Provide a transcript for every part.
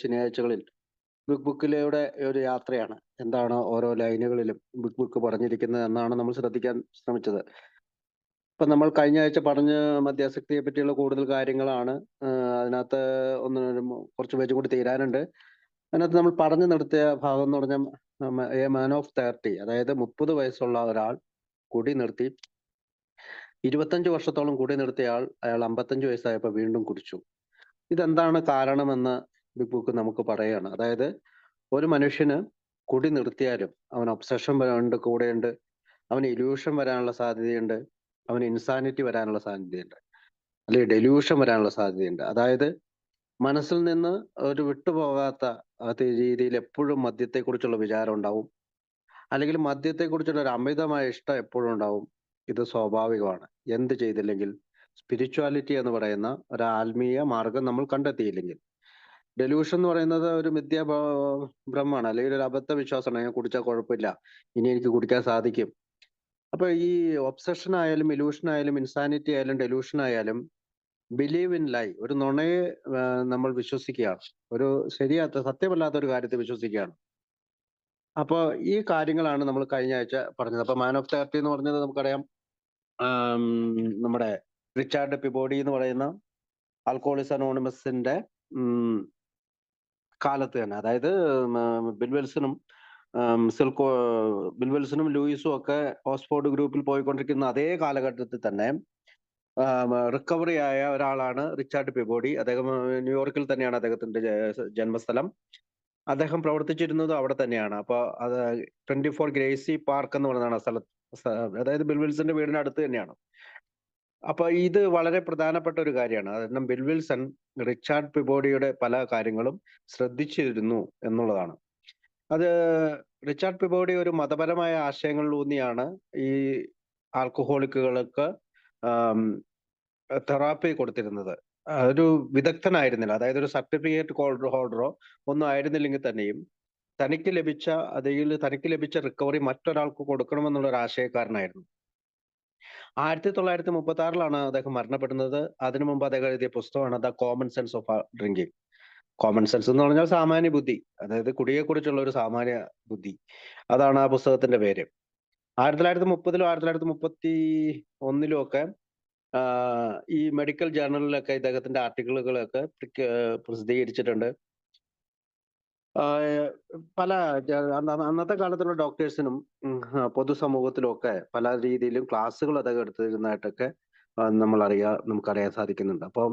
ശനിയാഴ്ചകളിൽ ബുക്കിലൂടെ ഒരു യാത്രയാണ്. എന്താണ് ഓരോ ലൈനുകളിലും ബുക്ക് പറഞ്ഞിരിക്കുന്നത് എന്നാണ് നമ്മൾ ശ്രദ്ധിക്കാൻ ശ്രമിച്ചത്. ഇപ്പം നമ്മൾ കഴിഞ്ഞ ആഴ്ച പറഞ്ഞ മദ്യാസക്തിയെ പറ്റിയുള്ള കൂടുതൽ കാര്യങ്ങളാണ്. അതിനകത്ത് കുറച്ച് പേജും കൂടി തീരാനുണ്ട്. അതിനകത്ത് നമ്മൾ പറഞ്ഞു നിർത്തിയ ഭാഗം എന്ന് പറഞ്ഞാൽ എ മാൻ ഓഫ് 30, അതായത് 30 വയസ്സുള്ള ഒരാൾ കുടി നിർത്തി. 25 വർഷത്തോളം കുടി നിർത്തിയ അയാൾ 55 വയസ്സായപ്പോൾ വീണ്ടും കുടിച്ചു. ഇതെന്താണ് കാരണമെന്ന് ബിഗ് ബുക്ക് നമുക്ക് പറയാണ്. അതായത് ഒരു മനുഷ്യന് കുടി നിർത്തിയാലും അവന് ഒബ്സഷൻ കൊണ്ട് കൂടെയുണ്ട്, അവന് ഇല്യൂഷൻ വരാനുള്ള സാധ്യതയുണ്ട്, അവന് ഇൻസാനിറ്റി വരാനുള്ള സാധ്യതയുണ്ട്, അല്ലെങ്കിൽ ഡെലൂഷൻ വരാനുള്ള സാധ്യതയുണ്ട്. അതായത് മനസ്സിൽ നിന്ന് ഒരു വിട്ടുപോകാത്ത രീതിയിൽ എപ്പോഴും മദ്യത്തെക്കുറിച്ചുള്ള വിചാരം ഉണ്ടാവും, അല്ലെങ്കിൽ മദ്യത്തെക്കുറിച്ചുള്ള ഒരു അമിതമായ ഇഷ്ടം എപ്പോഴും ഉണ്ടാവും. ഇത് സ്വാഭാവികമാണ്. എന്ത് ചെയ്തില്ലെങ്കിൽ, സ്പിരിച്വാലിറ്റി എന്ന് പറയുന്ന ഒരു ആത്മീയ മാർഗം നമ്മൾ കണ്ടെത്തിയില്ലെങ്കിൽ. ഡെലൂഷൻ എന്ന് പറയുന്നത് ഒരു ഭ്രമാണ്, അല്ലെങ്കിൽ ഒരു അബദ്ധ വിശ്വാസമാണ്. ഞാൻ കുടിച്ചാൽ കുഴപ്പമില്ല, ഇനി എനിക്ക് കുടിക്കാൻ സാധിക്കും. അപ്പൊ ഈ ഒബ്സഷൻ ആയാലും ഇലൂഷൻ ആയാലും ഇൻസാനിറ്റി ആയാലും ഡെലൂഷൻ ആയാലും ബിലീവ് ഇൻ ലൈ, ഒരു നുണയെ നമ്മൾ വിശ്വസിക്കുകയാണ്, ഒരു ശരിയാത്ത സത്യമല്ലാത്ത ഒരു കാര്യത്തെ വിശ്വസിക്കുകയാണ്. അപ്പോൾ ഈ കാര്യങ്ങളാണ് നമ്മൾ കഴിഞ്ഞ ആഴ്ച പറഞ്ഞത്. അപ്പൊ മാൻ ഓഫ് 30 എന്ന് പറഞ്ഞത് നമുക്കറിയാം, നമ്മുടെ റിച്ചാർഡ് പിബോഡി എന്ന് പറയുന്ന ആൽക്കോളിസ് അനോണിമസിന്റെ കാലത്ത് തന്നെ, അതായത് ബിൽവെൽസനും ബിൽവെൽസനും ലൂയിസും ഒക്കെ ഓക്സ്ഫോർഡ് ഗ്രൂപ്പിൽ പോയിക്കൊണ്ടിരിക്കുന്ന അതേ കാലഘട്ടത്തിൽ തന്നെ റിക്കവറി ആയ ഒരാളാണ് റിച്ചാർഡ് പിബോഡി. അദ്ദേഹം ന്യൂയോർക്കിൽ തന്നെയാണ് അദ്ദേഹത്തിന്റെ ജന്മസ്ഥലം. അദ്ദേഹം പ്രവർത്തിച്ചിരുന്നത് അവിടെ തന്നെയാണ്. അപ്പൊ അത് 24 ഗ്രേസി പാർക്ക് എന്ന് പറയുന്നതാണ് സ്ഥലത്ത്, അതായത് ബിൽവിൽസന്റെ വീടിന് അടുത്ത് തന്നെയാണ്. അപ്പൊ ഇത് വളരെ പ്രധാനപ്പെട്ട ഒരു കാര്യമാണ്. കാരണം ബിൽവിൽസൺ റിച്ചാർഡ് പിബോഡിയുടെ പല കാര്യങ്ങളും ശ്രദ്ധിച്ചിരുന്നു എന്നുള്ളതാണ്. അത് റിച്ചാർഡ് പിബോഡി ഒരു മതപരമായ ആശയങ്ങളിലൂന്നിയാണ് ഈ ആൽക്കഹോളിക്കുകൾക്ക് തെറാപ്പി കൊടുത്തിരുന്നത്. ഒരു വിദഗ്ധനായിരുന്നില്ല, അതായത് ഒരു സർട്ടിഫിക്കറ്റ് ഹോൾഡറോ ഒന്നും ആയിരുന്നില്ലെങ്കിൽ തന്നെയും തനിക്ക് ലഭിച്ച റിക്കവറി മറ്റൊരാൾക്ക് കൊടുക്കണമെന്നുള്ള ഒരു ആശയക്കാരനായിരുന്നു. 1936 അദ്ദേഹം മരണപ്പെടുന്നത്. അതിനു മുമ്പ് അദ്ദേഹം എഴുതിയ പുസ്തകമാണ് the common sense of drinking. Common sense എന്ന് പറഞ്ഞാൽ സാമാന്യ ബുദ്ധി, അതായത് കുടിയെക്കുറിച്ചുള്ള ഒരു സാമാന്യ ബുദ്ധി, അതാണ് ആ പുസ്തകത്തിന്റെ പേര്. 1930-ലും 1931-ലും ഒക്കെ ഈ മെഡിക്കൽ ജേർണലിലൊക്കെ ഇദ്ദേഹത്തിന്റെ ആർട്ടിക്കിളുകളൊക്കെ പ്രസിദ്ധീകരിച്ചിട്ടുണ്ട്. പല അന്നത്തെ കാലത്തുള്ള ഡോക്ടേഴ്സിനും പൊതുസമൂഹത്തിലും ഒക്കെ പല രീതിയിലും ക്ലാസ്സുകൾ അദ്ദേഹം എടുത്തിരുന്നതായിട്ടൊക്കെ നമുക്കറിയാൻ സാധിക്കുന്നുണ്ട്. അപ്പം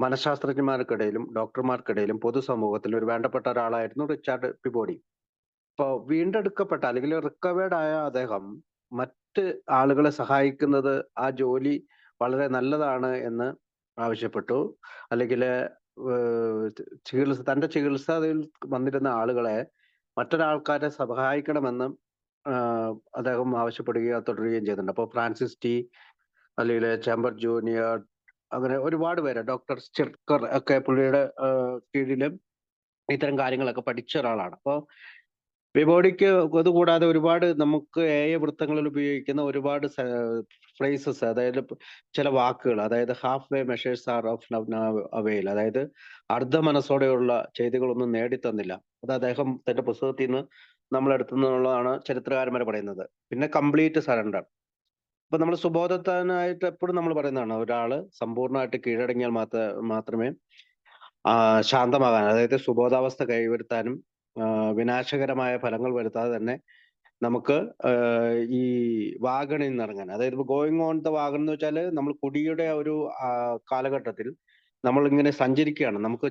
മനഃശാസ്ത്രജ്ഞന്മാർക്കിടയിലും ഡോക്ടർമാർക്കിടയിലും പൊതുസമൂഹത്തിൽ ഒരു വേണ്ടപ്പെട്ട ഒരാളായിരുന്നു റിച്ചാർഡ് പിബോഡി. ഇപ്പോൾ വീണ്ടെടുക്കപ്പെട്ട അല്ലെങ്കിൽ റിക്കവേർഡ് ആയ അദ്ദേഹം മറ്റ് ആളുകളെ സഹായിക്കുന്നത്, ആ ജോലി വളരെ നല്ലതാണ് എന്ന് ആവശ്യപ്പെട്ടു. അല്ലെങ്കിൽ തന്റെ ചികിത്സയിൽ വന്നിരുന്ന ആളുകളെ മറ്റൊരാൾക്കാരെ സഹായിക്കണമെന്ന് അദ്ദേഹം ആവശ്യപ്പെടുകയോ തുടരുകയും ചെയ്തിട്ടുണ്ട്. അപ്പോൾ ഫ്രാൻസിസ് ടി, അല്ലെങ്കിൽ ചേംബർ ജൂനിയർ, അങ്ങനെ ഒരുപാട് പേര്, ഡോക്ടർ സ്റ്റിർക്കർ ഒക്കെ പുള്ളിയുടെ കീഴിലും ഇത്തരം കാര്യങ്ങളൊക്കെ പഠിച്ച ഒരാളാണ്. അപ്പോൾ പിബോഡിക്ക് അതുകൂടാതെ ഒരുപാട് നമുക്ക് വൃത്തങ്ങളിൽ ഉപയോഗിക്കുന്ന ഒരുപാട് ഫ്രേസസ്, അതായത് ചില വാക്കുകൾ, അതായത് half way measures R of avail, അതായത് അർദ്ധ മനസ്സോടെയുള്ള ചെയ്തികളൊന്നും നേടിത്തന്നില്ല. അത് അദ്ദേഹം തന്റെ പുസ്തകത്തിൽ നിന്ന് നമ്മളെടുത്തുന്നുള്ളതാണ് ചരിത്രകാരന്മാർ പറയുന്നത്. പിന്നെ കംപ്ലീറ്റ് സറണ്ടർ. ഇപ്പൊ നമ്മൾ സുബോധത്താനായിട്ട് എപ്പോഴും നമ്മൾ പറയുന്നതാണ്, ഒരാള് സമ്പൂർണ്ണമായിട്ട് കീഴടങ്ങിയാൽ മാത്രമേ ശാന്തമാകാൻ, അതായത് സുബോധാവസ്ഥ കൈവരുത്താനും വിനാശകരമായ ഫലങ്ങൾ വരുത്താതെ തന്നെ നമുക്ക് ഈ വാഗണിൽ നിന്ന് ഇറങ്ങാൻ, അതായത് ഇപ്പൊ ഗോയിങ് ഓൺ ദ വാഗൺ എന്ന് വെച്ചാൽ നമ്മൾ കുടിയുടെ ഒരു കാലഘട്ടത്തിൽ നമ്മൾ ഇങ്ങനെ സഞ്ചരിക്കുകയാണ്, നമുക്ക്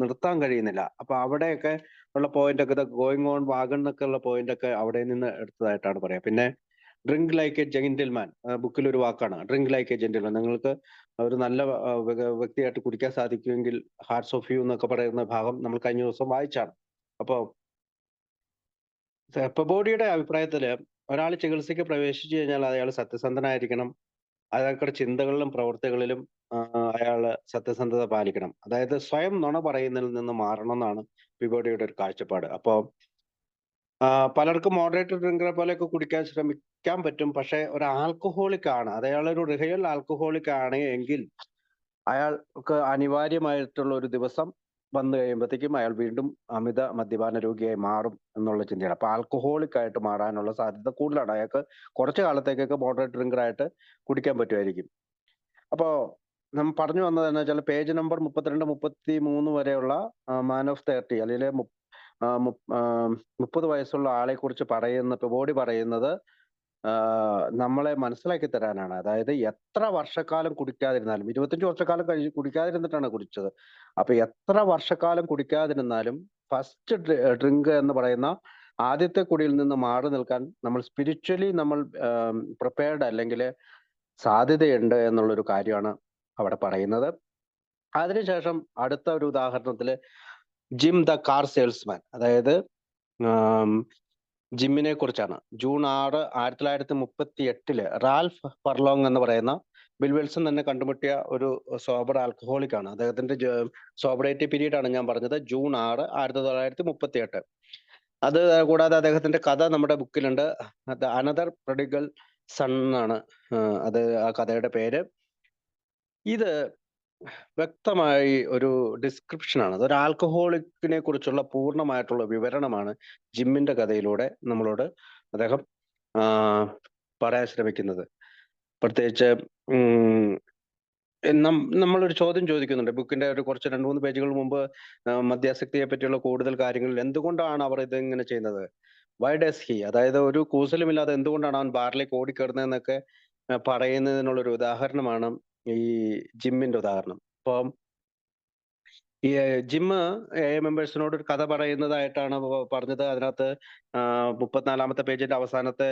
നിർത്താൻ കഴിയുന്നില്ല. അപ്പൊ അവിടെയൊക്കെ ഉള്ള പോയിന്റ് ഒക്കെ ഗോയിങ് ഓൺ വാഗൺ എന്നൊക്കെ ഉള്ള പോയിന്റ് ഒക്കെ അവിടെ നിന്ന് എടുത്തതായിട്ടാണ് പറയാം. പിന്നെ ഡ്രിങ്ക് ലൈക്ക് എ ജെന്റിൽമാൻ, ബുക്കിൽ ഒരു വാക്കാണ് ഡ്രിങ്ക് ലൈക്ക് എ ജെന്റിൽമാൻ. നിങ്ങൾക്ക് ഒരു നല്ല വ്യക്തിയായിട്ട് കുടിക്കാൻ സാധിക്കുമെങ്കിൽ ഹാർട്സ് ഓഫ് യു എന്നൊക്കെ പറയുന്ന ഭാഗം നമ്മൾ കഴിഞ്ഞ ദിവസം വായിച്ചാണ്. അപ്പോ പെബോഡിയുടെ അഭിപ്രായത്തില് ഒരാൾ ചികിത്സയ്ക്ക് പ്രവേശിച്ചു കഴിഞ്ഞാൽ അയാൾ സത്യസന്ധനായിരിക്കണം, അയാൾക്കുടെ ചിന്തകളിലും പ്രവൃത്തികളിലും അയാള് സത്യസന്ധത പാലിക്കണം, അതായത് സ്വയം നുണ പറയുന്നതിൽ നിന്ന് മാറണം എന്നാണ് പിബോഡിയുടെ ഒരു കാഴ്ചപ്പാട്. അപ്പോ പലർക്കും മോഡറേറ്റഡ് ഡ്രിങ്കറെ പോലെയൊക്കെ കുടിക്കാൻ ശ്രമിക്കാൻ പറ്റും. പക്ഷെ ഒരു ആൽക്കഹോളിക് ആണ്, അത് അയാളൊരു റിയൽ ആൽക്കഹോളിക് ആണ് എങ്കിൽ അയാൾക്ക് അനിവാര്യമായിട്ടുള്ള ഒരു ദിവസം വന്നു കഴിയുമ്പോഴത്തേക്കും അയാൾ വീണ്ടും അമിത മദ്യപാന രോഗിയായി മാറും എന്നുള്ള ചിന്തയാണ്. അപ്പൊ ആൽക്കഹോളിക് ആയിട്ട് മാറാനുള്ള സാധ്യത കൂടുതലാണ്. അയാൾക്ക് കുറച്ചു കാലത്തേക്കൊക്കെ മോഡറേറ്റ് ഡ്രിങ്കർ ആയിട്ട് കുടിക്കാൻ പറ്റുമായിരിക്കും. അപ്പോ നമ്മൾ പറഞ്ഞു വന്നത് എന്ന് വെച്ചാൽ പേജ് നമ്പർ 32, 33 വരെയുള്ള മാൻ ഓഫ് 30 അല്ലെങ്കിൽ 30 വയസ്സുള്ള ആളെ കുറിച്ച് പറയുന്ന ബോഡി പറയുന്നത് നമ്മളെ മനസ്സിലാക്കി തരാനാണ്. അതായത് എത്ര വർഷക്കാലം കുടിക്കാതിരുന്നാലും 25 വർഷക്കാലം കുടിക്കാതിരുന്നിട്ടാണ് കുടിച്ചത്. അപ്പൊ എത്ര വർഷക്കാലം കുടിക്കാതിരുന്നാലും ഫസ്റ്റ് ഡ്രിങ്ക് എന്ന് പറയുന്ന ആദ്യത്തെ കുടിയിൽ നിന്ന് മാറി നിൽക്കാൻ നമ്മൾ സ്പിരിച്വലി നമ്മൾ പ്രിപ്പയർഡ് അല്ലെങ്കിൽ സാധ്യതയുണ്ട് എന്നുള്ളൊരു കാര്യമാണ് അവിടെ പറയുന്നത്. അതിനുശേഷം അടുത്ത ഒരു ഉദാഹരണത്തില് ജിം ദ കാർ സെയിൽസ്മാൻ, അതായത് ജിമ്മിനെ കുറിച്ചാണ്. ജൂൺ 6, 1938 റാൽഫ് ഫർലോങ് എന്ന് പറയുന്ന ബിൽ വിൽസൺ തന്നെ കണ്ടുമുട്ടിയ ഒരു സോബർ ആൽക്കഹോളിക് ആണ്. അദ്ദേഹത്തിന്റെ സോബറേറ്റി പീരീഡ് ആണ് ഞാൻ പറഞ്ഞത്. ജൂൺ 6, 1938. അത് കൂടാതെ അദ്ദേഹത്തിന്റെ കഥ നമ്മുടെ ബുക്കിലുണ്ട്. അനദർ പ്രൊഡിഗൽ സൺ എന്നാണ് അത് ആ കഥയുടെ പേര്. ഇത് വ്യക്തമായി ഒരു ഡിസ്ക്രിപ്ഷനാണ്. അതൊരു ആൽക്കഹോളിക്കിനെ കുറിച്ചുള്ള പൂർണ്ണമായിട്ടുള്ള വിവരണമാണ് ജിമ്മിന്റെ കഥയിലൂടെ നമ്മളോട് അദ്ദേഹം പറയാൻ ശ്രമിക്കുന്നത്. പ്രത്യേകിച്ച് നമ്മളൊരു ചോദ്യം ചോദിക്കുന്നുണ്ട് ബുക്കിന്റെ ഒരു കുറച്ച് 2-3 പേജുകൾ മുമ്പ്. മദ്യാസക്തിയെ പറ്റിയുള്ള കൂടുതൽ കാര്യങ്ങളിൽ എന്തുകൊണ്ടാണ് അവർ ഇതിങ്ങനെ ചെയ്യുന്നത്, വൈ ഡസ് ഹി, അതായത് ഒരു കൂസലുമില്ലാതെ എന്തുകൊണ്ടാണ് അവൻ ബാറിലേക്ക് ഓടിക്കയറുന്നതെന്നൊക്കെ പറയുന്നതിനുള്ളൊരു ഉദാഹരണമാണ് ഈ ജിമ്മിന്റെ ഉദാഹരണം. അപ്പം ഈ ജിമ്മ് മെമ്പേഴ്സിനോട് ഒരു കഥ പറയുന്നതായിട്ടാണ് പറഞ്ഞത്. അതിനകത്ത് 34-ാമത്തെ പേജിന്റെ അവസാനത്തെ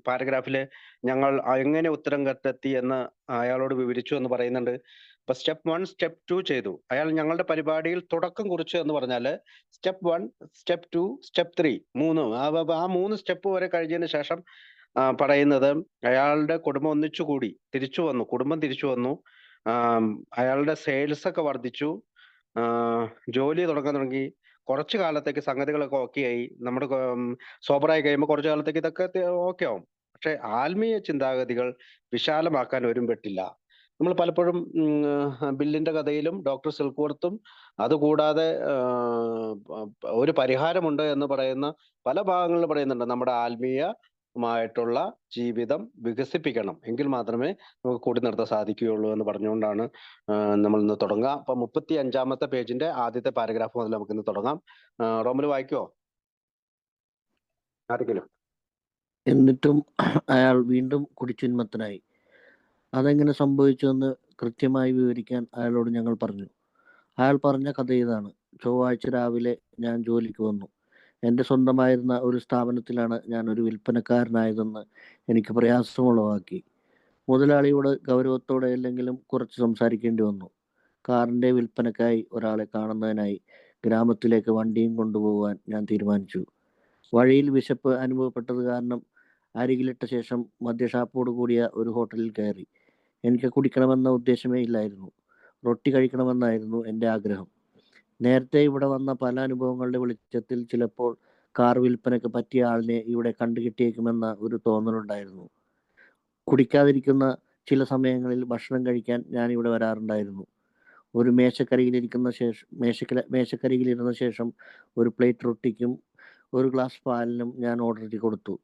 പാരഗ്രാഫില് ഞങ്ങൾ എങ്ങനെ ഉത്തരം കണ്ടെത്തി എന്ന് അയാളോട് വിവരിച്ചു എന്ന് പറയുന്നുണ്ട്. അപ്പൊ സ്റ്റെപ്പ് 1, സ്റ്റെപ്പ് 2 ചെയ്തു. അയാൾ ഞങ്ങളുടെ പരിപാടിയിൽ തുടക്കം കുറിച്ചു എന്ന് പറഞ്ഞാല് സ്റ്റെപ്പ് 1, സ്റ്റെപ്പ് 2, സ്റ്റെപ്പ് 3 ആ 3 സ്റ്റെപ്പ് വരെ കഴിഞ്ഞതിന് ശേഷം പറയുന്നത് അയാളുടെ കുടുംബം ഒന്നിച്ചുകൂടി കുടുംബം തിരിച്ചു വന്നു. അയാളുടെ സെയിൽസ് ഒക്കെ വർദ്ധിച്ചു. ജോലി തുടങ്ങാൻ തുടങ്ങി. കുറച്ചു കാലത്തേക്ക് സംഗതികളൊക്കെ ഓക്കെ ആയി. നമ്മുടെ സോബറായി കഴിയുമ്പോൾ കുറച്ചു കാലത്തേക്ക് ഇതൊക്കെ ഓക്കെ ആവും. പക്ഷെ ആത്മീയ ചിന്താഗതികൾ വിശാലമാക്കാൻ ഒരുമ്പെട്ടില്ല. നമ്മൾ പലപ്പോഴും ബില്ലിന്റെ കഥയിലും ഡോക്ടർ സിൽക്വർത്തും അതുകൂടാതെ ഒരു പരിഹാരമുണ്ട് എന്ന് പറയുന്ന പല ഭാഗങ്ങളിൽ പറയുന്നുണ്ട്. നമ്മുടെ ആത്മീയമായിട്ടുള്ള ജീവിതം വികസിപ്പിക്കണം, എങ്കിൽ മാത്രമേ നമുക്ക് കൂടി നിർത്താൻ സാധിക്കുകയുള്ളൂ എന്ന് പറഞ്ഞുകൊണ്ടാണ് നമ്മൾ ഇന്ന് തുടങ്ങുക. അപ്പൊ 35-ാമത്തെ പേജിന്റെ ആദ്യത്തെ പാരഗ്രാഫ് മുതൽ നമുക്ക് ഇന്ന് തുടങ്ങാം. റോമിൽ വായിക്കുവോ ആരെങ്കിലും? എന്നിട്ടും അയാൾ വീണ്ടും കുടിച്ചുന്മത്തനായി. അതെങ്ങനെ സംഭവിച്ചുവെന്ന് കൃത്യമായി വിവരിക്കാൻ അയാളോട് ഞങ്ങൾ പറഞ്ഞു. അയാൾ പറഞ്ഞ കഥ ഇതാണ്. ചൊവ്വാഴ്ച രാവിലെ ഞാൻ ജോലിക്ക് വന്നു. എൻ്റെ സ്വന്തമായിരുന്ന ഒരു സ്ഥാപനത്തിലാണ് ഞാൻ ഒരു വിൽപ്പനക്കാരനായതെന്ന് എനിക്ക് പ്രയാസമുളവാക്കി. മുതലാളിയോട് ഗൗരവത്തോടെ അല്ലെങ്കിലും കുറച്ച് സംസാരിക്കേണ്ടി വന്നു. കാറിൻ്റെ വിൽപ്പനക്കായി ഒരാളെ കാണുന്നതിനായി ഗ്രാമത്തിലേക്ക് വണ്ടിയും കൊണ്ടുപോകാൻ ഞാൻ തീരുമാനിച്ചു. വഴിയിൽ വിശപ്പ് അനുഭവപ്പെട്ടത് കാരണം അരികിലിട്ട ശേഷം മദ്യഷാപ്പോട് കൂടിയ ഒരു ഹോട്ടലിൽ കയറി. എനിക്ക് കുടിക്കണമെന്ന ഉദ്ദേശമേ ഇല്ലായിരുന്നു. റൊട്ടി കഴിക്കണമെന്നായിരുന്നു എൻ്റെ ആഗ്രഹം. നേരത്തെ ഇവിടെ വന്ന പല അനുഭവങ്ങളുടെ വെളിച്ചത്തിൽ ചിലപ്പോൾ കാർ വിൽപ്പനയ്ക്ക് പറ്റിയ ആളിനെ ഇവിടെ കണ്ടുകിട്ടിയേക്കുമെന്ന ഒരു തോന്നലുണ്ടായിരുന്നു. കുടിക്കാതിരിക്കുന്ന ചില സമയങ്ങളിൽ ഭക്ഷണം കഴിക്കാൻ ഞാൻ ഇവിടെ വരാറുണ്ടായിരുന്നു. ഒരു മേശക്കരികിലിരുന്ന ശേഷം ഒരു പ്ലേറ്റ് റൊട്ടിക്കും ഒരു ഗ്ലാസ് പാലിനും ഞാൻ ഓർഡർ കൊടുത്തു.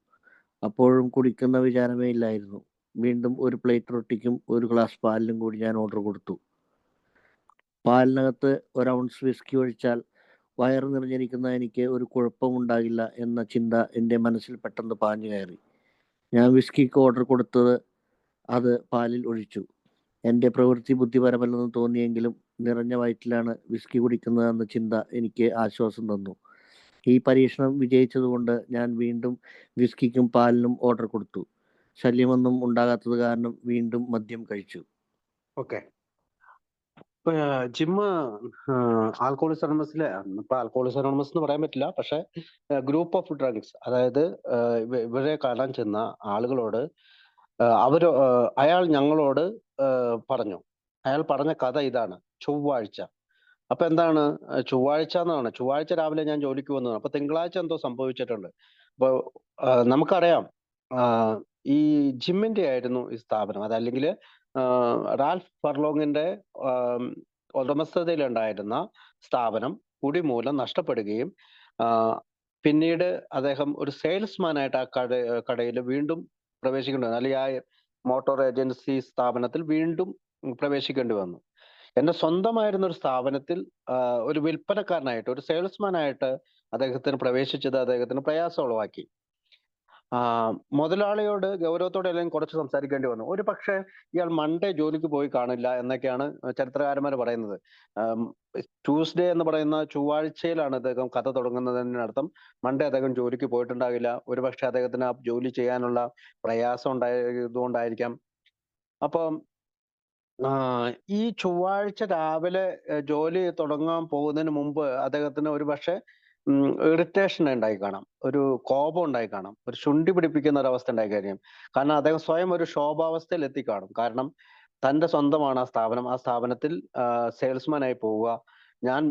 അപ്പോഴും കുടിക്കുന്ന വിചാരമേ ഇല്ലായിരുന്നു. വീണ്ടും ഒരു പ്ലേറ്റ് റൊട്ടിക്കും ഒരു ഗ്ലാസ് പാലിനും കൂടി ഞാൻ ഓർഡർ കൊടുത്തു. പാലിനകത്ത് 1 ഔൺസ് വിസ്കി ഒഴിച്ചാൽ വയറ് നിറഞ്ഞിരിക്കുന്ന എനിക്ക് ഒരു കുഴപ്പമുണ്ടാകില്ല എന്ന ചിന്ത എൻ്റെ മനസ്സിൽ പെട്ടെന്ന് പാഞ്ഞു കയറി. ഞാൻ വിസ്കിക്ക് ഓർഡർ കൊടുത്തത് അത് പാലിൽ ഒഴിച്ചു. എൻ്റെ പ്രവൃത്തി ബുദ്ധിപരമല്ലെന്ന് തോന്നിയെങ്കിലും നിറഞ്ഞ വയറ്റിലാണ് വിസ്കി കുടിക്കുന്നതെന്ന ചിന്ത എനിക്ക് ആശ്വാസം തന്നു. ഈ പരീക്ഷണം വിജയിച്ചതുകൊണ്ട് ഞാൻ വീണ്ടും വിസ്കിക്കും പാലിനും ഓർഡർ കൊടുത്തു. ശല്യമൊന്നും ഉണ്ടാകാത്തത് കാരണം വീണ്ടും മദ്യം കഴിച്ചു. ഓക്കെ. ഇപ്പൊ ജിമ്മ് ആൽക്കോളിക്സ് അനോണിമസിലെ, ഇപ്പൊ ആൽക്കോളിക്സ് അനോണിമസ് എന്ന് പറയാൻ പറ്റില്ല, പക്ഷെ ഗ്രൂപ്പ് ഓഫ് ഡ്രഗ്സ്, അതായത് ഇവരെ കാണാൻ ചെന്ന ആളുകളോട് അയാൾ ഞങ്ങളോട് പറഞ്ഞു. അയാൾ പറഞ്ഞ കഥ ഇതാണ്. ചൊവ്വാഴ്ച. അപ്പൊ എന്താണ് ചൊവ്വാഴ്ച എന്നാണ്? ചൊവ്വാഴ്ച രാവിലെ ഞാൻ ജോലിക്ക് വന്നതാണ്. അപ്പൊ തിങ്കളാഴ്ച എന്തോ സംഭവിച്ചിട്ടുണ്ട്. അപ്പൊ നമുക്കറിയാം ഈ ജിമ്മിന്റെ ആയിരുന്നു ഈ സ്ഥാപനം. അതല്ലെങ്കിൽ റാൽഫ് ഫർലോങ്ങിന്റെ ഉടമസ്ഥതയിലുണ്ടായിരുന്ന സ്ഥാപനം കുടി മൂലം നഷ്ടപ്പെടുകയും ആ, പിന്നീട് അദ്ദേഹം ഒരു സെയിൽസ്മാനായിട്ട് ആ കടയിൽ വീണ്ടും പ്രവേശിക്കേണ്ടി വന്നു, അല്ലെങ്കിൽ ആ മോട്ടോർ ഏജൻസി സ്ഥാപനത്തിൽ വീണ്ടും പ്രവേശിക്കേണ്ടി വന്നു. എന്റെ സ്വന്തമായിരുന്ന ഒരു സ്ഥാപനത്തിൽ ഒരു വിൽപ്പനക്കാരനായിട്ട്, ഒരു സെയിൽസ്മാനായിട്ട് അദ്ദേഹത്തിന് പ്രവേശിച്ചത് അദ്ദേഹത്തിന് പ്രയാസം ഉളവാക്കി. മുതലാളിയോട് ഗൗരവത്തോടെ അല്ലെങ്കിൽ കുറച്ച് സംസാരിക്കേണ്ടി വന്നു. ഒരു പക്ഷേ ഇയാൾ മൺഡേ ജോലിക്ക് പോയി കാണില്ല എന്നൊക്കെയാണ് ചരിത്രകാരന്മാർ പറയുന്നത്. ട്യൂസ്ഡേ എന്ന് പറയുന്ന ചൊവ്വാഴ്ചയിലാണ് അദ്ദേഹം കഥ തുടങ്ങുന്നതിനർത്ഥം മൺഡേ അദ്ദേഹം ജോലിക്ക് പോയിട്ടുണ്ടാകില്ല. ഒരു പക്ഷേ അദ്ദേഹത്തിന് ആ ജോലി ചെയ്യാനുള്ള പ്രയാസം ഉണ്ടായതുകൊണ്ടായിരിക്കാം. അപ്പം ഈ ചൊവ്വാഴ്ച രാവിലെ ജോലി തുടങ്ങാൻ പോകുന്നതിന് മുമ്പ് അദ്ദേഹത്തിന് ഒരു പക്ഷേ ഇറിറ്റേഷൻ ഉണ്ടായി കാണാം, ഒരു കോപം ഉണ്ടായി കാണാം, ഒരു ശുണ്ഠി പിടിപ്പിക്കുന്ന ഒരു അവസ്ഥ ഉണ്ടായി കഴിഞ്ഞു. കാരണം അദ്ദേഹം സ്വയം ഒരു ശോഭാവസ്ഥയിൽ എത്തിക്കാണും. കാരണം തന്റെ സ്വന്തമാണ് ആ സ്ഥാപനം, ആ സ്ഥാപനത്തിൽ സെയിൽസ്മാനായി പോവുക, ഞാൻ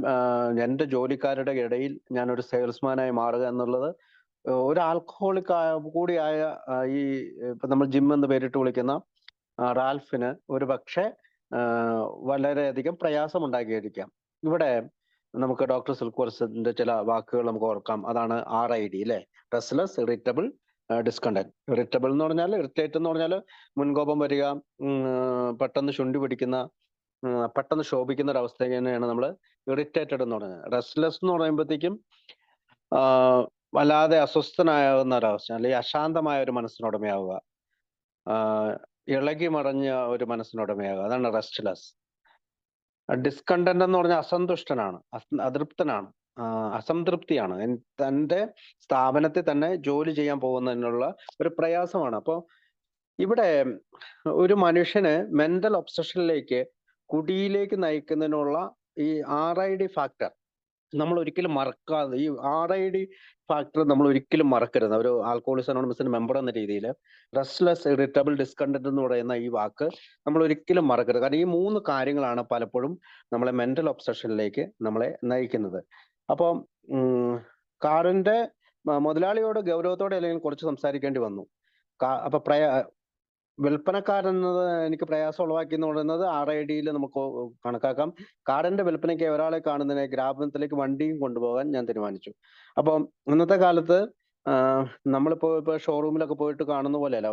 എൻ്റെ ജോലിക്കാരുടെ ഇടയിൽ ഞാൻ ഒരു സെയിൽസ്മാനായി മാറുക എന്നുള്ളത് ഒരു ആൽക്കഹോളിക് കൂടിയായ ഈ ഇപ്പൊ നമ്മൾ ജിം എന്ന് പേരിട്ട് വിളിക്കുന്ന റാൽഫിന് ഒരു പക്ഷേ വളരെയധികം പ്രയാസമുണ്ടാക്കിയിരിക്കാം. ഇവിടെ നമുക്ക് ഡോക്ടർ സിൽക്വർസിന്റെ ചില വാക്കുകൾ നമുക്ക് ഓർക്കാം. അതാണ് RID അല്ലെ, റെസ്റ്റ്ലെസ്, ഇറിറ്റബിൾ, ഡിസ്കണ്ടന്റ്. ഇറിറ്റബിൾ എന്ന് പറഞ്ഞാൽ, ഇറിറ്റേറ്റ് എന്ന് പറഞ്ഞാൽ മുൻകോപം വരിക, പെട്ടെന്ന് ശുണ്ഠി പിടിക്കുന്ന, പെട്ടെന്ന് ശോഭിക്കുന്ന ഒരു അവസ്ഥ തന്നെയാണ് നമ്മൾ ഇറിറ്റേറ്റഡ് എന്ന് പറയുന്നത്. റെസ്റ്റ്ലെസ് എന്ന് പറയുമ്പോഴത്തേക്കും വല്ലാതെ അസ്വസ്ഥനാകുന്ന ഒരവസ്ഥ, അല്ലെങ്കിൽ അശാന്തമായ ഒരു മനസ്സിനുടമയാവുക, ഇളകി മറിഞ്ഞ ഒരു മനസ്സിനുടമയാകുക, അതാണ് റെസ്റ്റ്ലെസ്. ഡിസ്കണ്ടന്റ് എന്ന് പറഞ്ഞാൽ അസന്തുഷ്ടനാണ്, അതൃപ്തനാണ്, അസംതൃപ്തിയാണ്, തന്റെ സ്ഥാപനത്തിൽ തന്നെ ജോലി ചെയ്യാൻ പോകുന്നതിനുള്ള ഒരു പ്രയാസമാണ്. അപ്പോൾ ഇവിടെ ഒരു മനുഷ്യന് മെന്റൽ ഒബ്സഷനിലേക്ക്, കുടിയിലേക്ക് നയിക്കുന്നതിനുള്ള ഈ RID ഫാക്ടർ നമ്മൾ ഒരിക്കലും മറക്കാതെ, ഈ RID ഫാക്ടർ നമ്മൾ ഒരിക്കലും മറക്കരുത്. ഒരു ആൽക്കഹോളിക്സ് അനോണിമസിന്റെ മെമ്പർ എന്ന രീതിയിൽ റെസ്റ്റ്ലെസ്, ഇറിറ്റബിൾ, ഡിസ്കണ്ടന്റ് എന്ന് പറയുന്ന ഈ വാക്ക് നമ്മൾ ഒരിക്കലും മറക്കരുത്. കാരണം ഈ 3 കാര്യങ്ങളാണ് പലപ്പോഴും നമ്മളെ മെന്റൽ ഒബ്സഷനിലേക്ക് നമ്മളെ നയിക്കുന്നത്. അപ്പം കാറിന്റെ മുതലാളിയോട് ഗൗരവത്തോടെ അല്ലെങ്കിൽ കുറച്ച് സംസാരിക്കേണ്ടി വന്നു. അപ്പൊ വിൽപ്പനക്കാരൻ എന്നത് എനിക്ക് പ്രയാസം ഉളവാക്കി എന്ന് പറയുന്നത് RID-യിൽ നമുക്ക് കണക്കാക്കാം. കാറിന്റെ വിൽപ്പനയ്ക്ക് ഒരാളെ കാണുന്നതിനെ ഗ്രാമത്തിലേക്ക് വണ്ടിയും കൊണ്ടുപോകാൻ ഞാൻ തീരുമാനിച്ചു. അപ്പം ഇന്നത്തെ കാലത്ത് നമ്മളിപ്പോ ഷോറൂമിലൊക്കെ പോയിട്ട് കാണുന്ന പോലെയല്ല.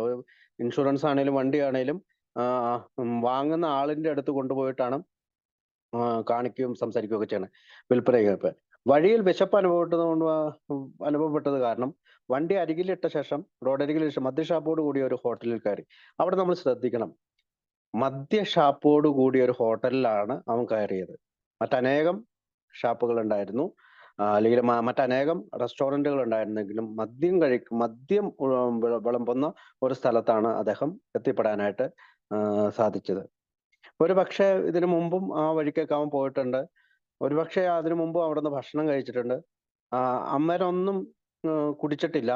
ഇൻഷുറൻസ് ആണേലും വണ്ടി ആണേലും വാങ്ങുന്ന ആളിന്റെ അടുത്ത് കൊണ്ടുപോയിട്ടാണ് കാണിക്കുകയും സംസാരിക്കുകയും ഒക്കെ ചെയ്യണം വിൽപ്പനയ്ക്ക്. വഴിയിൽ വിശപ്പ് അനുഭവപ്പെട്ടത് കാരണം വണ്ടി അരികിലിട്ട ശേഷം, റോഡരികിലിട്ട ശേഷം മദ്യഷാപ്പോട് കൂടിയ ഒരു ഹോട്ടലിൽ കയറി. അവിടെ നമ്മൾ ശ്രദ്ധിക്കണം, മദ്യഷാപ്പോട് കൂടിയ ഒരു ഹോട്ടലിലാണ് അവൻ കയറിയത്. മറ്റനേകം ഷാപ്പുകൾ ഉണ്ടായിരുന്നു, അല്ലെങ്കിൽ മറ്റനേകം റെസ്റ്റോറന്റുകൾ ഉണ്ടായിരുന്നെങ്കിലും മദ്യം വിളമ്പുന്ന ഒരു സ്ഥലത്താണ് അദ്ദേഹം എത്തിപ്പെടാനായിട്ട് സാധിച്ചത്. ഒരു പക്ഷേ ഇതിനു മുമ്പും ആ വഴിക്കൊക്കെ അവൻ പോയിട്ടുണ്ട്. ഒരുപക്ഷെ അതിനു മുമ്പ് അവിടെ നിന്ന് ഭക്ഷണം കഴിച്ചിട്ടുണ്ട്. അമ്മരൊന്നും കുടിച്ചിട്ടില്ല.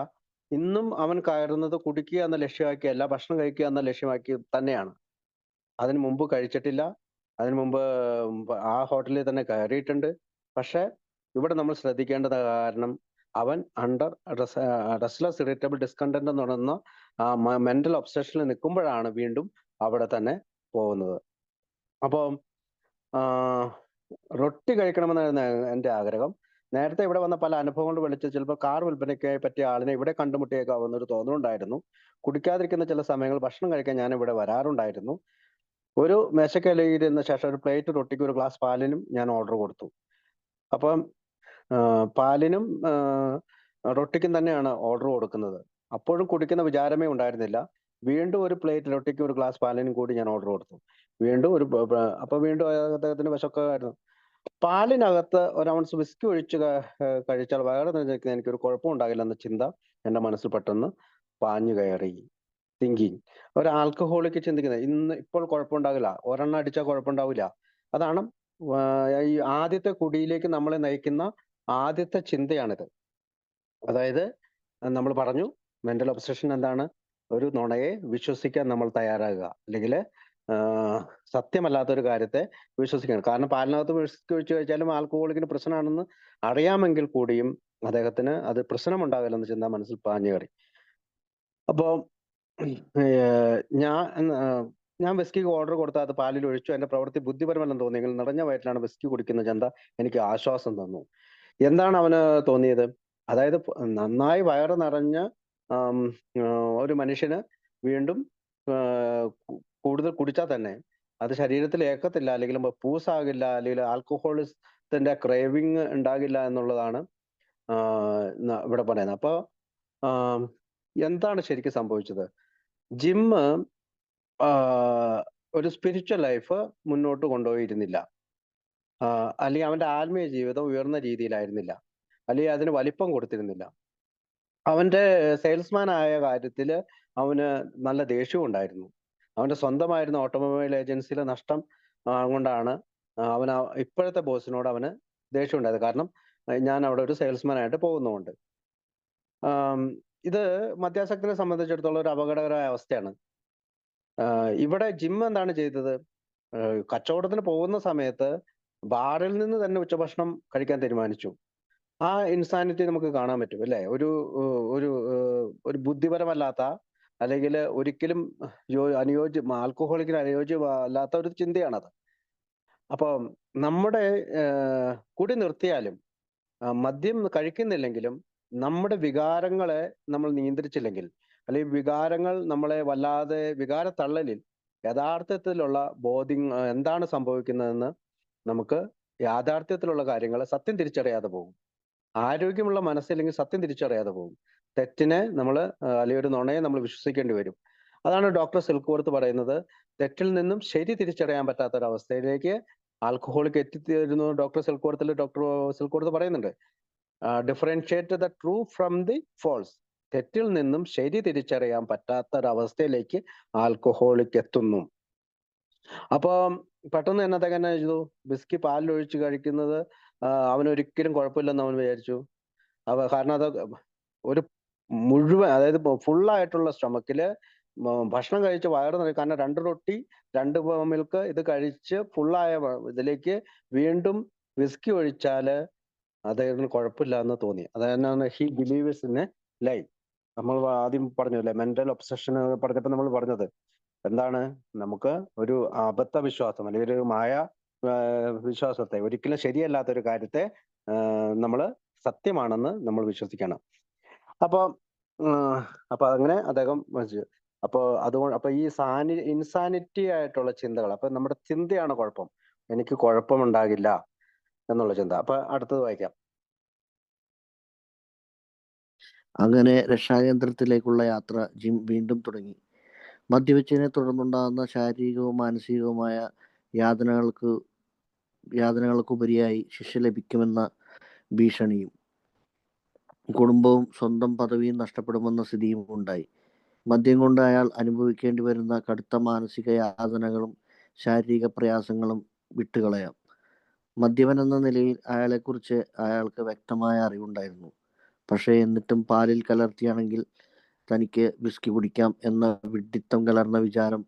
ഇന്നും അവൻ കയറുന്നത് കുടിക്കുക എന്ന ലക്ഷ്യമാക്കിയല്ല, ഭക്ഷണം കഴിക്കുക എന്ന ലക്ഷ്യമാക്കി തന്നെയാണ്. അതിനു മുമ്പ് കഴിച്ചിട്ടില്ല, അതിനു മുമ്പ് ആ ഹോട്ടലിൽ തന്നെ കയറിയിട്ടുണ്ട്. പക്ഷെ ഇവിടെ നമ്മൾ ശ്രദ്ധിക്കേണ്ടത് കാരണം അവൻ റെസ്റ്റ്ലെസ്, ഇറിറ്റബിൾ, ഡിസ്കണ്ടന്റ് എന്ന് പറയുന്ന മെന്റൽ ഒബ്സഷനിൽ നിൽക്കുമ്പോഴാണ് വീണ്ടും അവിടെ തന്നെ പോകുന്നത്. അപ്പോൾ റൊട്ടി കഴിക്കണമെന്നായിരുന്നു എൻ്റെ ആഗ്രഹം. നേരത്തെ ഇവിടെ വന്ന പല അനുഭവങ്ങൾ വിളിച്ച് ചിലപ്പോൾ കാർ വിൽപ്പനയ്ക്ക് പറ്റിയ ആളിനെ ഇവിടെ കണ്ടുമുട്ടിയേക്കാവുന്ന ഒരു തോന്നലുണ്ടായിരുന്നു. കുടിക്കാതിരിക്കുന്ന ചില സമയങ്ങൾ ഭക്ഷണം കഴിക്കാൻ ഞാൻ ഇവിടെ വരാറുണ്ടായിരുന്നു. ഒരു മേശക്കലയിരുന്ന ശേഷം ഒരു പ്ലേറ്റ് റൊട്ടിക്ക് ഒരു ഗ്ലാസ് പാലിനും ഞാൻ ഓർഡർ കൊടുത്തു. അപ്പം പാലിനും റൊട്ടിക്കും തന്നെയാണ് ഓർഡർ കൊടുക്കുന്നത്. അപ്പോഴും കുടിക്കുന്ന വിചാരമേ ഉണ്ടായിരുന്നില്ല. വീണ്ടും ഒരു പ്ലേറ്റ് റൊട്ടിക്കും ഒരു ഗ്ലാസ് പാലിനും കൂടി ഞാൻ ഓർഡർ കൊടുത്തു. വീണ്ടും വീണ്ടും അദ്ദേഹത്തിന് വിശക്കായിരുന്നു. പാലിനകത്ത് ഒരു ഔൺസ് വിസ്കി ഒഴിച്ച് കഴിച്ചാൽ വയറ് നിറഞ്ഞിരിക്കുന്ന എനിക്കൊരു കുഴപ്പമുണ്ടാകില്ല എന്ന ചിന്ത എൻ്റെ മനസ്സിൽ പെട്ടെന്ന് പാഞ്ഞു കയറി. തിങ്കിങ്. ഒരു ആൽക്കഹോളിക്ക് ചിന്തിക്കുന്നത് ഇപ്പോൾ കുഴപ്പമുണ്ടാകില്ല, ഒരെണ്ണം അടിച്ചാൽ കുഴപ്പമുണ്ടാവില്ല. അതാണ് ഈ ആദ്യത്തെ കുടിയിലേക്ക് നമ്മളെ നയിക്കുന്ന ആദ്യത്തെ ചിന്തയാണിത്. അതായത് നമ്മൾ പറഞ്ഞു, മെന്റൽ ഒബ്സഷൻ എന്താണ്? ഒരു നുണയെ വിശ്വസിക്കാൻ നമ്മൾ തയ്യാറാകുക, അല്ലെങ്കിൽ സത്യമല്ലാത്തൊരു കാര്യത്തെ വിശ്വസിക്കണം. കാരണം പാലിനകത്ത് വിസ്കി ഒഴിച്ച് കഴിച്ചാലും ആൽക്കഹോളിക്കിന് പ്രശ്നമാണെന്ന് അറിയാമെങ്കിൽ കൂടിയും അദ്ദേഹത്തിന് അത് പ്രശ്നമുണ്ടാകില്ലെന്ന ചിന്ത മനസ്സിൽ പാഞ്ഞു കയറി. അപ്പോൾ ഞാൻ വിസ്കിക്ക് ഓർഡർ കൊടുത്താൽ അത് പാലിൽ ഒഴിച്ചു, എന്റെ പ്രവൃത്തി ബുദ്ധിപരമല്ലെന്ന് തോന്നിയെങ്കിൽ നിറഞ്ഞ വയറ്റിലാണ് വിസ്കി കുടിക്കുന്ന ചിന്ത എനിക്ക് ആശ്വാസം തന്നു. എന്താണ് അവന് തോന്നിയത്? അതായത് നന്നായി വയറ് നിറഞ്ഞ ആം, ഒരു മനുഷ്യന് വീണ്ടും കൂടുതൽ കുടിച്ചാൽ തന്നെ അത് ശരീരത്തിൽ ഏക്കത്തില്ല, അല്ലെങ്കിൽ പൂസാകില്ല, അല്ലെങ്കിൽ ആൽക്കഹോളിസത്തിന്റെ ക്രേവിങ് ഉണ്ടാകില്ല എന്നുള്ളതാണ് ഇവിടെ പറയുന്നത്. അപ്പൊ എന്താണ് ശരിക്കും സംഭവിച്ചത്? ജിമ്മ് ഒരു സ്പിരിച്വൽ ലൈഫ് മുന്നോട്ട് കൊണ്ടുപോയിരുന്നില്ല, അല്ലെങ്കിൽ അവന്റെ ആത്മീയ ജീവിതം ഉയർന്ന രീതിയിലായിരുന്നില്ല, അല്ലെങ്കിൽ അതിന് വലിപ്പം കൊടുത്തിരുന്നില്ല. അവന്റെ സെയിൽസ്മാൻ ആയ കാര്യത്തില് അവന് നല്ല ദേഷ്യവും ഉണ്ടായിരുന്നു. അവന്റെ സ്വന്തമായിരുന്ന ഓട്ടോമൊബൈൽ ഏജൻസിയിലെ നഷ്ടം കൊണ്ടാണ് അവന് ഇപ്പോഴത്തെ ബോസിനോട് അവന് ദേഷ്യം ഉണ്ടായത്. കാരണം ഞാൻ അവിടെ ഒരു സെയിൽസ്മാൻ ആയിട്ട് പോകുന്നതുകൊണ്ട്. ഇത് മദ്യാസക്തിനെ സംബന്ധിച്ചിടത്തോളം ഒരു അപകടകരമായ അവസ്ഥയാണ്. ഇവിടെ ജിം എന്താണ് ചെയ്തത്? കച്ചവടത്തിന് പോകുന്ന സമയത്ത് ബാറിൽ നിന്ന് തന്നെ ഉച്ചഭക്ഷണം കഴിക്കാൻ തീരുമാനിച്ചു. ആ ഇൻസാനിറ്റി നമുക്ക് കാണാൻ പറ്റും അല്ലേ? ഒരു ഒരു ഒരു ബുദ്ധിപരമല്ലാത്ത, അല്ലെങ്കിൽ ഒരിക്കലും ആൽക്കഹോളിക്കിന് അനുയോജ്യമല്ലാത്ത ഒരു ചിന്തയാണത്. അപ്പൊ നമ്മുടെ കുടി നിർത്തിയാലും മദ്യം കഴിക്കുന്നില്ലെങ്കിലും നമ്മുടെ വികാരങ്ങളെ നമ്മൾ നിയന്ത്രിച്ചില്ലെങ്കിൽ, അല്ലെങ്കിൽ വികാരങ്ങൾ നമ്മളെ വല്ലാതെ വികാരത്തള്ളലിൽ യഥാർത്ഥത്തിലുള്ള ബോധ്യം എന്താണ് സംഭവിക്കുന്നതെന്ന് നമുക്ക് യാഥാർത്ഥ്യത്തിലുള്ള കാര്യങ്ങളെ സത്യം തിരിച്ചറിയാതെ പോകും. ആരോഗ്യമുള്ള മനസ്സില്ലെങ്കിൽ സത്യം തിരിച്ചറിയാതെ പോകും. തെറ്റിനെ നമ്മൾ അല്ലെങ്കിൽ ഒരു നുണയെ നമ്മൾ വിശ്വസിക്കേണ്ടി വരും. അതാണ് ഡോക്ടർ സിൽക്ക്വർത്ത് പറയുന്നത്. തെറ്റിൽ നിന്നും ശരി തിരിച്ചറിയാൻ പറ്റാത്ത ഒരു അവസ്ഥയിലേക്ക് ആൽക്കഹോളിക് എത്തിത്തീരുന്നു. ഡോക്ടർ സിൽക്ക്വർത്ത് പറയുന്നുണ്ട്, differentiate the true from the false. തെറ്റിൽ നിന്നും ശരി തിരിച്ചറിയാൻ പറ്റാത്ത ഒരവസ്ഥയിലേക്ക് ആൽക്കഹോളിക് എത്തുന്നു. അപ്പൊ പെട്ടെന്ന് തന്നെ അദ്ദേഹം എന്നാ ചെയ്തു? വിസ്കി പാലിലൊഴിച്ച് കഴിക്കുന്നത് അവനൊരിക്കലും കുഴപ്പമില്ലെന്ന് അവൻ വിചാരിച്ചു. കാരണം അത് ഒരു മുഴുവൻ, അതായത് ഫുള്ളായിട്ടുള്ള സ്റ്റൊമക്കില് ഭക്ഷണം കഴിച്ച് വയറ് നിറയും. കാരണം 2 റൊട്ടി 2 മിൽക്ക് ഇത് കഴിച്ച് ഫുള്ളായ ഇതിലേക്ക് വീണ്ടും വിസ്കി ഒഴിച്ചാല് അദ്ദേഹത്തിന് കുഴപ്പമില്ല എന്ന് തോന്നി. അതാണ് he believers in a lie. നമ്മൾ ആദ്യം പറഞ്ഞു അല്ലെ, മെന്റൽ ഒബ്സഷൻ പറഞ്ഞപ്പോ നമ്മൾ പറഞ്ഞത് എന്താണ്? നമുക്ക് ഒരു അബദ്ധ വിശ്വാസം അല്ലെങ്കിൽ ഒരു മായ വിശ്വാസത്തെ, ഒരിക്കലും ശരിയല്ലാത്ത ഒരു കാര്യത്തെ നമ്മൾ സത്യമാണെന്ന് നമ്മൾ വിശ്വസിക്കണം. അപ്പൊ അപ്പൊ അങ്ങനെ അദ്ദേഹം അപ്പൊ ഈ ഇൻസാനിറ്റി ആയിട്ടുള്ള ചിന്തകൾ, അപ്പൊ നമ്മുടെ ചിന്തയാണ് കുഴപ്പം. എനിക്ക് കുഴപ്പമുണ്ടാകില്ല എന്നുള്ള ചിന്ത. അപ്പൊ അടുത്തത് വായിക്കാം. അങ്ങനെ രക്ഷാകേന്ദ്രത്തിലേക്കുള്ള യാത്ര ജിം വീണ്ടും തുടങ്ങി. മദ്യപിച്ചതിനെ തുടർന്നുണ്ടാകുന്ന ശാരീരികവും മാനസികവുമായ യാതനകൾക്കുപരിയായി ശിക്ഷ ലഭിക്കുമെന്ന ഭീഷണിയും, കുടുംബവും സ്വന്തം പദവിയും നഷ്ടപ്പെടുമെന്ന സ്ഥിതിയും ഉണ്ടായി. മദ്യം കൊണ്ട് അയാൾ അനുഭവിക്കേണ്ടി വരുന്ന കടുത്ത മാനസിക യാതനകളും ശാരീരിക പ്രയാസങ്ങളും വിട്ടുകളയാം. മദ്യപൻ എന്ന നിലയിൽ അയാളെക്കുറിച്ച് അയാൾക്ക് വ്യക്തമായ അറിവുണ്ടായിരുന്നു. പക്ഷേ എന്നിട്ടും പാലിൽ കലർത്തിയാണെങ്കിൽ തനിക്ക് വിസ്കി കുടിക്കാം എന്ന വിഡ്ഢിത്തം കലർന്ന വിചാരം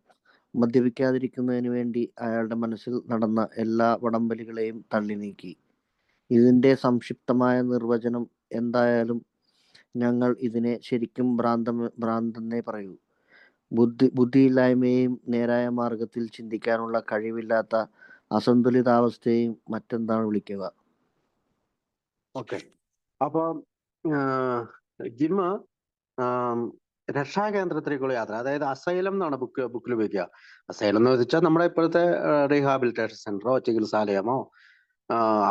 മദ്യപിക്കാതിരിക്കുന്നതിന് വേണ്ടി അയാളുടെ മനസ്സിൽ നടന്ന എല്ലാ വടംവലികളെയും തള്ളി നീക്കി. ഇതിൻ്റെ സംക്ഷിപ്തമായ നിർവചനം എന്തായാലും ഞങ്ങൾ ഇതിനെ ശരിക്കും ഭ്രാന്തെന്നേ പറയൂ. ബുദ്ധിയില്ലായ്മയെയും നേരായ മാർഗത്തിൽ ചിന്തിക്കാനുള്ള കഴിവില്ലാത്ത അസന്തുലിതാവസ്ഥയെയും മറ്റെന്താണ് വിളിക്കുക? ഓക്കെ. അപ്പൊ ജിമ്മ് രക്ഷാകേന്ദ്രത്തിലേക്കുള്ള യാത്ര, അതായത് അസൈലം എന്നാണ് ബുക്കിൽ ഉപയോഗിക്കുക. അസൈലം എന്ന് വെച്ചാൽ നമ്മുടെ ഇപ്പോഴത്തെ റീഹാബിലിറ്റേഷൻ സെന്ററോ ചികിത്സാലയമോ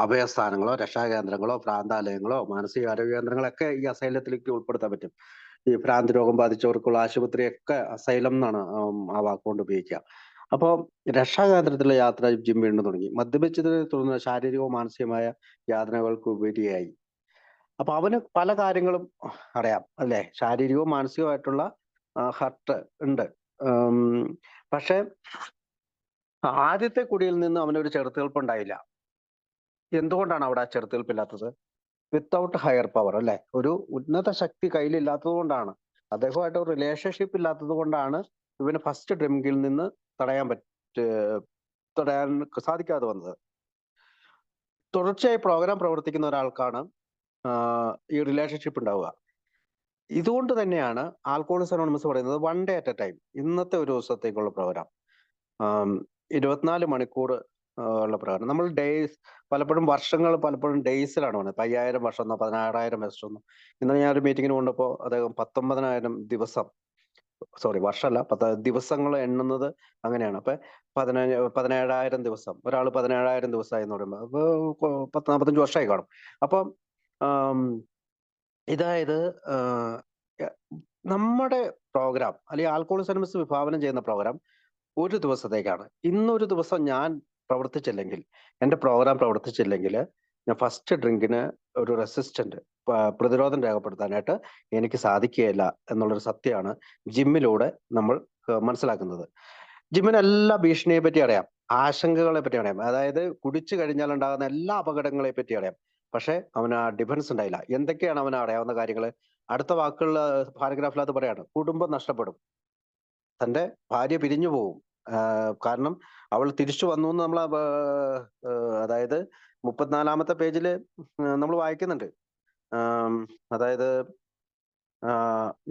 അഭയസ്ഥാനങ്ങളോ രക്ഷാകേന്ദ്രങ്ങളോ ഭ്രാന്താലയങ്ങളോ മാനസികാരോഗ്യ കേന്ദ്രങ്ങളൊക്കെ ഈ അസൈലത്തിലേക്ക് ഉൾപ്പെടുത്താൻ പറ്റും. ഈ ഭ്രാന്ത് രോഗം ബാധിച്ചവർക്കുള്ള ആശുപത്രിയൊക്കെ അസൈലം എന്നാണ് ആ വാക്കുകൊണ്ട് ഉപയോഗിക്കുക. അപ്പോൾ രക്ഷാകേന്ദ്രത്തിലെ യാത്ര ജിം വീണ്ടും തുടങ്ങി. മദ്യപിച്ചതിനെ തുടർന്ന് ശാരീരികവും മാനസികമായ യാതനകൾക്ക് ഉപരിയായി. അപ്പൊ അവന് പല കാര്യങ്ങളും അറിയാം അല്ലെ, ശാരീരികവും മാനസികവുമായിട്ടുള്ള ഹർട്ട് ഉണ്ട്. പക്ഷെ ആദ്യത്തെ കുടിയിൽ നിന്ന് അവനൊരു ചെറുത്തുനിൽപ്പ് ഉണ്ടായില്ല. എന്തുകൊണ്ടാണ് അവിടെ ആ ചെറുത്തുനിൽപ്പില്ലാത്തത്? വിത്തൗട്ട് ഹയർ പവർ അല്ലെ, ഒരു ഉന്നത ശക്തി കയ്യിലില്ലാത്തത് കൊണ്ടാണ്, അദ്ദേഹമായിട്ട് ഒരു റിലേഷൻഷിപ്പ് ഇല്ലാത്തത് കൊണ്ടാണ് ഇവന് ഫസ്റ്റ് ഡ്രിങ്കിൽ നിന്ന് തടയാൻ സാധിക്കാതെ വന്നത്. തുടർച്ചയായി പ്രോഗ്രാം പ്രവർത്തിക്കുന്ന ഒരാൾക്കാണ് ഈ റിലേഷൻഷിപ്പ് ഉണ്ടാവുക. ഇതുകൊണ്ട് തന്നെയാണ് ആൽക്കഹോളിക്സ് അനോണിമസ് പറയുന്നത് 1 day at a time, ഇന്നത്തെ ഒരു ദിവസത്തേക്കുള്ള പ്രോഗ്രാം. 24 മണിക്കൂർ ഉള്ള പ്രകാരം നമ്മൾ ഡേയ്സ് പലപ്പോഴും വർഷങ്ങൾ പലപ്പോഴും ഡേയ്സിലാണ് പറയുന്നത്. 5000 വർഷം എന്നോ 16000 വർഷം എന്നോ. ഇന്നലെ ഞാനൊരു മീറ്റിങ്ങിന് കൊണ്ടപ്പോൾ അദ്ദേഹം 19,000 ദിവസം, സോറി വർഷമല്ല, ദിവസങ്ങൾ എണ്ണുന്നത് അങ്ങനെയാണ്. അപ്പൊ 17,000 ദിവസം, ഒരാൾ 17,000 ദിവസമായി എന്ന് പറയുമ്പോൾ അപ്പൊ 45 വർഷമായി കാണും. അപ്പം ആം, ഇതായത് നമ്മുടെ പ്രോഗ്രാം അല്ലെങ്കിൽ ആൽക്കഹോളിക് അനോണിമസ് വിഭാവനം ചെയ്യുന്ന പ്രോഗ്രാം ഒരു ദിവസത്തേക്കാണ്. ഇന്നൊരു ദിവസം ഞാൻ പ്രവർത്തിച്ചില്ലെങ്കിൽ, എന്റെ പ്രോഗ്രാം പ്രവർത്തിച്ചില്ലെങ്കിൽ, ഞാൻ ഫസ്റ്റ് ഡ്രിങ്കിന് ഒരു റെസിസ്റ്റന്റ് പ്രതിരോധം രേഖപ്പെടുത്താനായിട്ട് എനിക്ക് സാധിക്കുകയില്ല എന്നുള്ളൊരു സത്യമാണ് ജിമ്മിലൂടെ നമ്മൾ മനസ്സിലാക്കുന്നത്. ജിമ്മിന് എല്ലാ ഭീഷണിയെ പറ്റി അറിയാം, ആശങ്കകളെ പറ്റി അറിയാം, അതായത് കുടിച്ചു കഴിഞ്ഞാൽ ഉണ്ടാകുന്ന എല്ലാ അപകടങ്ങളെ പറ്റി അറിയാം. പക്ഷെ അവന് ആ ഡിഫൻസ് ഉണ്ടായില്ല. എന്തൊക്കെയാണ് അവന് അറിയാവുന്ന കാര്യങ്ങൾ? അടുത്ത വാക്കുകളിൽ പാരഗ്രാഫിനകത്ത് പറയാണ്, കുടുംബം നഷ്ടപ്പെടും, തന്റെ ഭാര്യ പിരിഞ്ഞു പോകും. കാരണം അവൾ തിരിച്ചു വന്നു എന്ന് നമ്മൾ അതായത് 34-ാമത്തെ പേജിൽ നമ്മൾ വായിക്കുന്നുണ്ട്. അതായത്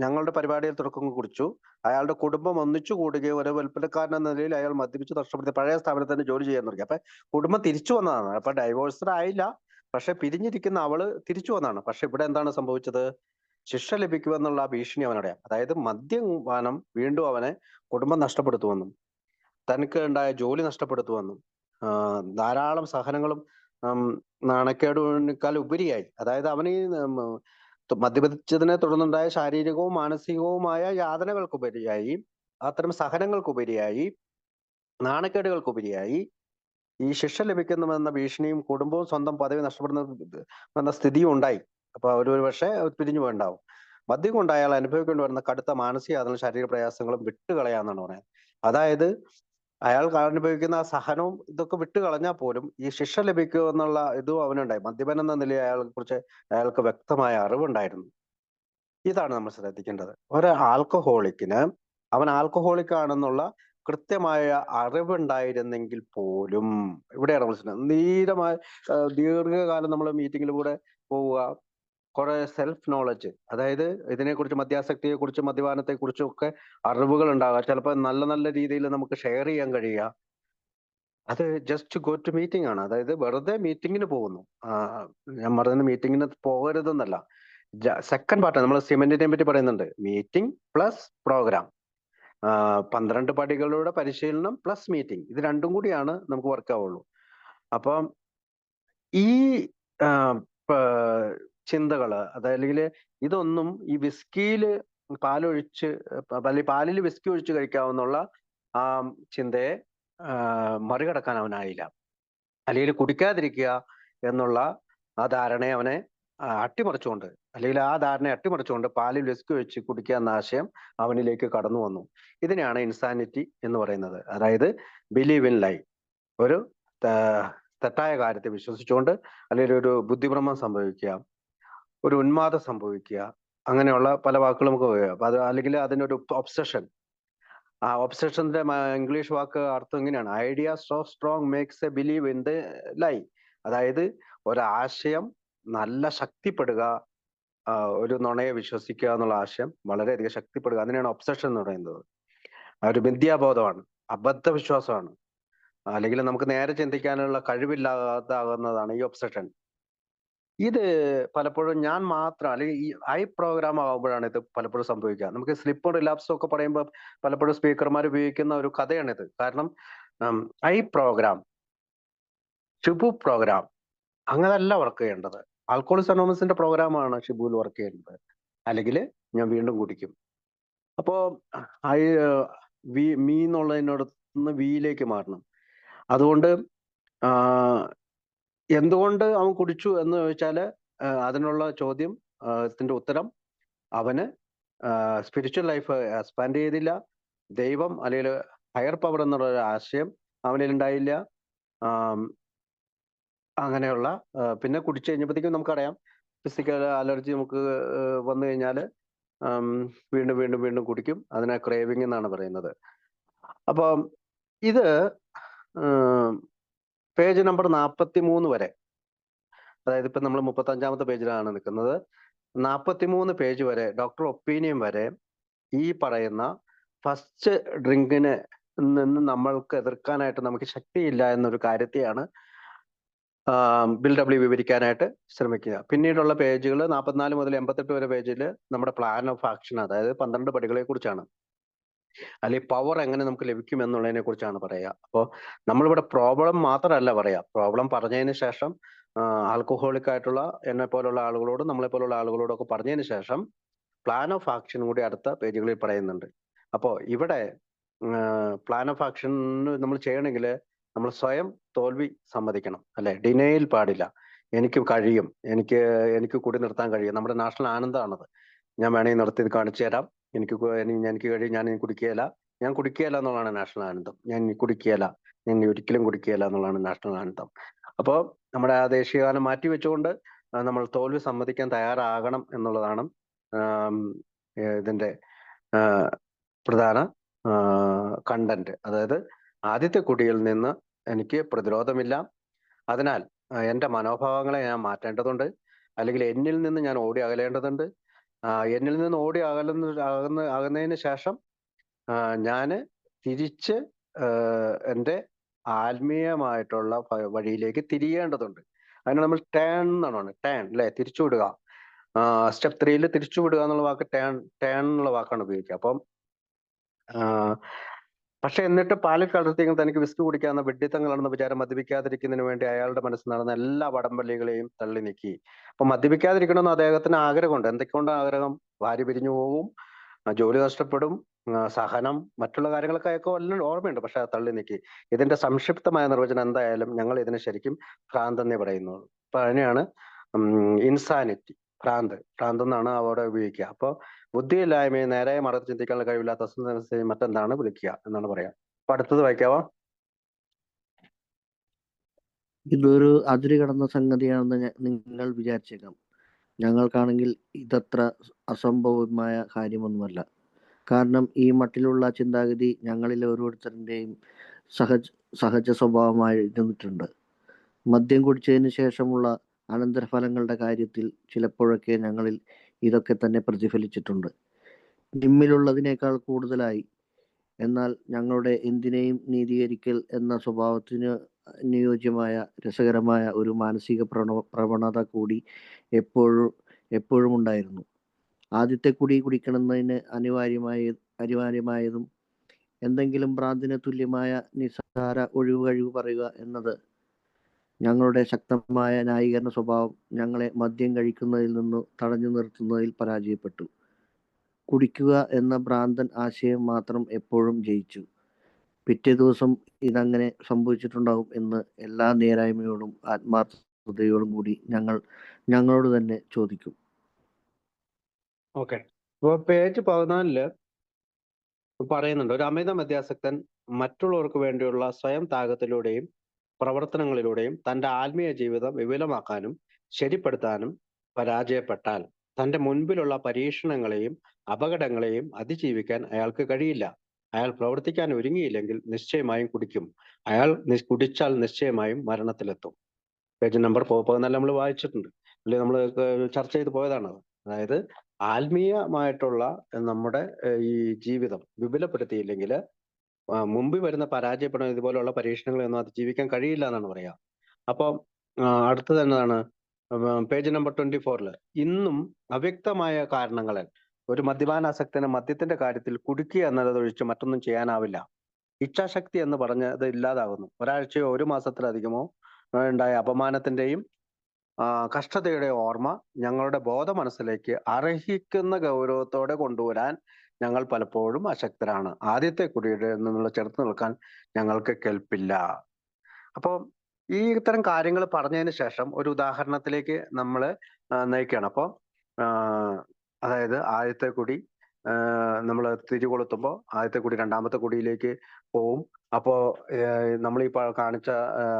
ഞങ്ങളുടെ പരിപാടിയിൽ തുടക്കം കുറിച്ചു. അയാളുടെ കുടുംബം ഒന്നിച്ചു കൂടുകയും ഒരു വിൽപ്പനക്കാരൻ എന്ന നിലയിൽ അയാൾ മദ്യപിച്ച് നഷ്ടപ്പെടുത്തിയ പഴയ സ്ഥാപനത്തിൽ തന്നെ ജോലി ചെയ്യാൻ തുടങ്ങി. അപ്പൊ കുടുംബം തിരിച്ചു വന്നതാണ്. അപ്പൊ ഡൈവോഴ്സ്ഡ് ആയില്ല, പക്ഷെ പിരിഞ്ഞിരിക്കുന്ന അവള് തിരിച്ചു വന്നതാണ്. പക്ഷെ ഇവിടെ എന്താണ് സംഭവിച്ചത്? ശിക്ഷ ലഭിക്കുമെന്നുള്ള ആ ഭീഷണി അവനറിയാം. അതായത് മദ്യപാനം വീണ്ടും അവനെ കുടുംബം നഷ്ടപ്പെടുത്തുമെന്നും തനിക്ക് ഉണ്ടായ ജോലി നഷ്ടപ്പെടുത്തുമെന്നും ധാരാളം സഹനങ്ങളും നാണക്കേടിനേക്കാൾ ഉപരിയായി, അതായത് അവന് ഈ മദ്യപിച്ചതിനെ തുടർന്നുണ്ടായ ശാരീരികവും മാനസികവുമായ യാതനകൾക്കുപരിയായി, അത്തരം സഹനങ്ങൾക്കുപരിയായി, നാണക്കേടുകൾക്കുപരിയായി ഈ ശിക്ഷ ലഭിക്കുന്നുവെന്ന ഭീഷണിയും കുടുംബവും സ്വന്തം പദവി നഷ്ടപ്പെടുന്ന സ്ഥിതിയും ഉണ്ടായി. അപ്പൊ ഒരു പക്ഷേ പിരിഞ്ഞു പോയിണ്ടാവും. മദ്യം കൊണ്ട് അയാൾ അനുഭവിക്കേണ്ടി വരുന്ന കടുത്ത മാനസിക യാതന ശാരീരിക പ്രയാസങ്ങളും വിട്ടുകളയാന്നാണ് പറയുന്നത്. അതായത് അയാൾ അനുഭവിക്കുന്ന ആ സഹനവും ഇതൊക്കെ വിട്ടുകളഞ്ഞാൽ പോലും ഈ ശിക്ഷ ലഭിക്കുക എന്നുള്ള ഇതും അവനുണ്ടായി. മദ്യപൻ എന്ന നിലയിൽ അയാൾക്ക് അയാൾക്ക് വ്യക്തമായ അറിവുണ്ടായിരുന്നു. ഇതാണ് നമ്മൾ ശ്രദ്ധിക്കേണ്ടത്. ഒരു ആൽക്കഹോളിക്കിന് അവൻ ആൽക്കഹോളിക് ആണെന്നുള്ള കൃത്യമായ അറിവുണ്ടായിരുന്നെങ്കിൽ പോലും, ഇവിടെയാണ് മനസ്സിലായത്, ദീർഘകാലം നമ്മൾ മീറ്റിങ്ങിലൂടെ പോവുക, കുറെ സെൽഫ് നോളജ്, അതായത് ഇതിനെക്കുറിച്ച് മദ്യാസക്തിയെ കുറിച്ച് മദ്യപാനത്തെ കുറിച്ചും ഒക്കെ അറിവുകൾ ഉണ്ടാകുക, ചിലപ്പോൾ നല്ല നല്ല രീതിയിൽ നമുക്ക് ഷെയർ ചെയ്യാൻ കഴിയുക. അത് ജസ്റ്റ് ഗോ ടു മീറ്റിംഗ് ആണ്. അതായത് വെറുതെ മീറ്റിങ്ങിന് പോകുന്നു. ഞാൻ പറയുന്ന മീറ്റിങ്ങിന് പോകരുതെന്നല്ല. സെക്കൻഡ് പാർട്ട് നമ്മൾ സിമെന്റിനെ പറ്റി പറയുന്നുണ്ട്. മീറ്റിംഗ് പ്ലസ് പ്രോഗ്രാം, 12 പടികളുടെ പരിശീലനം പ്ലസ് മീറ്റിംഗ്, ഇത് രണ്ടും കൂടിയാണ് നമുക്ക് വർക്ക് ആവുള്ളൂ. അപ്പം ഈ ചിന്തകള്, അതല്ലെങ്കിൽ ഇതൊന്നും ഈ വിസ്കിയിൽ പാലൊഴിച്ച് അല്ലെങ്കിൽ പാലിൽ വിസ്കി ഒഴിച്ച് കഴിക്കാവുന്നുള്ള ആ ചിന്തയെ മറികടക്കാൻ അവനായില്ല. അല്ലെങ്കിൽ കുടിക്കാതിരിക്കുക എന്നുള്ള ആ ധാരണയെ അവനെ അട്ടിമറിച്ചുകൊണ്ട്, അല്ലെങ്കിൽ ആ ധാരണയെ അട്ടിമറിച്ചുകൊണ്ട് പാലിൽ വിസ്കി ഒഴിച്ച് കുടിക്കുക എന്ന ആശയം അവനിലേക്ക് കടന്നു വന്നു. ഇതിനെയാണ് ഇൻസാനിറ്റി എന്ന് പറയുന്നത്. അതായത് ബിലീവ് ഇൻ ലൈ, ഒരു തെറ്റായ കാര്യത്തെ വിശ്വസിച്ചുകൊണ്ട് അല്ലെങ്കിൽ ഒരു ബുദ്ധിഭ്രമം സംഭവിക്കുക, ഒരു ഉന്മാദം സംഭവിക്കുക, അങ്ങനെയുള്ള പല വാക്കുകൾ നമുക്ക് പറയാം. അപ്പൊ അത് അല്ലെങ്കിൽ അതിനൊരു ഒബ്സഷൻ. ആ ഒബ്സഷന്റെ ഇംഗ്ലീഷ് വാക്ക് അർത്ഥം ഇങ്ങനെയാണ്: idea so strong makes a believe in the lie. അതായത് ഒരാശയം നല്ല ശക്തിപ്പെടുക, ഒരു നുണയെ വിശ്വസിക്കുക എന്നുള്ള ആശയം വളരെയധികം ശക്തിപ്പെടുക, അതിനെയാണ് ഒബ്സഷൻ എന്ന് പറയുന്നത്. ഒരു മിഥ്യാബോധമാണ്, അബദ്ധവിശ്വാസമാണ്, അല്ലെങ്കിൽ നമുക്ക് നേരെ ചിന്തിക്കാനുള്ള കഴിവില്ലാതാകുന്നതാണ് ഈ ഒബ്സഷൻ. ഇത് പലപ്പോഴും ഞാൻ മാത്രം, അല്ലെങ്കിൽ ഈ ഐ പ്രോഗ്രാം ആകുമ്പോഴാണ് ഇത് പലപ്പോഴും സംഭവിക്കുക. നമുക്ക് സ്ലിപ്പും റിലാപ്സും ഒക്കെ പറയുമ്പോൾ പലപ്പോഴും സ്പീക്കർമാർ ഉപയോഗിക്കുന്ന ഒരു കഥയാണിത്. കാരണം ഐ പ്രോഗ്രാം, ഷിബു പ്രോഗ്രാം അങ്ങനല്ല വർക്ക് ചെയ്യേണ്ടത്. ആൽക്കഹോളിക് അനോണിമസിന്റെ പ്രോഗ്രാമാണ് ഷിബുവിൽ വർക്ക് ചെയ്യേണ്ടത്. അല്ലെങ്കിൽ ഞാൻ വീണ്ടും കുടിക്കും. അപ്പോ മീ എന്നുള്ളതിനോടൊന്ന് വിയിലേക്ക് മാറണം. അതുകൊണ്ട് എന്തുകൊണ്ട് അവൻ കുടിച്ചു എന്ന് ചോദിച്ചാല് അതിനുള്ള ചോദ്യം, ത്തിന്റെ ഉത്തരം, അവന് സ്പിരിച്വൽ ലൈഫ് എക്സ്പാൻഡ് ചെയ്തില്ല. ദൈവം അല്ലെങ്കിൽ ഹയർ പവർ എന്നുള്ള ഒരു ആശയം അവനിൽ ഉണ്ടായില്ല. അങ്ങനെയുള്ള പിന്നെ കുടിച്ചു കഴിഞ്ഞപ്പോഴത്തേക്കും നമുക്കറിയാം, ഫിസിക്കൽ അലർജി നമുക്ക് വന്നു കഴിഞ്ഞാൽ വീണ്ടും വീണ്ടും വീണ്ടും കുടിക്കും. അതിനെ ക്രേവിംഗ് എന്നാണ് പറയുന്നത്. അപ്പം ഇത് പേജ് നമ്പർ 43 വരെ, അതായത് ഇപ്പൊ നമ്മൾ 35-ാമത്തെ പേജിലാണ് നിൽക്കുന്നത്. 43 പേജ് വരെ, ഡോക്ടർ ഒപ്പീനിയൻ വരെ ഈ പറയുന്ന ഫസ്റ്റ് ഡ്രിങ്കിന് നിന്ന് നമ്മൾക്ക് എതിർക്കാനായിട്ട് നമുക്ക് ശക്തിയില്ല എന്നൊരു കാര്യത്തെയാണ് ബിൽ ഡബ്ല്യു വിവരിക്കാനായിട്ട് ശ്രമിക്കുക. പിന്നീടുള്ള പേജുകൾ 44 മുതൽ 88 വരെ പേജിൽ നമ്മുടെ പ്ലാൻ ഓഫ് ആക്ഷൻ, അതായത് 12 പടികളെ കുറിച്ചാണ്, അല്ലെങ്കിൽ പവർ എങ്ങനെ നമുക്ക് ലഭിക്കും എന്നുള്ളതിനെ കുറിച്ചാണ് പറയുക. അപ്പോൾ നമ്മളിവിടെ പ്രോബ്ലം മാത്രമല്ല പറയാ, പ്രോബ്ലം പറഞ്ഞതിന് ശേഷം ആൽക്കഹോളിക് ആയിട്ടുള്ള എന്നെ പോലുള്ള ആളുകളോടും നമ്മളെ പോലുള്ള ആളുകളോടും ഒക്കെ പറഞ്ഞതിന് ശേഷം പ്ലാൻ ഓഫ് ആക്ഷൻ കൂടി അടുത്ത പേജുകളിൽ പറയുന്നുണ്ട്. അപ്പോൾ ഇവിടെ പ്ലാൻ ഓഫ് ആക്ഷൻ നമ്മൾ ചെയ്യണമെങ്കിൽ നമ്മൾ സ്വയം തോൽവി സമ്മതിക്കണം, അല്ലെ? ഡിനയിൽ പാടില്ല. എനിക്ക് കഴിയും, എനിക്ക് കൂടി നിർത്താൻ കഴിയും. നമ്മുടെ നാഷണൽ ആനന്ദമാണത്. ഞാൻ വേണമെങ്കിൽ നിർത്തി കാണിച്ചു തരാം, എനിക്ക് കഴിയും, ഞാൻ കുടിക്കുകയില്ല, ഞാൻ കുടിക്കുകയില്ല എന്നുള്ളതാണ് നാഷണൽ ആനന്ദം. ഞാൻ കുടിക്കുകയില്ല, ഞാൻ ഒരിക്കലും കുടിക്കുകയില്ല എന്നുള്ളതാണ് നാഷണൽ ആനന്ദം. അപ്പോൾ നമ്മുടെ ആ ദേശീയഗാനം മാറ്റി വെച്ചുകൊണ്ട് നമ്മൾ തോൽവി സമ്മതിക്കാൻ തയ്യാറാകണം എന്നുള്ളതാണ് ഇതിന്റെ പ്രധാന കണ്ടന്റ്. അതായത് ആദ്യത്തെ കുടിയിൽ നിന്ന് എനിക്ക് പ്രതിരോധമില്ല, അതിനാൽ എൻ്റെ മനോഭാവങ്ങളെ ഞാൻ മാറ്റേണ്ടതുണ്ട്, അല്ലെങ്കിൽ എന്നിൽ നിന്ന് ഞാൻ ഓടി അകലേണ്ടതുണ്ട്. എന്നിൽ നിന്ന് ഓടി അകന്നതിന് ശേഷം ഞാൻ തിരിച്ച് എൻ്റെ ആത്മീയമായിട്ടുള്ള വഴിയിലേക്ക് തിരിയേണ്ടതുണ്ട്. അതിന് നമ്മൾ ടേൺ എന്നാണ്, ടേൺ അല്ലെ, തിരിച്ചുവിടുക. സ്റ്റെപ്പ് 3 തിരിച്ചുവിടുക എന്നുള്ള വാക്ക് ടേൺ എന്നുള്ള വാക്കാണ് ഉപയോഗിക്കുക. അപ്പം പക്ഷെ എന്നിട്ട് പാലിൽ കലർത്തിയെങ്കിൽ തനിക്ക് വിസ്കി കുടിക്കാവുന്ന വിഡ്ഢിത്തങ്ങളാണെന്ന വിചാരം മദ്യപിക്കാതിരിക്കുന്നതിന് വേണ്ടി അയാളുടെ മനസ്സിൽ നടന്ന എല്ലാ വടംവലികളെയും തള്ളി നീക്കി. അപ്പൊ മദ്യപിക്കാതിരിക്കണമെന്ന് അദ്ദേഹത്തിന് ആഗ്രഹമുണ്ട്. എന്തൊക്കെയുണ്ട് ആഗ്രഹം? ഭാര്യ പിരിഞ്ഞു പോവും, ജോലി നഷ്ടപ്പെടും, സഹനം, മറ്റുള്ള കാര്യങ്ങളൊക്കെ അയാൾക്ക് എല്ലാം ഓർമ്മയുണ്ട്. പക്ഷെ അത് തള്ളി നീക്കി. ഇതിന്റെ സംക്ഷിപ്തമായ നിർവചനം എന്തായാലും ഞങ്ങൾ ഇതിനെ ശരിക്കും ഭ്രാന്ത് എന്നേ പറയുന്നുള്ളൂ. അപ്പൊ അതിനെയാണ് ഇൻസാനിറ്റി, ഭ്രാന്ത് എന്നാണ് അവിടെ ഉപയോഗിക്കുക. അപ്പൊ ബുദ്ധിയില്ലായ്മയെ നേരെ മറച്ച് ചിന്തിക്കാനുള്ള കഴിവില്ലാത്ത അസ്വസ്ഥതയെ മറ്റെന്താണ് വിളിക്കുക എന്നാണ് പറയാ. അപ്പൊ അടുത്തത് വായിക്കാവോ? ഇതൊരു അതിര് കടന്ന സംഗതിയാണെന്ന് നിങ്ങൾ വിചാരിച്ചേക്കാം. ഞങ്ങൾക്കാണെങ്കിൽ ഇതത്ര അസംഭവമായ കാര്യമൊന്നുമല്ല. കാരണം ഈ മട്ടിലുള്ള ചിന്താഗതി ഞങ്ങളിൽ ഓരോരുത്തരുടെയും സഹജ സ്വഭാവമായിരുന്നിട്ടുണ്ട്. മദ്യം കുടിച്ചതിന് ശേഷമുള്ള അനന്തരഫലങ്ങളുടെ കാര്യത്തിൽ ചിലപ്പോഴൊക്കെ ഞങ്ങളിൽ ഇതൊക്കെ തന്നെ പ്രതിഫലിച്ചിട്ടുണ്ട്, നിമ്മിലുള്ളതിനേക്കാൾ കൂടുതലായി. എന്നാൽ ഞങ്ങളുടെ എന്തിനേയും നീതീകരിക്കൽ എന്ന സ്വഭാവത്തിന് അനുയോജ്യമായ രസകരമായ ഒരു മാനസിക പ്രവണത കൂടി എപ്പോഴും ഉണ്ടായിരുന്നു. ആദ്യത്തെ കുടി കുടിക്കണമെന്നതിന് അനിവാര്യമായതും എന്തെങ്കിലും ഭ്രാന്തിന് തുല്യമായ നിസ്സാര ഒഴിവ് പറയുക എന്നത് ഞങ്ങളുടെ ശക്തമായ ന്യായീകരണ സ്വഭാവം ഞങ്ങളെ മദ്യം കഴിക്കുന്നതിൽ നിന്ന് തടഞ്ഞു നിർത്തുന്നതിൽ പരാജയപ്പെട്ടു. കുടിക്കുക എന്ന ഭ്രാന്തൻ ആശയം മാത്രം എപ്പോഴും ജയിച്ചു. പിറ്റേ ദിവസം ഇതങ്ങനെ സംഭവിച്ചിട്ടുണ്ടാവും എന്ന് എല്ലാ നേരായ്മയോടും ആത്മാർത്ഥതയോടും കൂടി ഞങ്ങളോട് തന്നെ ചോദിക്കും. ഓക്കെ, അപ്പോൾ പേജ് 14 പറയുന്നുണ്ട്, ഒരു അമിത മദ്യാസക്തൻ മറ്റുള്ളവർക്ക് വേണ്ടിയുള്ള സ്വയം ത്യാഗത്തിലൂടെയും പ്രവർത്തനങ്ങളിലൂടെയും തന്റെ ആത്മീയ ജീവിതം വിപുലമാക്കാനും ശരിപ്പെടുത്താനും പരാജയപ്പെട്ടാൽ തന്റെ മുൻപിലുള്ള പരീക്ഷണങ്ങളെയും അപകടങ്ങളെയും അതിജീവിക്കാൻ അയാൾക്ക് കഴിയില്ല. അയാൾ പ്രവർത്തിക്കാൻ ഒരുങ്ങിയില്ലെങ്കിൽ നിശ്ചയമായും കുടിക്കും. അയാൾ കുടിച്ചാൽ നിശ്ചയമായും മരണത്തിലെത്തും. പേജ് നമ്പർ 14 നമ്മൾ വായിച്ചിട്ടുണ്ട്, അല്ലെങ്കിൽ നമ്മൾ ചർച്ച ചെയ്ത് പോയതാണ്. അതായത് ആത്മീയമായിട്ടുള്ള നമ്മുടെ ഈ ജീവിതം വിപുലപ്പെടുത്തിയില്ലെങ്കിൽ മുമ്പിൽ വരുന്ന പരാജയപ്പെടുന്ന ഇതുപോലുള്ള പരീക്ഷണങ്ങളൊന്നും അതിജീവിക്കാൻ കഴിയില്ല എന്നാണ് പറയാ. അപ്പൊ അടുത്തത് എന്നതാണ് പേജ് നമ്പർ 24 ഇന്നും അവ്യക്തമായ കാരണങ്ങളാൽ ഒരു മദ്യപാനാസക്തന് മദ്യത്തിന്റെ കാര്യത്തിൽ കുടിക്കുക എന്നതൊഴിച്ച് മറ്റൊന്നും ചെയ്യാനാവില്ല. ഇച്ഛാശക്തി എന്ന് പറഞ്ഞത് ഇല്ലാതാകുന്നു. ഒരാഴ്ചയോ ഒരു മാസത്തിലധികമോ ഉണ്ടായ അപമാനത്തിന്റെയും കഷ്ടതയുടെ ഓർമ്മ ഞങ്ങളുടെ ബോധ മനസ്സിലേക്ക് അർഹിക്കുന്ന ഗൗരവത്തോടെ കൊണ്ടുവരാൻ ഞങ്ങൾ പലപ്പോഴും അശക്തരാണ്. ആദ്യത്തെ കുടിയുടെ നിന്നുള്ള ചെറുത്ത് നിൽക്കാൻ ഞങ്ങൾക്ക് കെൽപ്പില്ല. അപ്പോൾ ഈ ഇത്തരം കാര്യങ്ങൾ പറഞ്ഞതിന് ശേഷം ഒരു ഉദാഹരണത്തിലേക്ക് നമ്മൾ നയിക്കുകയാണ്. അപ്പോൾ അതായത് ആദ്യത്തെ കുടി നമ്മൾ തിരികൊളുത്തുമ്പോൾ ആദ്യത്തെ കുടി രണ്ടാമത്തെ കുടിയിലേക്ക് പോവും. അപ്പോൾ നമ്മൾ ഈ കാണിച്ച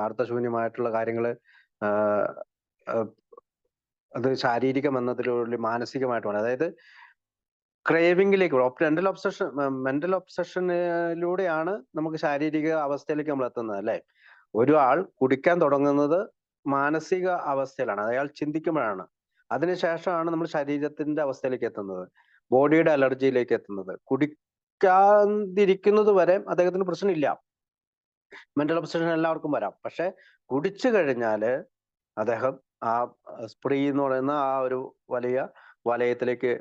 അർത്ഥശൂന്യമായിട്ടുള്ള കാര്യങ്ങൾ അത് ശാരീരികം എന്നതിലൂടെ മാനസികമായിട്ടുമാണ്. അതായത് ക്രേവിംഗിലേക്ക്, മെന്റൽ ഒബ്സഷനിലൂടെയാണ് നമുക്ക് ശാരീരിക അവസ്ഥയിലേക്ക് നമ്മൾ എത്തുന്നത്, അല്ലെ? ഒരാൾ കുടിക്കാൻ തുടങ്ങുന്നത് മാനസിക അവസ്ഥയിലാണ്, അയാൾ ചിന്തിക്കുമ്പോഴാണ്. അതിനുശേഷമാണ് നമ്മൾ ശരീരത്തിന്റെ അവസ്ഥയിലേക്ക് എത്തുന്നത്, ബോഡിയുടെ അലർജിയിലേക്ക് എത്തുന്നത്. കുടിക്കാതിരിക്കുന്നത് വരെ അദ്ദേഹത്തിന് പ്രശ്നമില്ല. മെന്റൽ ഒബ്സഷൻ എല്ലാവർക്കും വരാം. പക്ഷെ കുടിച്ചു കഴിഞ്ഞാല് അദ്ദേഹം ആ സ്പ്രീ എന്ന് പറയുന്ന ആ ഒരു വലിയ വലയത്തിലേക്ക്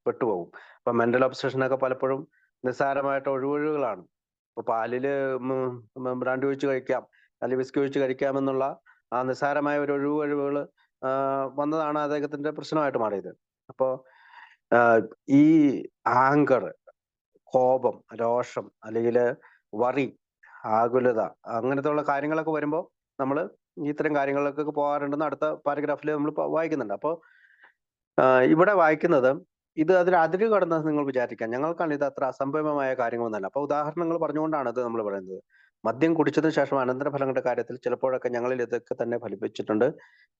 പെട്ടുപോകും. അപ്പൊ മെന്റൽ ഒബ്സഷനൊക്കെ പലപ്പോഴും നിസ്സാരമായിട്ട് ഒഴിവൊഴിവുകളാണ്. ഇപ്പൊ പാലില് ബ്രാൻഡി ഒഴിച്ച് കഴിക്കാം, അല്ലെങ്കിൽ വിസ്കി ഒഴിച്ച് കഴിക്കാം എന്നുള്ള ആ നിസ്സാരമായ ഒരു ഒഴിവുകൾ വന്നതാണ് അദ്ദേഹത്തിന്റെ പ്രശ്നമായിട്ട് മാറിയത്. അപ്പോ ഈ ആങ്കർ, കോപം, രോഷം, അല്ലെങ്കിൽ വറി, ആകുലത, അങ്ങനത്തെ ഉള്ള കാര്യങ്ങളൊക്കെ വരുമ്പോൾ നമ്മൾ ഇത്തരം കാര്യങ്ങളിലേക്കൊക്കെ പോകാറുണ്ടെന്ന് അടുത്ത പാരഗ്രാഫിൽ നമ്മൾ വായിക്കുന്നുണ്ട്. അപ്പോൾ ഇവിടെ വായിക്കുന്നത് ഇത് അതിര് കടന്നത് നിങ്ങൾ വിചാരിക്കാം, ഞങ്ങൾക്കാണ് ഇത് അത്ര അസംഭവമായ കാര്യങ്ങളൊന്നല്ല. അപ്പൊ ഉദാഹരണങ്ങൾ പറഞ്ഞുകൊണ്ടാണ് ഇത് നമ്മൾ പറയുന്നത്. മദ്യം കുടിച്ചതിന് ശേഷം അനന്തരഫലങ്ങളുടെ കാര്യത്തിൽ ചിലപ്പോഴൊക്കെ ഞങ്ങളിൽ ഇതൊക്കെ തന്നെ ഫലിപ്പിച്ചിട്ടുണ്ട്.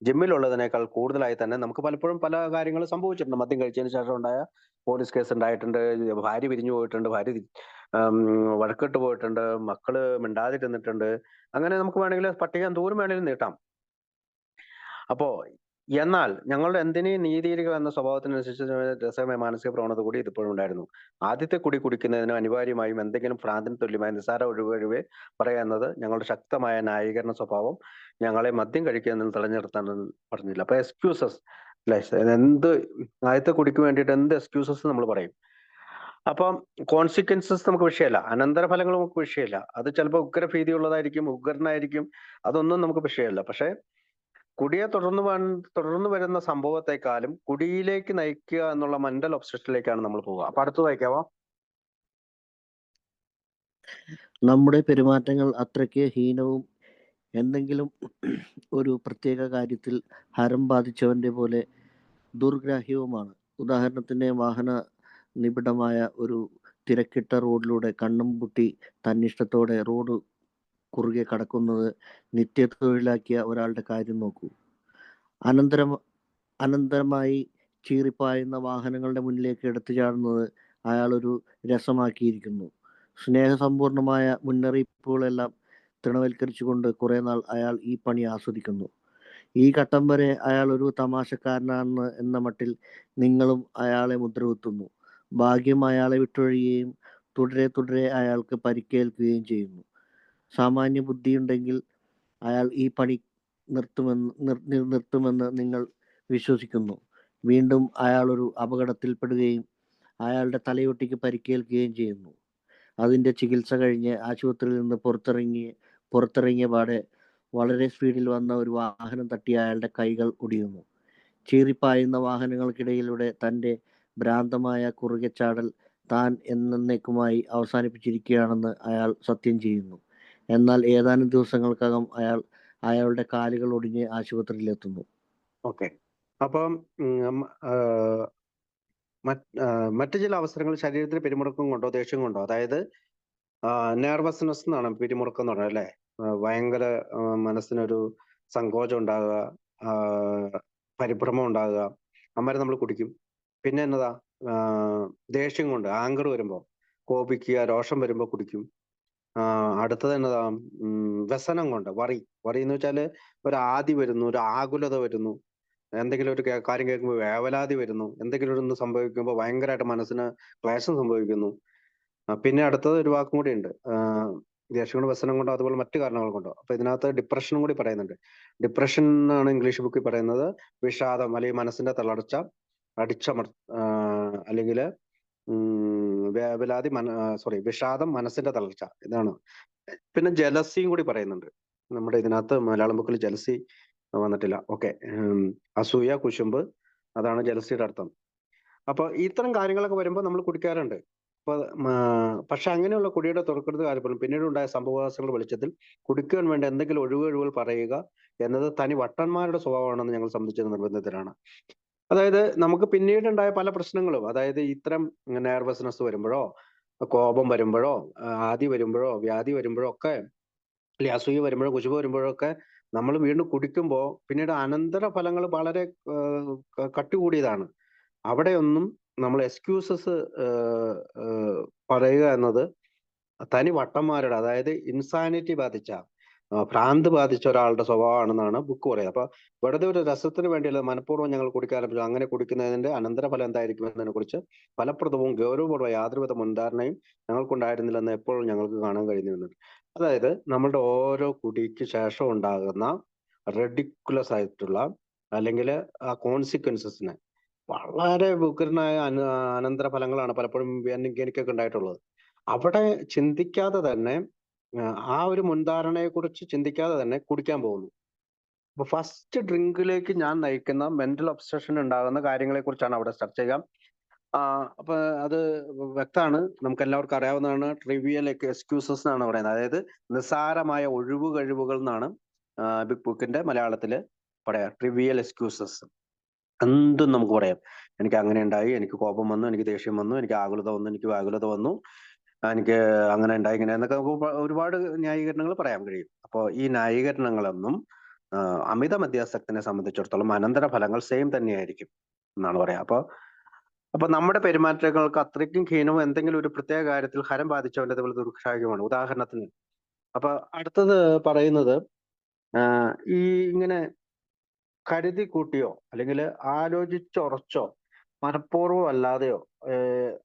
ജിമ്മിലുള്ളതിനേക്കാൾ കൂടുതലായി തന്നെ നമുക്ക് പലപ്പോഴും പല കാര്യങ്ങളും സംഭവിച്ചിട്ടുണ്ട്. മദ്യം കഴിച്ചതിന് ശേഷം ഉണ്ടായ പോലീസ് കേസ് ഉണ്ടായിട്ടുണ്ട്, ഭാര്യ പിരിഞ്ഞു പോയിട്ടുണ്ട്, ഭാര്യ വഴക്കിട്ട് പോയിട്ടുണ്ട്, മക്കള് മിണ്ടാതിരുന്നിട്ടുണ്ട്. അങ്ങനെ നമുക്ക് വേണമെങ്കിൽ പട്ടിക എന്തോരം വേണമെങ്കിലും നീട്ടാം. അപ്പോ എന്നാൽ ഞങ്ങളുടെ എന്തിനേയും നീതിയിരിക്കുക എന്ന സ്വഭാവത്തിനനുസരിച്ച് രസകരമായ മാനസിക പ്രവണത കൂടി ഇതിപ്പോഴും ഉണ്ടായിരുന്നു. ആദ്യത്തെ കുടി കുടിക്കുന്നതിന് അനിവാര്യമായും എന്തെങ്കിലും ഭ്രാന്തിന് തുല്യമായ നിസ്സാര ഒഴിവെ പറയുന്നത് ഞങ്ങളുടെ ശക്തമായ ന്യായീകരണ സ്വഭാവം ഞങ്ങളെ മദ്യം കഴിക്കുന്നതിൽ തടഞ്ഞു നിർത്താൻ പറഞ്ഞില്ല. അപ്പൊ എക്സ്ക്യൂസസ്, എന്ത് ആദ്യത്തെ കുടിക്ക് വേണ്ടിയിട്ട് എന്ത് എക്സ്ക്യൂസസ് നമ്മൾ പറയും. അപ്പം കോൺസിക്വൻസസ് നമുക്ക് വിഷയമല്ല, അനന്തരഫലങ്ങൾ നമുക്ക് വിഷയമല്ല. അത് ചിലപ്പോൾ ഉഗ്രഭീതി ഉള്ളതായിരിക്കും, ഉഗ്രനായിരിക്കും, അതൊന്നും നമുക്ക് വിഷയമല്ല. പക്ഷെ കുടിയെ തുടർന്ന് വരുന്ന സംഭവത്തെക്കാളും കുടിയിലേക്ക് നയിക്കുക എന്നുള്ള മെന്റൽ ഒബ്സഷനിലേക്കാണ് നമ്മൾ പോവുക. അപ്പൊ അടുത്ത് വായിക്കാവോ? നമ്മുടെ പെരുമാറ്റങ്ങൾ അത്രയ്ക്ക് ഹീനവും എന്തെങ്കിലും ഒരു പ്രത്യേക കാര്യത്തിൽ ഹരം ബാധിച്ചവന്റെ പോലെ ദുർഗ്രാഹ്യവുമാണ്. ഉദാഹരണത്തിന് വാഹന നിബിഡമായ ഒരു തിരക്കിട്ട റോഡിലൂടെ കണ്ണും പൂട്ടി തന്നിഷ്ടത്തോടെ റോഡ് കുറുകെ കടക്കുന്നത് നിത്യതൊഴിലാക്കിയ ഒരാളുടെ കാര്യം നോക്കൂ. അനന്തരമായി ചീറിപ്പായുന്ന വാഹനങ്ങളുടെ മുന്നിലേക്ക് എടുത്തു ചാടുന്നത് അയാൾ ഒരു രസമാക്കിയിരിക്കുന്നു. സ്നേഹസമ്പൂർണമായ മുന്നറിയിപ്പുകളെല്ലാം തൃണവൽക്കരിച്ചുകൊണ്ട് കുറെ നാൾ അയാൾ ഈ പണി ആസ്വദിക്കുന്നു. ഈ ഘട്ടം വരെ അയാൾ ഒരു തമാശക്കാരനാണെന്ന് എന്ന മട്ടിൽ നിങ്ങളും അയാളെ മുദ്രകുത്തുന്നു. ഭാഗ്യം അയാളെ വിട്ടൊഴിയുകയും തുടരെ അയാൾക്ക് പരിക്കേൽക്കുകയും ചെയ്യുന്നു. സാമാന്യ ബുദ്ധിയുണ്ടെങ്കിൽ അയാൾ ഈ പണി നിർത്തുമെന്ന് നിങ്ങൾ വിശ്വസിക്കുന്നു. വീണ്ടും അയാൾ ഒരു അപകടത്തിൽപ്പെടുകയും അയാളുടെ തലയൊട്ടിക്ക് പരിക്കേൽക്കുകയും ചെയ്യുന്നു. അതിൻ്റെ ചികിത്സ കഴിഞ്ഞ് ആശുപത്രിയിൽ നിന്ന് പുറത്തിറങ്ങിയ പാടെ വളരെ സ്പീഡിൽ വന്ന ഒരു വാഹനം തട്ടി അയാളുടെ കൈകൾ ഒടിയുന്നു. ചീറിപ്പായുന്ന വാഹനങ്ങൾക്കിടയിലൂടെ തൻ്റെ ഭ്രാന്തമായ കുറുകെച്ചാടൽ താൻ എന്നേക്കുമായി അവസാനിപ്പിച്ചിരിക്കുകയാണെന്ന് അയാൾ സത്യം ചെയ്യുന്നു. എന്നാൽ ഏതാനും ദിവസങ്ങൾക്കകം അയാളുടെ കാലുകൾ ഒടിഞ്ഞ് ആശുപത്രിയിലെത്തുന്നു. ഓക്കെ. അപ്പം മറ്റു ചില അവസരങ്ങൾ ശരീരത്തിന് പിരിമുറുക്കം കൊണ്ടോ ദേഷ്യം കൊണ്ടോ, അതായത് നെർവസ്നെസ് എന്നാണ് പിരിമുറുക്കം എന്ന് പറയുന്നത് അല്ലേ, ഭയങ്കര മനസ്സിനൊരു സങ്കോചം ഉണ്ടാകുക, പരിഭ്രമം ഉണ്ടാകുക, അന്നേരം നമ്മൾ കുടിക്കും. പിന്നെ എന്നതാ, ദേഷ്യം കൊണ്ട് ആങ്കർ വരുമ്പോൾ, കോപിക്കുക, രോഷം വരുമ്പോൾ കുടിക്കും. അടുത്തത് എന്നതാ, വ്യസനം കൊണ്ട്, വറി എന്ന് വെച്ചാല് ഒരു ആദി വരുന്നു, ഒരു ആകുലത വരുന്നു, എന്തെങ്കിലും ഒരു കാര്യം കേൾക്കുമ്പോൾ വേവലാതി വരുന്നു, എന്തെങ്കിലും ഒന്ന് സംഭവിക്കുമ്പോൾ ഭയങ്കരമായിട്ട് മനസ്സിന് ക്ലേശം സംഭവിക്കുന്നു. പിന്നെ അടുത്തത് ഒരു വാക്കും കൂടി ഉണ്ട്, ദേഷ്യം കൊണ്ട്, വ്യസനം കൊണ്ടോ, അതുപോലെ മറ്റു കാരണങ്ങൾ കൊണ്ടോ. അപ്പൊ ഇതിനകത്ത് ഡിപ്രഷനും കൂടി പറയുന്നുണ്ട്. ഡിപ്രഷൻ എന്നാണ് ഇംഗ്ലീഷ് ബുക്കിൽ പറയുന്നത്. വിഷാദം അല്ലെങ്കിൽ മനസ്സിന്റെ തളർച്ച, അല്ലെങ്കിൽ വേവലാതി, വിഷാദം, മനസ്സിന്റെ തളർച്ച, ഇതാണ്. പിന്നെ ജലസിയും കൂടി പറയുന്നുണ്ട്. നമ്മുടെ ഇതിനകത്ത് മലയാളം ബുക്കിൽ ജലസി വന്നിട്ടില്ല. ഓക്കെ, അസൂയ, കുശുമ്പ്, അതാണ് ജലസിയുടെ അർത്ഥം. അപ്പൊ ഇത്തരം കാര്യങ്ങളൊക്കെ വരുമ്പോൾ നമ്മൾ കുടിക്കാറുണ്ട്. അപ്പൊ പക്ഷെ അങ്ങനെയുള്ള കുടിയുടെ തുറക്കരുത് കാര്യപ്പെടും പിന്നീട് ഉണ്ടായ സംഭവവാസങ്ങളുടെ വെളിച്ചത്തിൽ കുടിക്കുവാൻ വേണ്ടി എന്തെങ്കിലും ഒഴിവുകൾ പറയുക എന്നത് തനി വട്ടന്മാരുടെ സ്വഭാവമാണെന്ന് ഞങ്ങൾ സംബന്ധിച്ച നിർബന്ധത്തിലാണ്. അതായത് നമുക്ക് പിന്നീടുണ്ടായ പല പ്രശ്നങ്ങളും, അതായത് ഇത്തരം നെർവസ്നെസ് വരുമ്പോഴോ, കോപം വരുമ്പോഴോ, ആദി വരുമ്പോഴോ, വ്യാധി വരുമ്പോഴോ ഒക്കെ, അല്ലെങ്കിൽ അസൂയ വരുമ്പോഴോ, കുശുമ്പ് വരുമ്പോഴോ ഒക്കെ നമ്മൾ വീണ്ടും കുടിക്കുമ്പോൾ പിന്നീട് അനന്തര ഫലങ്ങൾ വളരെ കട്ടി കൂടിയതാണ്. അവിടെയൊന്നും നമ്മൾ എക്സ്ക്യൂസസ് പറയുക എന്നത് തനി വട്ടന്മാരുടെ, അതായത് ഇൻസാനിറ്റി ബാധിച്ച, ഭ്രാന്ത് ബാധിച്ച ഒരാളുടെ സ്വഭാവമാണെന്നാണ് ബുക്ക് പറയുന്നത്. അപ്പൊ വെറുതെ ഒരു രസത്തിന് വേണ്ടിയല്ല, മനഃപൂർവ്വം ഞങ്ങൾ കുടിക്കാൻ ആരംഭിച്ചു. അങ്ങനെ കുടിക്കുന്നതിന്റെ അനന്തരഫലം എന്തായിരിക്കും എന്നതിനെ കുറിച്ച് ഫലപ്രദവും ഗൗരവപൂർവ്വം യാതൊരുവിധ മുൻധാരണയും ഞങ്ങൾക്കുണ്ടായിരുന്നില്ലെന്ന് എപ്പോഴും ഞങ്ങൾക്ക് കാണാൻ കഴിഞ്ഞിരുന്നുണ്ട്. അതായത് നമ്മളുടെ ഓരോ കുടിക്ക് ശേഷം ഉണ്ടാകുന്ന റെഡിക്കുലസ് ആയിട്ടുള്ള അല്ലെങ്കിൽ ആ കോൺസിക്വൻസസിന് വളരെ ഉഗ്രനായ അനന്തരഫലങ്ങളാണ് പലപ്പോഴും എനിക്കൊക്കെ ഉണ്ടായിട്ടുള്ളത്. അവിടെ ചിന്തിക്കാതെ തന്നെ ആ ഒരു മുൻധാരണയെ കുറിച്ച് ചിന്തിക്കാതെ തന്നെ കുടിക്കാൻ പോകുന്നു. അപ്പൊ ഫസ്റ്റ് ഡ്രിങ്കിലേക്ക് ഞാൻ നയിക്കുന്ന മെന്റൽ ഒബ്സഷൻ ഉണ്ടാകുന്ന കാര്യങ്ങളെ കുറിച്ചാണ് അവിടെ ചർച്ച ചെയ്യാം. അപ്പൊ അത് വ്യക്തമാണ്, നമുക്ക് എല്ലാവർക്കും അറിയാവുന്നതാണ്. ട്രിവിയൽ എക്സ്ക്യൂസസ് എന്നാണ് പറയുന്നത്. അതായത് നിസ്സാരമായ ഒഴിവ് കഴിവുകൾ എന്നാണ് ബിഗ് ബുക്കിന്റെ മലയാളത്തില് പറയാം. ട്രിവിയൽ എക്സ്ക്യൂസസ് എന്തും നമുക്ക് പറയാം. എനിക്ക് അങ്ങനെ ഉണ്ടായി, എനിക്ക് കോപം വന്നു, എനിക്ക് ദേഷ്യം വന്നു, എനിക്ക് ആകുലത വന്നു, എനിക്ക് വ്യാകുലത വന്നു, എനിക്ക് അങ്ങനെ ഉണ്ടായി, ഇങ്ങനെ എന്നൊക്കെ നമുക്ക് ഒരുപാട് ന്യായീകരണങ്ങൾ പറയാൻ കഴിയും. അപ്പോൾ ഈ ന്യായീകരണങ്ങളൊന്നും അമിത മദ്യാസക്തിനെ സംബന്ധിച്ചിടത്തോളം അനന്തര ഫലങ്ങൾ സെയിം തന്നെയായിരിക്കും എന്നാണ് പറയാം. അപ്പൊ നമ്മുടെ പെരുമാറ്റങ്ങൾക്ക് അത്രയ്ക്കും ഹീനവും എന്തെങ്കിലും ഒരു പ്രത്യേക കാര്യത്തിൽ ഹരം ബാധിച്ചവന്റെ ദുർഭാഗ്യമാണ്. ഉദാഹരണത്തിന് അപ്പൊ അടുത്തത് പറയുന്നത് ഈ ഇങ്ങനെ കരുതി കൂട്ടിയോ അല്ലെങ്കിൽ ആലോചിച്ചുറച്ചോ മനഃപൂർവ്വം അല്ലാതെയോ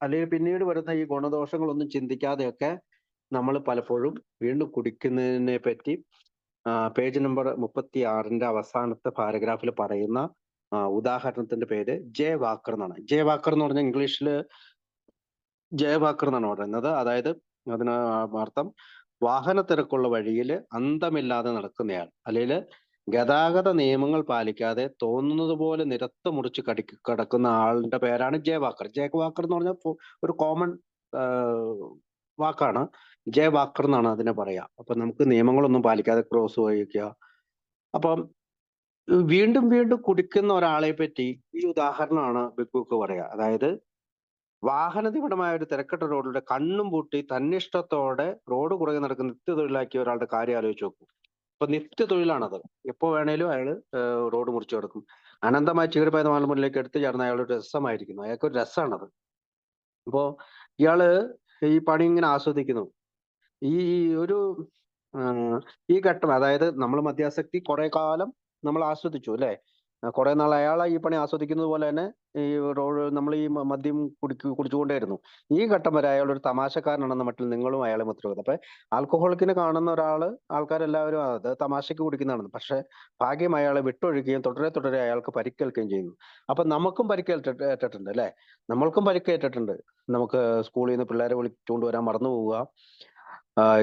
അല്ലെങ്കിൽ പിന്നീട് വരുന്ന ഈ ഗുണദോഷങ്ങളൊന്നും ചിന്തിക്കാതെയൊക്കെ നമ്മൾ പലപ്പോഴും വീണ്ടും കുടിക്കുന്നതിനെ പറ്റി പേജ് നമ്പർ 36 അവസാനത്തെ പാരഗ്രാഫിൽ പറയുന്ന ഉദാഹരണത്തിന്റെ പേര് ജെ വാക്കർ എന്നാണ്. ജെ വാക്കർ എന്ന് പറഞ്ഞാൽ ഇംഗ്ലീഷിൽ ജെ വാക്കർ എന്നാണ് പറയുന്നത്. അതായത് അതിന് അർത്ഥം വാഹന തിരക്കുള്ള വഴിയിൽ അന്തമില്ലാതെ നടക്കുന്നയാൾ, അല്ലെങ്കിൽ ഗതാഗത നിയമങ്ങൾ പാലിക്കാതെ തോന്നുന്നത് പോലെ നിരത്ത് മുറിച്ച് കിടക്കുന്ന ആളുടെ പേരാണ് ജെ വാക്കർ. ജെ വാക്കർ എന്ന് പറഞ്ഞാൽ ഒരു കോമൺ വാക്കാണ്. ജെ വാക്കർ എന്നാണ് അതിനെ പറയാ. അപ്പൊ നമുക്ക് നിയമങ്ങളൊന്നും പാലിക്കാതെ ക്രോസ് വഹിക്കുക. അപ്പം വീണ്ടും വീണ്ടും കുടിക്കുന്ന ഒരാളെ പറ്റി ഈ ഉദാഹരണമാണ് ബിഗ് ബുക്ക് പറയാ. അതായത് വാഹനതീവ്രമായ ഒരു തിരക്കട്ട റോഡിലൂടെ കണ്ണും പൂട്ടി തന്നിഷ്ടത്തോടെ റോഡ് കുറുകെ നടക്കുന്ന നിത്യതൊഴിലാക്കിയ ഒരാളുടെ കാര്യം ആലോചിച്ച് നോക്കും. ഇപ്പൊ നിത്യതൊഴിലാണത്. എപ്പോ വേണേലും അയാള് റോഡ് മുറിച്ചു കിടക്കും. അനന്തമായി ചീറിപ്പായുന്ന മുന്നിലേക്ക് എടുത്തു ചേർന്ന അയാളൊരു രസമായിരിക്കുന്നു. അയാൾക്കൊരു രസമാണത്. അപ്പോ ഇയാള് ഈ പണി ഇങ്ങനെ ആസ്വദിക്കുന്നു. ഈ ഒരു ഈ ഘട്ടം, അതായത് നമ്മൾ മദ്യാസക്തി കുറെ കാലം നമ്മൾ ആസ്വദിച്ചു അല്ലെ. കുറെ നാൾ അയാൾ ഈ പണി ആസ്വദിക്കുന്നത് പോലെ തന്നെ ഈ റോഡ് നമ്മൾ ഈ മദ്യം കുടിച്ചുകൊണ്ടേയിരുന്നു. ഈ ഘട്ടം വരെ അയാൾ ഒരു തമാശക്കാരനാണെന്ന മട്ടിൽ നിങ്ങളും അയാളെ മുദ്രവെക്കും. അപ്പൊ ആൽക്കഹോളിക്കിനെ കാണുന്ന ആൾക്കാരെല്ലാവരും അത് തമാശക്ക് കുടിക്കുന്നതാണ്. പക്ഷെ ഭാഗ്യം അയാളെ വിട്ടൊഴുകുകയും തുടരെ തുടരെ അയാൾക്ക് പരിക്കേൽക്കുകയും ചെയ്യുന്നു. അപ്പൊ നമുക്കും പരിക്കേറ്റിട്ടുണ്ട് അല്ലെ. നമ്മൾക്കും പരിക്കേറ്റിട്ടുണ്ട്. നമുക്ക് സ്കൂളിൽ നിന്ന് പിള്ളേരെ വിളിച്ചുകൊണ്ട് വരാൻ മറന്നു പോവുക,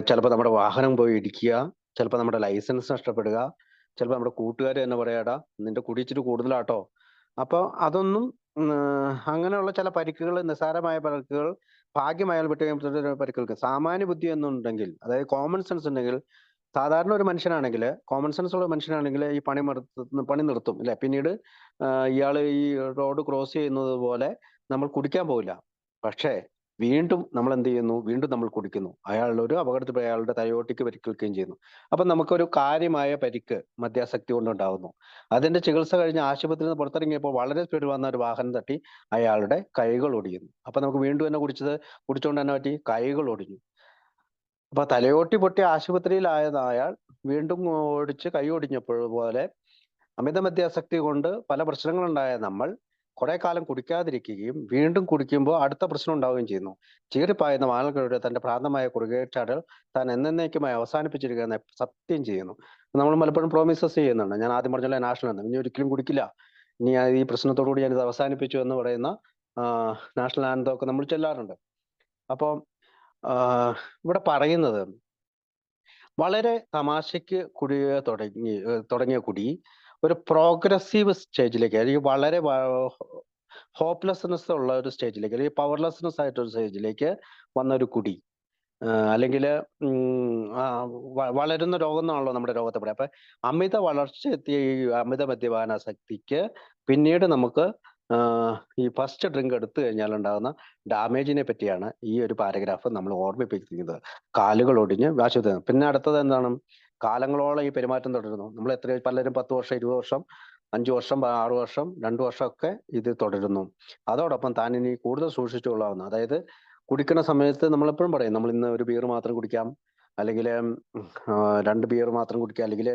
ചിലപ്പോൾ നമ്മുടെ വാഹനം പോയി ഇടിക്കുക, ചിലപ്പോൾ നമ്മുടെ ലൈസൻസ് നഷ്ടപ്പെടുക, ചിലപ്പോൾ നമ്മുടെ കൂട്ടുകാർ തന്നെ പറയാടാ നിന്റെ കുടി ഇച്ചിരി കൂടുതലാട്ടോ. അപ്പൊ അതൊന്നും അങ്ങനെയുള്ള ചില പരിക്കുകൾ, നിസ്സാരമായ പരിക്കുകൾ ഭാഗ്യം അയാൾ വിട്ട് പരിക്കുകൾക്ക് സാമാന്യ ബുദ്ധി എന്നുണ്ടെങ്കിൽ, അതായത് കോമൺ സെൻസ് ഉണ്ടെങ്കിൽ, സാധാരണ ഒരു മനുഷ്യനാണെങ്കിൽ, കോമൺ സെൻസ് ഉള്ള മനുഷ്യനാണെങ്കിൽ ഈ പണി നിർത്തും ഇല്ലെ. പിന്നീട് ഇയാൾ ഈ റോഡ് ക്രോസ് ചെയ്യുന്നത് പോലെ നമ്മൾ കുടിക്കാൻ പോവില്ല. പക്ഷേ വീണ്ടും നമ്മൾ എന്ത് ചെയ്യുന്നു? വീണ്ടും നമ്മൾ കുടിക്കുന്നു. അയാളുടെ ഒരു അപകടത്തിൽ അയാളുടെ തലയോട്ടിക്ക് പരിക്കേൽക്കുകയും ചെയ്യുന്നു. അപ്പൊ നമുക്കൊരു കാര്യമായ പരിക്ക് മദ്യാസക്തി കൊണ്ടുണ്ടാകുന്നു. അതിന്റെ ചികിത്സ കഴിഞ്ഞ് ആശുപത്രിയിൽ നിന്ന് പുറത്തിറങ്ങിയപ്പോൾ വളരെ സ്പീഡിൽ വന്ന ഒരു വാഹനം തട്ടി അയാളുടെ കൈകൾ ഒടിയുന്നു. അപ്പൊ നമുക്ക് വീണ്ടും തന്നെ കുടിച്ചുകൊണ്ട് തന്നെ പറ്റി കൈകൾ ഒടിഞ്ഞു. അപ്പൊ തലയോട്ടി പൊട്ടി ആശുപത്രിയിലായത് അയാൾ വീണ്ടും കൈ ഒടിഞ്ഞപ്പോൾ പോലെ അമിത മദ്യാസക്തി കൊണ്ട് പല പ്രശ്നങ്ങളുണ്ടായ നമ്മൾ കുറെ കാലം കുടിക്കാതിരിക്കുകയും വീണ്ടും കുടിക്കുമ്പോൾ അടുത്ത പ്രശ്നം ഉണ്ടാവുകയും ചെയ്യുന്നു. ചീറിപ്പായുന്ന വാനൽകളുടെ തന്റെ ഭ്രാന്തമായ കുറുകേറ്റാടൽ താൻ എന്നേക്കുമായി അവസാനിപ്പിച്ചിരിക്കുന്ന സത്യം ചെയ്യുന്നു. നമ്മൾ പലപ്പോഴും പ്രോമിസസ് ചെയ്യുന്നുണ്ട്. ഞാൻ ആദ്യം പറഞ്ഞ നാഷണൽ ആന്തം ഇനി ഒരിക്കലും കുടിക്കില്ല, ഇനി ഈ പ്രശ്നത്തോടുകൂടി ഞാനിത് അവസാനിപ്പിച്ചു എന്ന് പറയുന്ന നാഷണൽ ആന്തം ഒക്കെ നമ്മൾ ചെല്ലാറുണ്ട്. അപ്പോൾ ഇവിടെ പറയുന്നത് വളരെ തമാശയ്ക്ക് തുടങ്ങിയ കുടി ഒരു പ്രോഗ്രസീവ് സ്റ്റേജിലേക്ക്, അല്ലെങ്കിൽ വളരെ ഹോപ്പ്ലെസ്നെസ് ഉള്ള ഒരു സ്റ്റേജിലേക്ക്, അല്ലെങ്കിൽ പവർലെസ്നെസ് ആയിട്ടൊരു സ്റ്റേജിലേക്ക് വന്ന ഒരു കുടി, അല്ലെങ്കിൽ വളരുന്ന രോഗം എന്നാണല്ലോ നമ്മുടെ രോഗത്തെ പറയാം. അപ്പൊ അമിത വളർച്ച എത്തിയ ഈ അമിത മദ്യപാനാസക്തിക്ക് പിന്നീട് നമുക്ക് ഈ ഫസ്റ്റ് ഡ്രിങ്ക് എടുത്തു കഴിഞ്ഞാൽ ഉണ്ടാകുന്ന ഡാമേജിനെ പറ്റിയാണ് ഈ ഒരു പാരഗ്രാഫ് നമ്മൾ ഓർമ്മിപ്പിക്കുന്നത്. കാലുകൾ ഒടിഞ്ഞ് ആശുപത്രി. പിന്നെ അടുത്തത് എന്താണ്? കാലങ്ങളോളം ഈ പെരുമാറ്റം തുടരുന്നു. നമ്മൾ പലരും 10 വർഷം, 20 വർഷം, 5 വർഷം, 6 വർഷം, 2 വർഷം ഒക്കെ ഇത് തുടരുന്നു. അതോടൊപ്പം താൻ ഇനി കൂടുതൽ സൂക്ഷിച്ചുകൊള്ളാവുന്ന, അതായത് കുടിക്കുന്ന സമയത്ത് നമ്മളെപ്പോഴും പറയും നമ്മൾ ഇന്ന് ഒരു ബിയർ മാത്രം കുടിക്കാം, അല്ലെങ്കിൽ 2 ബിയർ മാത്രം കുടിക്കുക, അല്ലെങ്കിൽ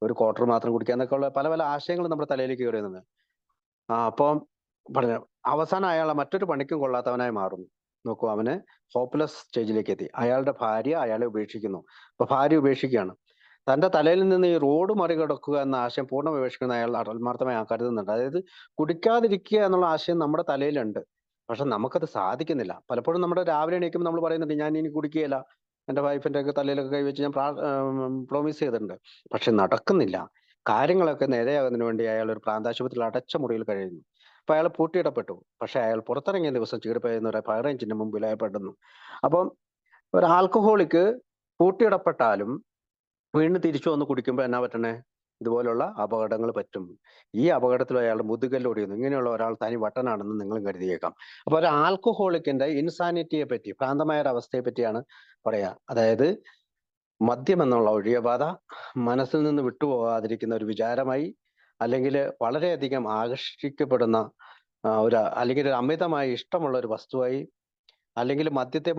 ഒരു ക്വാർട്ടർ മാത്രം കുടിക്കുക എന്നൊക്കെ ഉള്ള പല പല ആശയങ്ങൾ നമ്മുടെ തലയിലേക്ക് കയറി വരുന്നത്. അപ്പം പറഞ്ഞു അവസാനം അയാൾ മറ്റൊരു പണിക്കും കൊള്ളാത്തവനായി മാറുന്നു. നോക്കൂ, അവന് ഹോപ്പ്ലെസ് സ്റ്റേജിലേക്ക് എത്തി. അയാളുടെ ഭാര്യ അയാളെ ഉപേക്ഷിക്കുന്നു. അപ്പൊ ഭാര്യ ഉപേക്ഷിക്കുകയാണ്. തന്റെ തലയിൽ നിന്ന് ഈ റോഡ് മറികടക്കുക എന്ന ആശയം പൂർണ്ണ ഉപേക്ഷിക്കുന്ന അയാൾ ആത്മാർത്ഥമായി കരുതുന്നുണ്ട്. അതായത് കുടിക്കാതിരിക്കുക എന്നുള്ള ആശയം നമ്മുടെ തലയിലുണ്ട്, പക്ഷെ നമുക്കത് സാധിക്കുന്നില്ല. പലപ്പോഴും നമ്മുടെ രാവിലെ എണീക്കുമ്പോൾ നമ്മൾ പറയുന്നുണ്ട്, ഞാൻ ഇനി കുടിക്കുകയില്ല, എന്റെ വൈഫിന്റെ ഒക്കെ തലയിലൊക്കെ കൈവച്ച് ഞാൻ പ്രോമിസ് ചെയ്തിട്ടുണ്ട്, പക്ഷെ നടക്കുന്നില്ല. കാര്യങ്ങളൊക്കെ നേരെയാകുന്നതിന് വേണ്ടി അയാൾ ഒരു പ്രാന്താശുപത്രിയിൽ അടച്ച മുറിയിൽ കഴിയുന്നു. അപ്പൊ അയാൾ പൂട്ടിയിടപ്പെട്ടു. പക്ഷെ അയാൾ പുറത്തിറങ്ങിയ ദിവസം ചീടുപെയ്യുന്ന ഒരു ഫയർ എഞ്ചിന്റെ മുമ്പിൽ അയപ്പെടുന്നു. അപ്പം ഒരു ആൽക്കഹോളിക്ക് പൂട്ടിയിടപ്പെട്ടാലും വീണ്ടും തിരിച്ചു വന്ന് കുടിക്കുമ്പോൾ എന്നാ പറ്റണേ? ഇതുപോലുള്ള അപകടങ്ങൾ പറ്റും. ഈ അപകടത്തിൽ അയാളുടെ മുതുകല്ലൊടിയുന്നു. ഇങ്ങനെയുള്ള ഒരാൾ തനി വട്ടനാണെന്ന് നിങ്ങളും കരുതിയേക്കാം. അപ്പൊ ഒരു ആൽക്കഹോളിക്കിന്റെ ഇൻസാനിറ്റിയെ പറ്റി, ഭ്രാന്തമായ ഒരു അവസ്ഥയെ പറ്റിയാണ് പറയാ. അതായത് മദ്യം എന്നുള്ള ഒഴിയബാധ മനസ്സിൽ നിന്ന് വിട്ടുപോകാതിരിക്കുന്ന ഒരു വിചാരമായി, അല്ലെങ്കിൽ വളരെയധികം ആകർഷിക്കപ്പെടുന്ന അല്ലെങ്കിൽ ഒരു അമിതമായി ഇഷ്ടമുള്ള ഒരു വസ്തുവായി, അല്ലെങ്കിൽ മദ്യത്തെ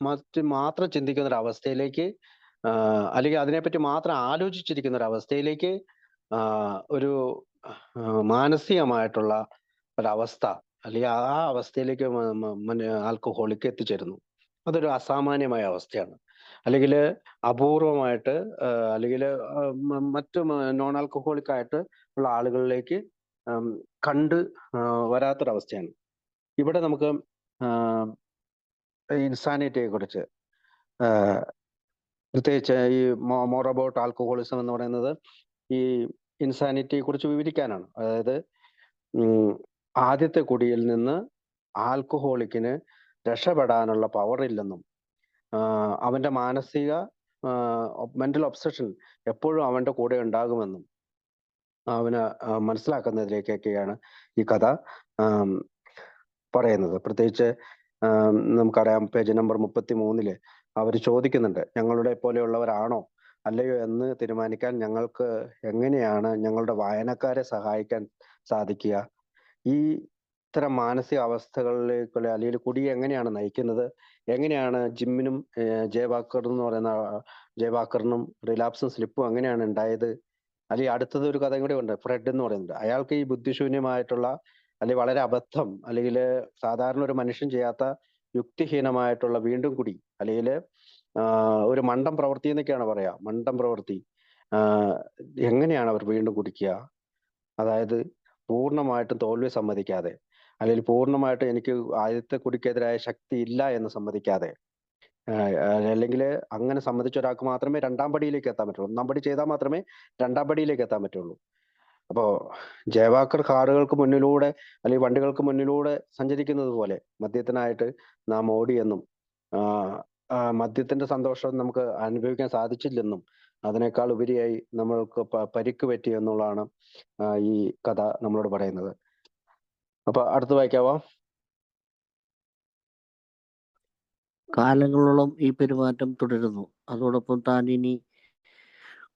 മാറ്റി മാത്രം ചിന്തിക്കുന്ന ഒരു അവസ്ഥയിലേക്ക്, അല്ലെങ്കിൽ അതിനെപ്പറ്റി മാത്രം ആലോചിച്ചിരിക്കുന്ന ഒരു അവസ്ഥയിലേക്ക്, ഒരു മാനസികമായിട്ടുള്ള ഒരവസ്ഥ, അല്ലെങ്കിൽ ആ അവസ്ഥയിലേക്ക് ആൽക്കഹോളിക്ക് എത്തിച്ചേരുന്നു. അതൊരു അസാമാന്യമായ അവസ്ഥയാണ്. അല്ലെങ്കിൽ അപൂർവമായിട്ട്, അല്ലെങ്കിൽ മറ്റു നോൺ ആൽക്കഹോളിക് ആയിട്ട് ഉള്ള ആളുകളിലേക്ക് കണ്ട് വരാത്തൊരവസ്ഥയാണ്. ഇവിടെ നമുക്ക് ഇൻസാനിറ്റിയെ കുറിച്ച്, പ്രത്യേകിച്ച് ഈ മോർ അബൌട്ട് ആൽക്കഹോളിസം എന്ന് പറയുന്നത് ഈ ഇൻസാനിറ്റിയെ കുറിച്ച് വിവരിക്കാനാണ്. അതായത് ആദ്യത്തെ കുടിയിൽ നിന്ന് ആൽക്കഹോളിക്കിന് രക്ഷപ്പെടാനുള്ള പവർ ഇല്ലെന്നും, അവന്റെ മാനസിക മെന്റൽ ഒബ്സഷൻ എപ്പോഴും അവന്റെ കൂടെ ഉണ്ടാകുമെന്നും അവന് മനസ്സിലാക്കുന്നതിലേക്കൊക്കെയാണ് ഈ കഥ പറയുന്നത്. പ്രത്യേകിച്ച് നമുക്കറിയാം, പേജ് നമ്പർ 33 അവർ ചോദിക്കുന്നുണ്ട്, ഞങ്ങളുടെ പോലെയുള്ളവരാണോ അല്ലയോ എന്ന് തീരുമാനിക്കാൻ ഞങ്ങൾക്ക് എങ്ങനെയാണ് ഞങ്ങളുടെ വായനക്കാരെ സഹായിക്കാൻ സാധിക്കുക? ഈ ഇത്തരം മാനസിക അവസ്ഥകളിലേക്കുള്ള, അല്ലെങ്കിൽ കുടിയെ എങ്ങനെയാണ് നയിക്കുന്നത്, എങ്ങനെയാണ് ജിമ്മിനും ജയവാക്കറിനും റിലാപ്സും സ്ലിപ്പും എങ്ങനെയാണ് ഉണ്ടായത്? അല്ലെങ്കിൽ അടുത്തത് ഒരു കഥയും കൂടി ഉണ്ട്, ഫ്രെഡ് എന്ന് പറയുന്നത്. അയാൾക്ക് ഈ ബുദ്ധിശൂന്യമായിട്ടുള്ള, അല്ലെങ്കിൽ വളരെ അബദ്ധം, അല്ലെങ്കിൽ സാധാരണ ഒരു മനുഷ്യൻ ചെയ്യാത്ത യുക്തിഹീനമായിട്ടുള്ള വീണ്ടും കുടി, അല്ലെങ്കിൽ ഒരു മണ്ടം പ്രവൃത്തി എന്നൊക്കെയാണ് പറയാ, മണ്ടം പ്രവൃത്തി. എങ്ങനെയാണ് അവർ വീണ്ടും കുടിക്കുക? അതായത് പൂർണ്ണമായിട്ടും തോൽവി സമ്മതിക്കാതെ, അല്ലെങ്കിൽ പൂർണ്ണമായിട്ടും എനിക്ക് ആദ്യത്തെ കുടിക്കെതിരായ ശക്തി ഇല്ല എന്ന് സമ്മതിക്കാതെ, അല്ലെങ്കിൽ അങ്ങനെ സമ്മതിച്ച ഒരാൾക്ക് മാത്രമേ രണ്ടാം പടിയിലേക്ക് എത്താൻ പറ്റുള്ളൂ. ഒന്നാം പടി ചെയ്താൽ മാത്രമേ രണ്ടാം പടിയിലേക്ക് എത്താൻ പറ്റുള്ളൂ. അപ്പോ ജയവാക്കർ കാറുകൾക്ക് മുന്നിലൂടെ, അല്ലെങ്കിൽ വണ്ടികൾക്ക് മുന്നിലൂടെ സഞ്ചരിക്കുന്നത് പോലെ മദ്യത്തിനായിട്ട് നാം ഓടിയെന്നും, മദ്യത്തിന്റെ സന്തോഷം നമുക്ക് അനുഭവിക്കാൻ സാധിച്ചില്ലെന്നും, അതിനേക്കാൾ ഉപരിയായി നമ്മൾക്ക് പരിക്ക് പറ്റി എന്നുള്ളതാണ് ഈ കഥ നമ്മളോട് പറയുന്നത്. അപ്പൊ അടുത്ത് വായിക്കാവോ? കാലങ്ങളോളം ഈ പെരുമാറ്റം തുടരുന്നു. അതോടൊപ്പം താൻ ഇനി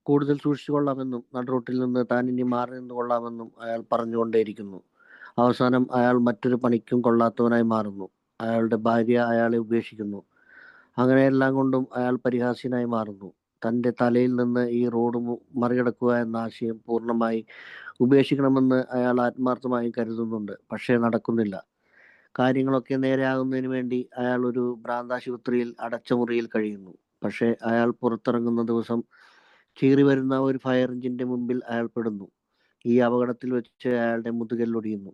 കൂടുതൽ സൂക്ഷിച്ചു കൊള്ളാമെന്നും നടുറോട്ടിൽ നിന്ന് താൻ ഇനി മാറി നിന്ന് കൊള്ളാമെന്നും അയാൾ പറഞ്ഞുകൊണ്ടേയിരിക്കുന്നു. അവസാനം അയാൾ മറ്റൊരു പണിക്കും കൊള്ളാത്തവനായി മാറുന്നു. അയാളുടെ ഭാര്യ അയാളെ ഉപേക്ഷിക്കുന്നു. അങ്ങനെയെല്ലാം കൊണ്ടും അയാൾ പരിഹാസ്യനായി മാറുന്നു. തൻ്റെ തലയിൽ നിന്ന് ഈ റോഡ് മറികടക്കുക എന്ന ആശയം പൂർണ്ണമായി ഉപേക്ഷിക്കണമെന്ന് അയാൾ ആത്മാർത്ഥമായി കരുതുന്നുണ്ട്. പക്ഷേ നടക്കുന്നില്ല. കാര്യങ്ങളൊക്കെ നേരെയാകുന്നതിന് വേണ്ടി അയാൾ ഒരു ഭ്രാന്താശുപത്രിയിൽ അടച്ച മുറിയിൽ കഴിയുന്നു. പക്ഷേ അയാൾ പുറത്തിറങ്ങുന്ന ദിവസം ചീറി വരുന്ന ഒരു ഫയർ എഞ്ചിന്റെ മുമ്പിൽ അയാൾ പെടുന്നു. ഈ അപകടത്തിൽ വെച്ച് അയാളുടെ മുതുകല്ലൊടിയുന്നു.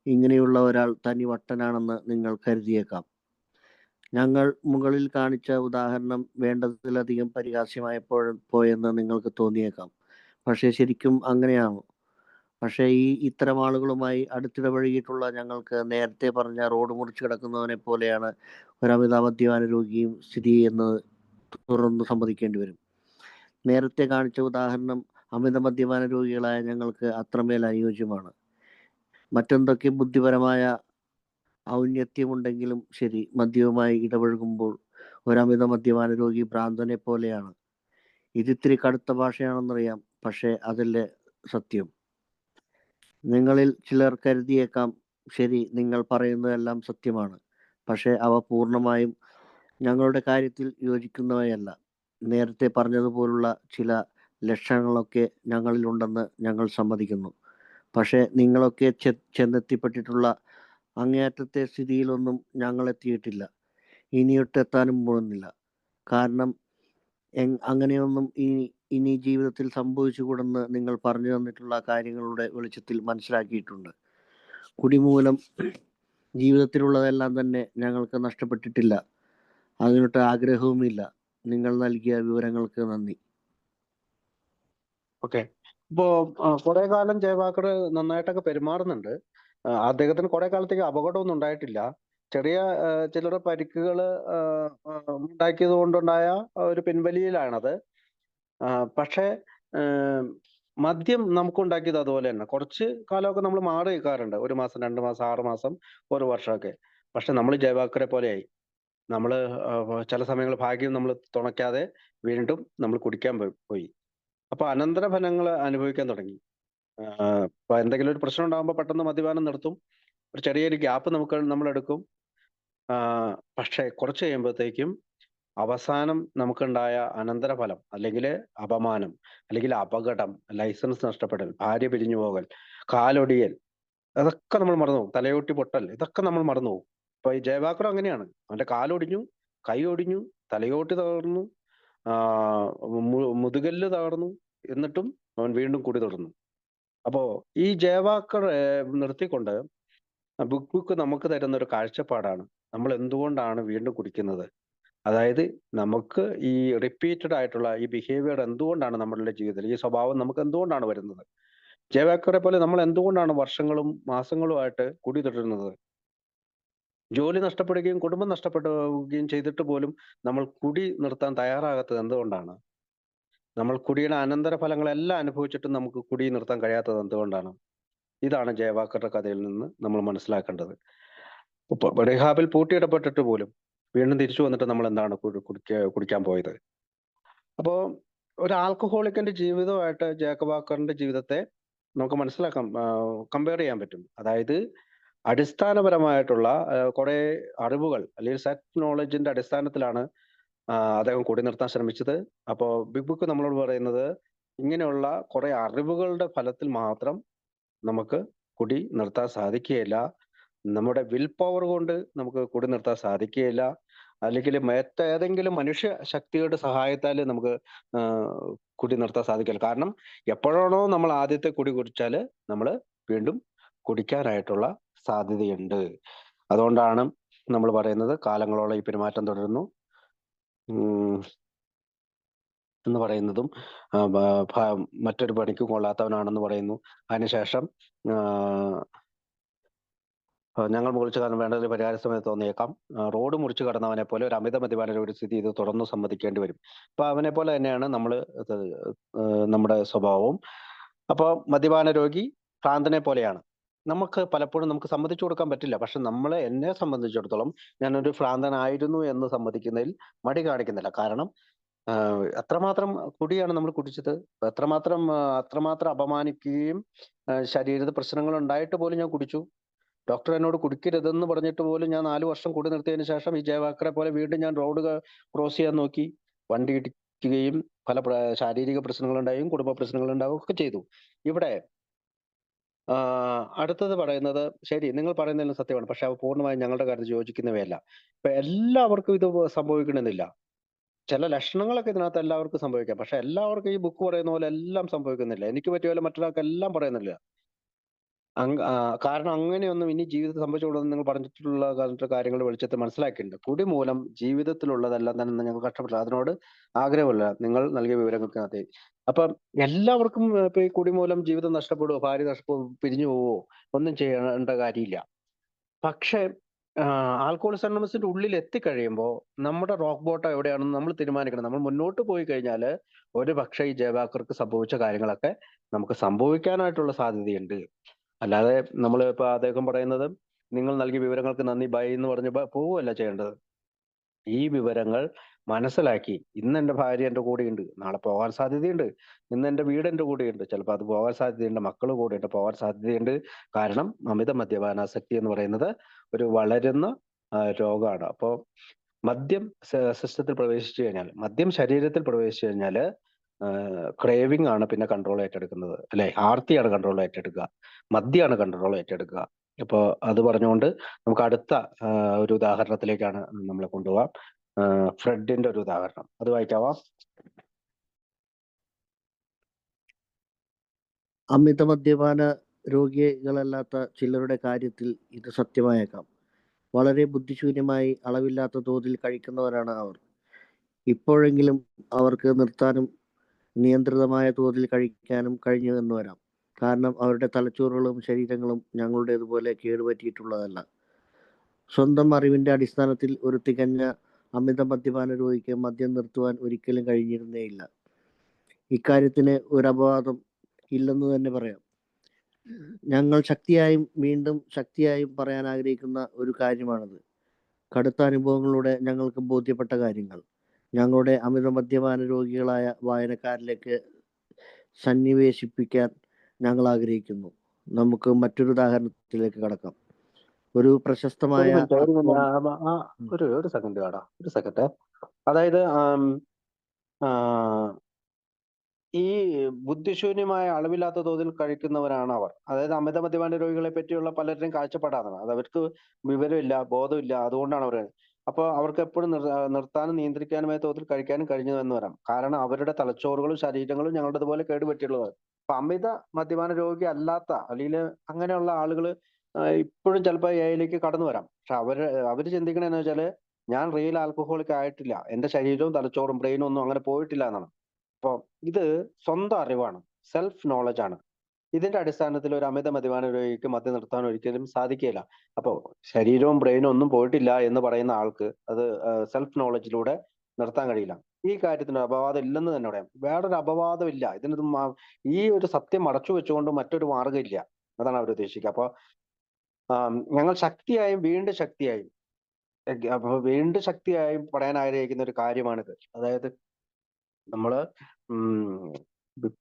ഇങ്ങനെയുള്ള ഒരാൾ തനി വട്ടനാണെന്ന് നിങ്ങൾ കരുതിയേക്കാം. ഞങ്ങൾ മുകളിൽ കാണിച്ച ഉദാഹരണം വേണ്ടതിലധികം പോയെന്ന് നിങ്ങൾക്ക് തോന്നിയേക്കാം. പക്ഷേ ശരിക്കും അങ്ങനെയാണോ? പക്ഷേ ഇത്തരം ആളുകളുമായി അടുത്തിടപഴകിയിട്ടുള്ള ഞങ്ങൾക്ക് നേരത്തെ പറഞ്ഞ റോഡ് മുറിച്ച് കിടക്കുന്നവനെ പോലെയാണ് ഒരമിത മദ്യപാന രോഗിയും സ്ഥിതി എന്ന് തുറന്ന് സമ്മതിക്കേണ്ടി വരും. നേരത്തെ കാണിച്ച ഉദാഹരണം അമിത മദ്യപാന രോഗികളായ ഞങ്ങൾക്ക് അത്രമേൽ അനുയോജ്യമാണ്. മറ്റെന്തൊക്കെ ബുദ്ധിപരമായ ഔന്നത്യമുണ്ടെങ്കിലും ശരി, മദ്യവുമായി ഇടപഴകുമ്പോൾ ഒരമിത മദ്യപാന രോഗി ഭ്രാന്തനെ പോലെയാണ്. ഇതിത്തിരി കടുത്ത ഭാഷയാണെന്നറിയാം, പക്ഷേ അതല്ലേ സത്യം. നിങ്ങളിൽ ചിലർ കരുതിയേക്കാം, ശരി, നിങ്ങൾ പറയുന്നതെല്ലാം സത്യമാണ്, പക്ഷേ അവ പൂർണ്ണമായും ഞങ്ങളുടെ കാര്യത്തിൽ യോജിക്കുന്നവയല്ല. നേരത്തെ പറഞ്ഞതുപോലുള്ള ചില ലക്ഷണങ്ങളൊക്കെ ഞങ്ങളിലുണ്ടെന്ന് ഞങ്ങൾ സമ്മതിക്കുന്നു. പക്ഷേ നിങ്ങളൊക്കെ ചെന്നെത്തിപ്പെട്ടിട്ടുള്ള അങ്ങേയറ്റത്തെ സ്ഥിതിയിലൊന്നും ഞങ്ങൾ എത്തിയിട്ടില്ല, ഇനിയൊട്ടെത്താനും പോകുന്നില്ല. കാരണം അങ്ങനെയൊന്നും ഇനി ജീവിതത്തിൽ സംഭവിച്ചുകൂടെന്ന് നിങ്ങൾ പറഞ്ഞു തന്നിട്ടുള്ള കാര്യങ്ങളുടെ വെളിച്ചത്തിൽ മനസ്സിലാക്കിയിട്ടുണ്ട്. കുടിമൂലം ജീവിതത്തിലുള്ളതെല്ലാം തന്നെ ഞങ്ങൾക്ക് നഷ്ടപ്പെട്ടിട്ടില്ല, അതിനൊട്ട് ആഗ്രഹവുമില്ല. നിങ്ങൾ നൽകിയ വിവരങ്ങൾക്ക് നന്ദി. ഓക്കെ. ഇപ്പോ കുറെ കാലം ജയവാക്കർ നന്നായിട്ടൊക്കെ പെരുമാറുന്നുണ്ട്. അദ്ദേഹത്തിന് കുറെ കാലത്തേക്ക് അപകടമൊന്നും ഉണ്ടായിട്ടില്ല. ചെറിയ ചില്ലറ പരിക്കുകൾ ഉണ്ടാക്കിയത് കൊണ്ടുണ്ടായ ഒരു പിൻവലിയിലാണത്. പക്ഷേ മദ്യം നമുക്കുണ്ടാക്കിയത് അതുപോലെ തന്നെ. കുറച്ച് കാലമൊക്കെ നമ്മൾ മാറി നിൽക്കാറുണ്ട്. 1 മാസം, 2 മാസം, 6 മാസം, 1 വർഷമൊക്കെ. പക്ഷെ നമ്മൾ ജയവാക്കറെ പോലെയായി. നമ്മള് ചില സമയങ്ങളിൽ ഭാഗ്യം നമ്മൾ തുണയ്ക്കാതെ വീണ്ടും നമ്മൾ കുടിക്കാൻ പോയി. അപ്പൊ അനന്തരഫലങ്ങൾ അനുഭവിക്കാൻ തുടങ്ങി. ഇപ്പൊ എന്തെങ്കിലും ഒരു പ്രശ്നം ഉണ്ടാകുമ്പോൾ പെട്ടെന്ന് മദ്യപാനം നിർത്തും. ഒരു ചെറിയൊരു ഗ്യാപ്പ് നമ്മളെടുക്കും. പക്ഷെ കുറച്ച് കഴിയുമ്പോഴത്തേക്കും അവസാനം നമുക്കുണ്ടായ അനന്തരഫലം, അല്ലെങ്കിൽ അപമാനം, അല്ലെങ്കിൽ അപകടം, ലൈസൻസ് നഷ്ടപ്പെടൽ, ഭാര്യ പിരിഞ്ഞു പോകൽ, കാലൊടിയൽ, അതൊക്കെ നമ്മൾ മറന്നുപോകും. തലയോട്ടി പൊട്ടൽ, ഇതൊക്കെ നമ്മൾ മറന്നുപോകും. ഇപ്പൊ ഈ ജയവാക്കർ അങ്ങനെയാണ്. അവന്റെ കാലൊടിഞ്ഞു, കൈ ഒടിഞ്ഞു, തലയോട്ടി തകർന്നു, മുതുകല്ല് തകർന്നു, എന്നിട്ടും അവൻ വീണ്ടും കുടി തുടർന്നു. അപ്പോ ഈ ജയവാക്കർ നിർത്തിക്കൊണ്ട് ബുക്ക് നമുക്ക് തരുന്ന ഒരു കാഴ്ചപ്പാടാണ്. നമ്മൾ എന്തുകൊണ്ടാണ് വീണ്ടും കുടിക്കുന്നത്? അതായത് നമുക്ക് ഈ റിപ്പീറ്റഡ് ആയിട്ടുള്ള ഈ ബിഹേവിയർ എന്തുകൊണ്ടാണ് നമ്മളുടെ ജീവിതത്തിൽ, ഈ സ്വഭാവം നമുക്ക് എന്തുകൊണ്ടാണ് വരുന്നത്? ജയവാക്കറെ പോലെ നമ്മൾ എന്തുകൊണ്ടാണ് വർഷങ്ങളും മാസങ്ങളുമായിട്ട് കുടി തുടരുന്നത്? ജോലി നഷ്ടപ്പെടുകയും കുടുംബം നഷ്ടപ്പെടുകയും ചെയ്തിട്ട് പോലും നമ്മൾ കുടി നിർത്താൻ തയ്യാറാകാത്തത് എന്തുകൊണ്ടാണ്? നമ്മൾ കുടിയുടെ അനന്തരഫലങ്ങളെല്ലാം അനുഭവിച്ചിട്ടും നമുക്ക് കുടി നിർത്താൻ കഴിയാത്തത് എന്തുകൊണ്ടാണ്? ഇതാണ് ജയവാക്കറുടെ കഥയിൽ നിന്ന് നമ്മൾ മനസ്സിലാക്കേണ്ടത്. റിഹാബിൽ പൂട്ടിയിടപ്പെട്ടിട്ട് പോലും വീണ്ടും തിരിച്ചു വന്നിട്ട് നമ്മൾ എന്താണ് കുടിക്കാൻ പോയത്? അപ്പോ ഒരു ആൽക്കഹോളിക്കിന്റെ ജീവിതമായിട്ട് ജേക്കബ് ജീവിതത്തെ നമുക്ക് മനസ്സിലാക്കാം, കമ്പയർ ചെയ്യാൻ പറ്റും. അതായത് അടിസ്ഥാനപരമായിട്ടുള്ള കുറെ അറിവുകൾ, അല്ലെങ്കിൽ സെറ്റ് നോളജിന്റെ അടിസ്ഥാനത്തിലാണ് അദ്ദേഹം കുടി നിർത്താൻ ശ്രമിച്ചത്. അപ്പോൾ ബിഗ് ബുക്ക് നമ്മളോട് പറയുന്നത്, ഇങ്ങനെയുള്ള കുറെ അറിവുകളുടെ ഫലത്തിൽ മാത്രം നമുക്ക് കുടി നിർത്താൻ സാധിക്കുകയില്ല. നമ്മുടെ വിൽ പവർ കൊണ്ട് നമുക്ക് കുടി നിർത്താൻ സാധിക്കുകയില്ല. അല്ലെങ്കിൽ മറ്റേതെങ്കിലും മനുഷ്യ ശക്തിയുടെ സഹായത്താൽ നമുക്ക് കുടി നിർത്താൻ സാധിക്കില്ല. കാരണം എപ്പോഴാണോ നമ്മൾ ആദ്യത്തെ കുടി കുടിച്ചാൽ നമ്മൾ വീണ്ടും കുടിക്കാനായിട്ടുള്ള സാധ്യതയുണ്ട്. അതുകൊണ്ടാണ് നമ്മൾ പറയുന്നത് കാലങ്ങളോളം ഈ പെരുമാറ്റം തുടരുന്നു എന്ന് പറയുന്നതും, മറ്റൊരു പണിക്കും കൊള്ളാത്തവനാണെന്ന് പറയുന്നു. അതിനുശേഷം ഞങ്ങൾ മുറിച്ചു കടന്ന് വേണ്ടതിൽ പരിഹാര സമയത്ത് തോന്നിയേക്കാം. റോഡ് മുറിച്ചു കടന്നവനെ പോലെ ഒരു അമിത മദ്യപാന ഒരു സ്ഥിതി ഇത് തുടർന്ന് സമ്മതിക്കേണ്ടി വരും. അപ്പൊ അവനെ പോലെ തന്നെയാണ് നമ്മുടെ സ്വഭാവവും. അപ്പോൾ മദ്യപാന രോഗി ഭ്രാന്തനെ പോലെയാണ്. നമുക്ക് പലപ്പോഴും നമുക്ക് സമ്മതിച്ചു കൊടുക്കാൻ പറ്റില്ല. പക്ഷെ എന്നെ സംബന്ധിച്ചിടത്തോളം ഞാനൊരു ഭ്രാന്തനായിരുന്നു എന്ന് സമ്മതിക്കുന്നതിൽ മടി കാണിക്കുന്നില്ല. കാരണം എത്രമാത്രം കുടിയാണ് നമ്മൾ കുടിച്ചത്, അത്രമാത്രം അപമാനിക്കുകയും ശരീരത്തിൽ പ്രശ്നങ്ങൾ ഉണ്ടായിട്ട് പോലും ഞാൻ കുടിച്ചു. ഡോക്ടർ എന്നോട് കുടിക്കരുതെന്ന് പറഞ്ഞിട്ട് പോലും ഞാൻ 4 വർഷം കുടി നിർത്തിയതിന് ശേഷം ഈ ജയവാക്കറെ പോലെ വീണ്ടും ഞാൻ റോഡ് ക്രോസ് ചെയ്യാൻ നോക്കി. വണ്ടി ഇടിക്കുകയും പല ശാരീരിക പ്രശ്നങ്ങളുണ്ടായും കുടുംബ പ്രശ്നങ്ങളുണ്ടാവുകയും ഒക്കെ ചെയ്തു. ഇവിടെ അടുത്തത് പറയുന്നത്, ശരി നിങ്ങൾ പറയുന്നതെല്ലാം സത്യമാണ്, പക്ഷെ അവ പൂർണ്ണമായും ഞങ്ങളുടെ കാര്യത്തിൽ യോജിക്കുന്നവയല്ല. ഇപ്പൊ എല്ലാവർക്കും ഇത് സംഭവിക്കണമെന്നില്ല. ചില ലക്ഷണങ്ങളൊക്കെ ഇതിനകത്ത് എല്ലാവർക്കും സംഭവിക്കാം. പക്ഷെ എല്ലാവർക്കും ഈ ബുക്ക് പറയുന്ന പോലെ എല്ലാം സംഭവിക്കുന്നില്ല. എനിക്ക് പറ്റിയ പോലെ മറ്റൊരാൾക്ക് എല്ലാം പറയുന്നില്ല. കാരണം അങ്ങനെയൊന്നും ഇനി ജീവിതത്തിൽ സംഭവിച്ചുകൂടുമെന്ന് നിങ്ങൾ പറഞ്ഞിട്ടുള്ള കാര്യങ്ങൾ വെളിച്ചത്തിൽ മനസ്സിലാക്കിയിട്ടുണ്ട്. കുടി മൂലം ജീവിതത്തിലുള്ളതെല്ലാം തന്നെ ഞങ്ങൾ കഷ്ടപ്പെട്ടു. അതിനോട് ആഗ്രഹമില്ല നിങ്ങൾ നൽകിയ വിവരങ്ങൾക്കകത്ത്. അപ്പം എല്ലാവർക്കും ഇപ്പൊ ഈ കുടി മൂലം ജീവിതം നഷ്ടപ്പെടുവോ, ഭാര്യ പിരിഞ്ഞു പോവോ, ഒന്നും ചെയ്യേണ്ട കാര്യമില്ല. പക്ഷെ ആൽക്കഹോളിക്സ് അനോണിമസിന്റെ ഉള്ളിൽ എത്തിക്കഴിയുമ്പോൾ നമ്മുടെ റോക്ക് ബോട്ടം എവിടെയാണെന്ന് നമ്മൾ തീരുമാനിക്കണം. നമ്മൾ മുന്നോട്ട് പോയി കഴിഞ്ഞാൽ ഒരു പക്ഷേ ഈ ജയവാക്കർക്ക് സംഭവിച്ച കാര്യങ്ങളൊക്കെ നമുക്ക് സംഭവിക്കാനായിട്ടുള്ള സാധ്യതയുണ്ട്. അല്ലാതെ നമ്മൾ ഇപ്പൊ അദ്ദേഹം പറയുന്നത്, നിങ്ങൾ നൽകിയ വിവരങ്ങൾക്ക് നന്ദി, ബൈ എന്ന് പറഞ്ഞ് പോവുകയല്ല ചെയ്യേണ്ടത്. ഈ വിവരങ്ങൾ മനസ്സിലാക്കി, ഇന്ന് എന്റെ ഭാര്യ എന്റെ കൂടെയുണ്ട്, നാളെ പോകാൻ സാധ്യതയുണ്ട്. ഇന്ന് എന്റെ വീട് എന്റെ കൂടെയുണ്ട്, ചിലപ്പോൾ അത് പോകാൻ സാധ്യതയുണ്ട്. മക്കൾ കൂടെയുണ്ട്, പോകാൻ സാധ്യതയുണ്ട്. കാരണം അമിത മദ്യപാനാസക്തി എന്ന് പറയുന്നത് ഒരു വളരുന്ന രോഗമാണ്. അപ്പോൾ മദ്യം സിസ്റ്റത്തിൽ പ്രവേശിച്ചു കഴിഞ്ഞാൽ, മദ്യം ശരീരത്തിൽ പ്രവേശിച്ചു കഴിഞ്ഞാൽ ക്രേവിംഗ് ആണ് പിന്നെ കൺട്രോൾ ഏറ്റെടുക്കുന്നത്, അല്ലെ? ആർത്തിയാണ് കൺട്രോൾ ഏറ്റെടുക്കുക, മദ്യമാണ് കൺട്രോൾ ഏറ്റെടുക്കുക. അപ്പോൾ അത് പറഞ്ഞുകൊണ്ട് നമുക്ക് അടുത്ത ഒരു ഉദാഹരണത്തിലേക്കാണ് നമ്മളെ കൊണ്ടുപോകാം. ഫ്രെഡിന്റെ ഒരു ഉദാഹരണം അത് വായിക്കാവാ? അമിത മദ്യപാന രോഗികളല്ലാത്ത ചിലരുടെ കാര്യത്തിൽ ഇത് സത്യമായേക്കാം. വളരെ ബുദ്ധിശൂന്യമായി അളവില്ലാത്ത തോതിൽ കഴിക്കുന്നവരാണ് അവർ. ഇപ്പോഴെങ്കിലും അവർക്ക് നിർത്താനും നിയന്ത്രിതമായ തോതിൽ കഴിക്കാനും കഴിഞ്ഞു എന്ന് വരാം. കാരണം അവരുടെ തലച്ചോറുകളും ശരീരങ്ങളും ഞങ്ങളുടേതുപോലെ കേടുപറ്റിയിട്ടുള്ളതല്ല. സ്വന്തം അറിവിന്റെ അടിസ്ഥാനത്തിൽ ഒരു തികഞ്ഞ അമിത മദ്യപാന രോഗിക്ക് മദ്യം നിർത്തുവാൻ ഒരിക്കലും കഴിഞ്ഞിരുന്നേയില്ല. ഇക്കാര്യത്തിന് ഒരു അപവാദം ഇല്ലെന്ന് തന്നെ പറയാം. ഞങ്ങൾ വീണ്ടും ശക്തിയായും പറയാൻ ആഗ്രഹിക്കുന്ന ഒരു കാര്യമാണത്. കടുത്ത അനുഭവങ്ങളിലൂടെ ഞങ്ങൾക്ക് ബോധ്യപ്പെട്ട കാര്യങ്ങൾ ഞങ്ങളുടെ അമിത മദ്യപാന രോഗികളായ വായനക്കാരിലേക്ക് സന്നിവേശിപ്പിക്കാൻ ഞങ്ങൾ ആഗ്രഹിക്കുന്നു. നമുക്ക് മറ്റൊരു ഉദാഹരണത്തിലേക്ക് കടക്കാം. ഒരു പ്രശസ്തമായ ഒരു സെക്കൻഡ്. അതായത് ഈ ബുദ്ധിശൂന്യമായ അളവില്ലാത്ത തോതിൽ കഴിക്കുന്നവരാണ് അവർ. അതായത് അമിത മദ്യപാന രോഗികളെ പറ്റിയുള്ള പലരുടെയും കാഴ്ചപ്പാടാണ് അത്. അവർക്ക് വിവരമില്ല, ബോധമില്ല, അതുകൊണ്ടാണ് അവർ. അപ്പോൾ അവർക്ക് എപ്പോഴും നിർത്താനും നിയന്ത്രിക്കാനുമായ തോതിൽ കഴിക്കാനും കഴിഞ്ഞു എന്ന് വരാം. കാരണം അവരുടെ തലച്ചോറുകളും ശരീരങ്ങളും ഞങ്ങളുടേതുപോലെ കേടുപറ്റിയുള്ളതാണ്. അപ്പൊ അമിത മദ്യപാന രോഗി അല്ലാത്ത, അല്ലെങ്കിൽ അങ്ങനെയുള്ള ആളുകൾ ഇപ്പോഴും ചിലപ്പോൾ എയിലേക്ക് കടന്നു വരാം. പക്ഷെ അവര് ചിന്തിക്കണെന്ന് വെച്ചാല്, ഞാൻ റിയൽ ആൽക്കഹോളിക് ആയിട്ടില്ല, എന്റെ ശരീരവും തലച്ചോറും ബ്രെയിനും ഒന്നും അങ്ങനെ പോയിട്ടില്ല എന്നാണ്. അപ്പൊ ഇത് സ്വന്തം അറിവാണ്, സെൽഫ് നോളജ് ആണ്. ഇതിന്റെ അടിസ്ഥാനത്തിൽ ഒരു അമിത മദ്യപാന രോഗിക്ക് മദ്യം നിർത്താൻ ഒരിക്കലും സാധിക്കില്ല. അപ്പോ ശരീരവും ബ്രെയിനും ഒന്നും പോയിട്ടില്ല എന്ന് പറയുന്ന ആൾക്ക് അത് സെൽഫ് നോളജിലൂടെ നിർത്താൻ കഴിയില്ല. ഈ കാര്യത്തിന് അപവാദം ഇല്ലെന്ന് തന്നെ പറയാം. വേറൊരു അപവാദം ഇല്ല ഇതിന്. ഈ ഒരു സത്യം മറച്ചു വെച്ചുകൊണ്ട് മറ്റൊരു മാർഗ്ഗം ഇല്ല, അതാണ് അവർ ഉദ്ദേശിക്കുക. അപ്പൊ ഞങ്ങൾ ശക്തിയായും വീണ്ടും ശക്തിയായും പറയാൻ ആഗ്രഹിക്കുന്ന ഒരു കാര്യമാണിത്. അതായത് നമ്മള്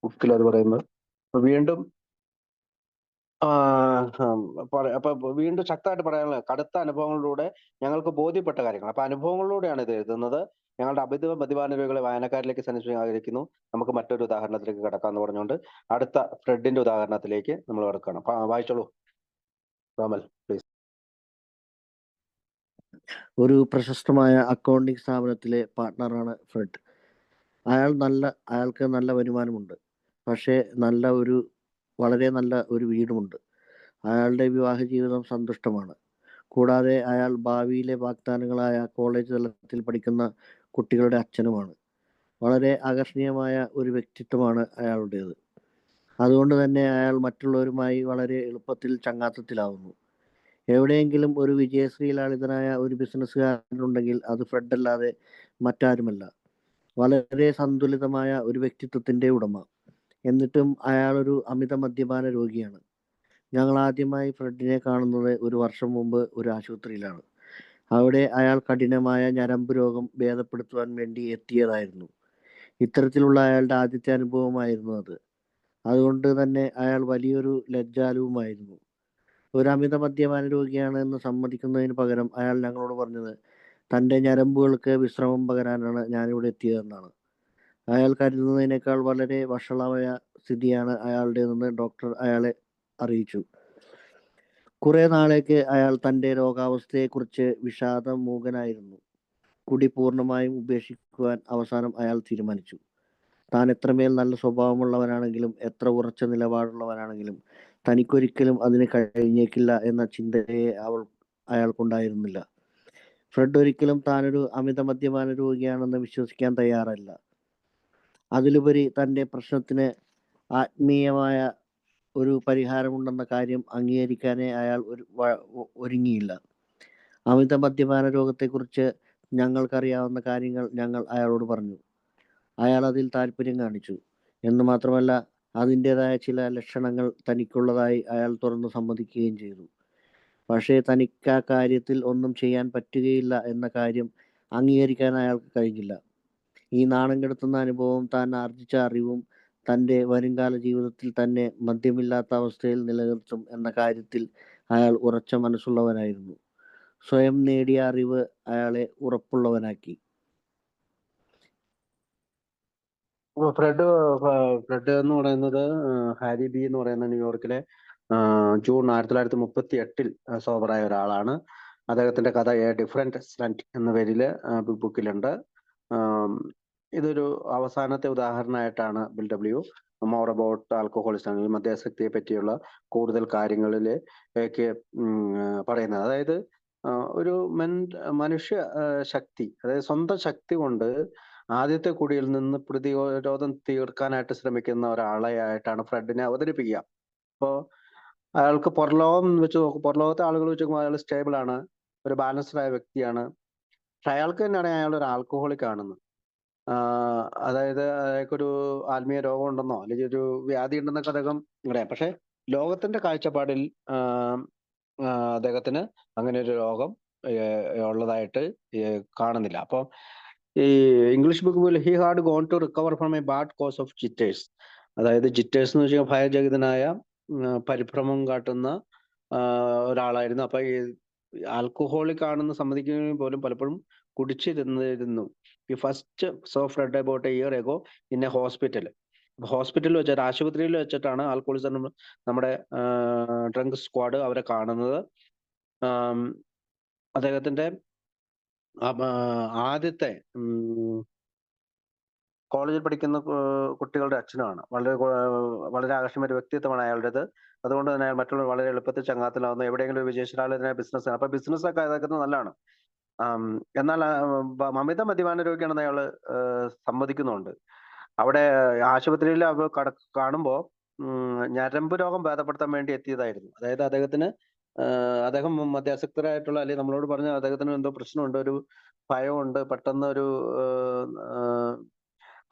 ബുക്കിൽ അത് പറയുന്നത് വീണ്ടും അപ്പൊ വീണ്ടും ശക്തമായിട്ട് പറയാനുള്ള കടുത്ത അനുഭവങ്ങളിലൂടെ ഞങ്ങൾക്ക് ബോധ്യപ്പെട്ട കാര്യങ്ങൾ. അപ്പൊ അനുഭവങ്ങളിലൂടെയാണ് ഇത് എഴുതുന്നത്. ഞങ്ങളുടെ അമിത മദ്യപാന രോഗികളെ വായനക്കാരിലേക്ക് സന്നിധിക്കാൻ ആഗ്രഹിക്കുന്നു. നമുക്ക് മറ്റൊരു ഉദാഹരണത്തിലേക്ക് കടക്കാന്ന് പറഞ്ഞുകൊണ്ട് അടുത്ത ഫ്രെഡിന്റെ ഉദാഹരണത്തിലേക്ക് നമ്മൾ കടക്കുകയാണ്. അപ്പൊ വായിച്ചോളൂ രാമൽ, പ്ലീസ്. ഒരു പ്രശസ്തമായ അക്കൗണ്ടിംഗ് സ്ഥാപനത്തിലെ പാർട്ട്ണറാണ് ഫ്രെഡ്. അയാൾക്ക് നല്ല വരുമാനമുണ്ട്, പക്ഷേ വളരെ നല്ല ഒരു വീടുമുണ്ട്. അയാളുടെ വിവാഹ ജീവിതം സന്തുഷ്ടമാണ്. കൂടാതെ അയാൾ ഭാവിയിലെ വാഗ്ദാനങ്ങളായ കോളേജ് തലത്തിൽ പഠിക്കുന്ന കുട്ടികളുടെ അച്ഛനുമാണ്. വളരെ ആകർഷണീയമായ ഒരു വ്യക്തിത്വമാണ് അയാളുടേത്. അതുകൊണ്ട് തന്നെ അയാൾ മറ്റുള്ളവരുമായി വളരെ എളുപ്പത്തിൽ ചങ്ങാത്തത്തിലാവുന്നു. എവിടെയെങ്കിലും ഒരു വിജയശ്രീലാളിതനായ ഒരു ബിസിനസ്സുകാരനുണ്ടെങ്കിൽ അത് ഫ്രെഡ് അല്ലാതെ മറ്റാരുമല്ല. വളരെ സന്തുലിതമായ ഒരു വ്യക്തിത്വത്തിന്റെ ഉടമ. എന്നിട്ടും അയാൾ ഒരു അമിത മദ്യപാന രോഗിയാണ്. ഞങ്ങൾ ആദ്യമായി ഫ്രെഡിനെ കാണുന്നത് ഒരു വർഷം മുമ്പ് ഒരു ആശുപത്രിയിലാണ്. അവിടെ അയാൾ കഠിനമായ ഞരമ്പ് രോഗം ഭേദപ്പെടുത്തുവാൻ വേണ്ടി എത്തിയതായിരുന്നു. ഇത്തരത്തിലുള്ള അയാളുടെ ആദ്യത്തെ അനുഭവമായിരുന്നു അത്. അതുകൊണ്ട് തന്നെ അയാൾ വലിയൊരു ലജ്ജാലുവുമായിരുന്നു. ഒരു അമിത മദ്യപാന രോഗിയാണ് എന്ന് സമ്മതിക്കുന്നതിന് പകരം അയാൾ ഞങ്ങളോട് പറഞ്ഞത് തൻ്റെ ഞരമ്പുകൾക്ക് വിശ്രമം പകരാനാണ് ഞാനിവിടെ എത്തിയതെന്നാണ്. അയാൾ കരുതുന്നതിനേക്കാൾ വളരെ വഷളമായ സ്ഥിതിയാണ് അയാളുടേതെന്ന് ഡോക്ടർ അയാളെ അറിയിച്ചു. കുറെ നാളേക്ക് അയാൾ തൻ്റെ രോഗാവസ്ഥയെക്കുറിച്ച് വിഷാദമൂകനായിരുന്നു. കുടി പൂർണ്ണമായും ഉപേക്ഷിക്കുവാൻ അവസാനം അയാൾ തീരുമാനിച്ചു. താൻ എത്രമേൽ നല്ല സ്വഭാവമുള്ളവനാണെങ്കിലും എത്ര ഉറച്ച നിലപാടുള്ളവനാണെങ്കിലും തനിക്കൊരിക്കലും അതിന് കഴിഞ്ഞേക്കില്ല എന്ന ചിന്തയെ അയാൾക്കുണ്ടായിരുന്നില്ല. ഫ്രെഡ് ഒരിക്കലും താനൊരു അമിത മദ്യപാന രോഗിയാണെന്ന് വിശ്വസിക്കാൻ തയ്യാറല്ല. അതിലുപരി തൻ്റെ പ്രശ്നത്തിന് ആത്മീയമായ ഒരു പരിഹാരമുണ്ടെന്ന കാര്യം അംഗീകരിക്കാനേ അയാൾ ഒരുങ്ങിയില്ല. അമിത മദ്യപാന രോഗത്തെക്കുറിച്ച് ഞങ്ങൾക്കറിയാവുന്ന കാര്യങ്ങൾ ഞങ്ങൾ അയാളോട് പറഞ്ഞു. അയാൾ അതിൽ താല്പര്യം കാണിച്ചു എന്ന് മാത്രമല്ല, അതിൻ്റെതായ ചില ലക്ഷണങ്ങൾ തനിക്കുള്ളതായി അയാൾ തുറന്നു സമ്മതിക്കുകയും ചെയ്തു. പക്ഷേ തനിക്ക് ആ കാര്യത്തിൽ ഒന്നും ചെയ്യാൻ പറ്റുകയില്ല എന്ന കാര്യം അംഗീകരിക്കാൻ അയാൾക്ക് കഴിഞ്ഞില്ല. ഈ നാണം കെടുത്തുന്ന അനുഭവം താൻ ആർജിച്ച അറിവും തൻ്റെ വരുംകാല ജീവിതത്തിൽ തന്നെ മദ്യമില്ലാത്ത അവസ്ഥയിൽ നിലനിർത്തും എന്ന കാര്യത്തിൽ അയാൾ ഉറച്ച മനസ്സുള്ളവനായിരുന്നു. സ്വയം നേടിയ അറിവ് അയാളെ ഉറപ്പുള്ളവനാക്കി. ഫ്രെഡ് ഫ്രെഡ് എന്ന് പറയുന്നത് ഹാരി ബി എന്ന് പറയുന്ന ന്യൂയോർക്കിലെ ജൂൺ 1938 സോബറായ ഒരാളാണ്. അദ്ദേഹത്തിന്റെ കഥ എ ഡിഫറെന്റ് സ്ലന്റ് എന്ന പേരിൽ ബിഗ് ബുക്കിലുണ്ട്. ഇതൊരു അവസാനത്തെ ഉദാഹരണമായിട്ടാണ് bill W more about alcoholism, മദ്യാസക്തിയെ പറ്റിയുള്ള കൂടുതൽ കാര്യങ്ങളിലേക്ക് പറയുന്നത്. അതായത് ഒരു മനുഷ്യ ശക്തി, അതായത് സ്വന്തം ശക്തി കൊണ്ട് ആദ്യത്തെ കുടിയിൽ നിന്ന് പ്രതിരോധം തീർക്കാനായിട്ട് ശ്രമിക്കുന്ന ഒരാളെയായിട്ടാണ് ഫ്രെഡിനെ അവതരിപ്പിക്കുക. അപ്പോൾ അയാൾക്ക് പുറലോകം വെച്ച് നോക്കും, പുറലോകത്തെ ആളുകൾ വെച്ച് നോക്കുമ്പോൾ അയാൾ സ്റ്റേബിൾ ആണ്, ഒരു ബാലൻസ്ഡ് ആയ വ്യക്തിയാണ്. പക്ഷെ അയാൾക്ക് തന്നെയാണ് അയാൾ ഒരു ആൽക്കഹോളിക് ആണെന്ന്. അതായത് അയാൾക്കൊരു ആത്മീയ രോഗം ഉണ്ടെന്നോ അല്ലെങ്കിൽ ഒരു വ്യാധി ഉണ്ടെന്നൊക്കെ അദ്ദേഹം പറയാം. പക്ഷെ ലോകത്തിന്റെ കാഴ്ചപ്പാടിൽ അദ്ദേഹത്തിന് അങ്ങനെ ഒരു രോഗം ഉള്ളതായിട്ട് കാണുന്നില്ല. അപ്പൊ ഈ ഇംഗ്ലീഷ് ബുക്ക് പോലെ he had gone to recover from a bad cause of jitters. അതായത് ജിറ്റേഴ്സ് എന്ന് വെച്ചാൽ ഭയചകിതനായ പരിഭ്രമം കാട്ടുന്ന ഒരാളായിരുന്നു. അപ്പൊ ഈ ആൽക്കഹോളിക് ആണെന്ന് സമ്മതിക്കുന്നതിന് പോലും പലപ്പോഴും കുടിച്ചിരുന്നിരുന്നു. ഈ first so Fred about A year ago in A hospital. ഹോസ്പിറ്റലിൽ വെച്ചിട്ട്, ആശുപത്രിയിൽ വെച്ചിട്ടാണ് ആൽക്കഹോളിസം നമ്മുടെ ഡ്രങ്ക് സ്ക്വാഡ് അവരെ കാണുന്നത്. അദ്ദേഹത്തിന്റെ ആദ്യത്തെ കോളേജിൽ പഠിക്കുന്ന കുട്ടികളുടെ അച്ഛനാണ്. വളരെ ആകർഷണീയ വ്യക്തിത്വമാണ് അയാളുടേത്. അതുകൊണ്ട് തന്നെ അയാൾ മറ്റുള്ളവർ വളരെ എളുപ്പത്തിൽ ചങ്ങാത്തിലാവുന്നു. എവിടെയെങ്കിലും ഒരു വിജയശാല ബിസിനസ്, അപ്പൊ ബിസിനസ്സൊക്കെ അദ്ദേഹത്തിന് നല്ലതാണ്. എന്നാൽ അമിത മദ്യപാന രോഗിയാണെന്ന് അയാൾ സമ്മതിക്കുന്നുണ്ട്. അവിടെ ആശുപത്രിയിൽ കാണുമ്പോൾ ഞരമ്പ് രോഗം ഭേദപ്പെടുത്താൻ വേണ്ടി എത്തിയതായിരുന്നു. അതായത് അദ്ദേഹം മദ്യാസക്തരായിട്ടുള്ള, അല്ലെങ്കിൽ നമ്മളോട് പറഞ്ഞ അദ്ദേഹത്തിന് എന്തോ പ്രശ്നമുണ്ട്, ഒരു ഭയമുണ്ട്, പെട്ടെന്ന് ഒരു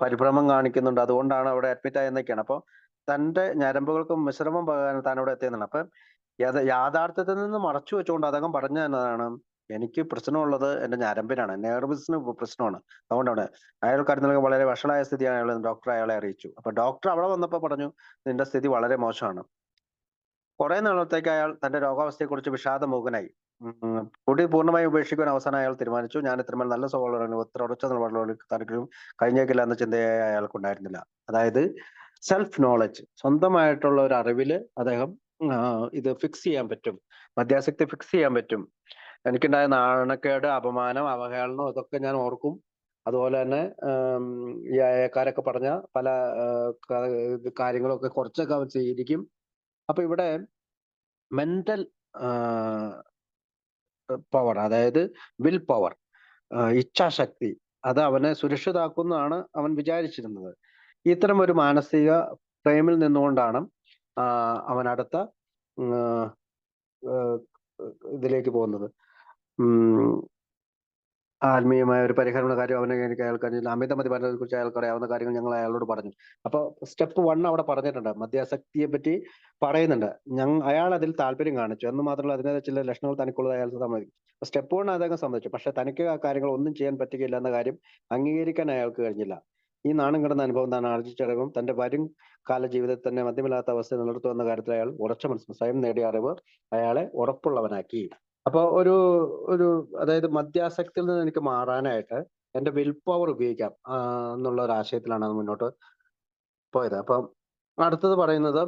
പരിഭ്രമം കാണിക്കുന്നുണ്ട്, അതുകൊണ്ടാണ് അവിടെ അഡ്മിറ്റ് ആയെന്നൊക്കെയാണ്. അപ്പോൾ തന്റെ ഞരമ്പുകൾക്ക് വിശ്രമം പകരാൻ താൻ അവിടെ എത്തിയെന്നാണ്. അപ്പം യാഥാർത്ഥ്യത്തിൽ നിന്ന് മറച്ചു വെച്ചുകൊണ്ട് അദ്ദേഹം പറഞ്ഞു തന്നതാണ്, എനിക്ക് പ്രശ്നമുള്ളത് എന്റെ ഞരമ്പിനാണ്, നെർവസിന് പ്രശ്നമാണ്, അതുകൊണ്ടാണ്. അയാൾക്കാർക്ക് വളരെ വഷളായ സ്ഥിതിയാണ് അയാൾ, ഡോക്ടർ അയാളെ അറിയിച്ചു. അപ്പൊ ഡോക്ടർ അവിടെ വന്നപ്പോൾ പറഞ്ഞു, നിന്റെ സ്ഥിതി വളരെ മോശമാണ്. കുറെ നാളത്തേക്ക് അയാൾ തന്റെ രോഗാവസ്ഥയെക്കുറിച്ച് വിഷാദമുഖനായി. കുടി പൂർണ്ണമായി ഉപേക്ഷിക്കുവാൻ അവസാനം അയാൾ തീരുമാനിച്ചു. ഞാൻ ഇത്രമേൽ നല്ല സ്വഭാവമുള്ള ഉറച്ച നിലപാടുള്ള താല്പര്യം കഴിഞ്ഞേക്കില്ല എന്ന ചിന്തയെ അയാൾക്കുണ്ടായിരുന്നില്ല. അതായത് സെൽഫ് നോളജ്, സ്വന്തമായിട്ടുള്ള ഒരു അറിവില് അദ്ദേഹം ഇത് ഫിക്സ് ചെയ്യാൻ പറ്റും, മദ്യാസക്തി ഫിക്സ് ചെയ്യാൻ പറ്റും. എനിക്കുണ്ടായ നാണക്കേട്, അപമാനം, അവഹേളനം ഇതൊക്കെ ഞാൻ ഓർക്കും. അതുപോലെ തന്നെ ഈ അയക്കാരൊക്കെ പറഞ്ഞ പല കാര്യങ്ങളൊക്കെ കുറച്ചൊക്കെ അവൻ സ്വീകരിക്കും. അപ്പൊ ഇവിടെ മെന്റൽ പവർ, അതായത് വിൽ പവർ, ഇച്ഛാശക്തി, അത് അവനെ സുരക്ഷിതാക്കുന്നതാണ് അവൻ വിചാരിച്ചിരുന്നത്. ഇത്തരം ഒരു മാനസിക ഫ്രെയിമിൽ നിന്നുകൊണ്ടാണ് അവൻ അടുത്ത ഇതിലേക്ക് പോകുന്നത്. ആത്മീയമായ ഒരു പരിഹരണ കാര്യം എനിക്ക് അയാൾക്കറിയില്ല. അമിത മദ്യപാനത്തെ കുറിച്ച് അയാൾക്കറിയാവുന്ന കാര്യങ്ങൾ ഞങ്ങൾ അയാളോട് പറഞ്ഞു. അപ്പൊ സ്റ്റെപ്പ് 1 അവിടെ പറഞ്ഞിട്ടുണ്ട്, മദ്യാസക്തിയെ പറ്റി പറയുന്നുണ്ട്. അയാൾ അതിൽ താല്പര്യം കാണിച്ചു എന്ന് മാത്രമല്ല, അതിനെ ചില ലക്ഷണങ്ങൾ തനിക്കുള്ളത് അയാൾ സമ്മതിക്കും. സ്റ്റെപ്പ് 1 അദ്ദേഹം സമ്മതിച്ചു. പക്ഷെ തനിക്ക് ആ കാര്യങ്ങൾ ഒന്നും ചെയ്യാൻ പറ്റുകയില്ല എന്ന കാര്യം അംഗീകരിക്കാൻ അയാൾക്ക് കഴിഞ്ഞില്ല. ഈ നാണം കിടന്ന അനുഭവം താൻ ആർജിച്ചടങ്ങും തന്റെ വരും കാല ജീവിതത്തിൽ തന്നെ മദ്യമില്ലാത്ത അവസ്ഥ നിലനിർത്തുമെന്ന കാര്യത്തിൽ അയാൾ ഉറച്ച മനസ്സ്, സ്വയം നേടിയ അറിവ് അയാളെ ഉറപ്പുള്ളവനാക്കി. അപ്പൊ അതായത് മദ്യാസക്തിയിൽ നിന്ന് എനിക്ക് മാറാനായിട്ട് എന്റെ വിൽ പവർ ഉപയോഗിക്കാം എന്നുള്ള ഒരു ആശയത്തിലാണ് അത് മുന്നോട്ട് പോയത്. അപ്പം അടുത്തത് പറയുന്നത്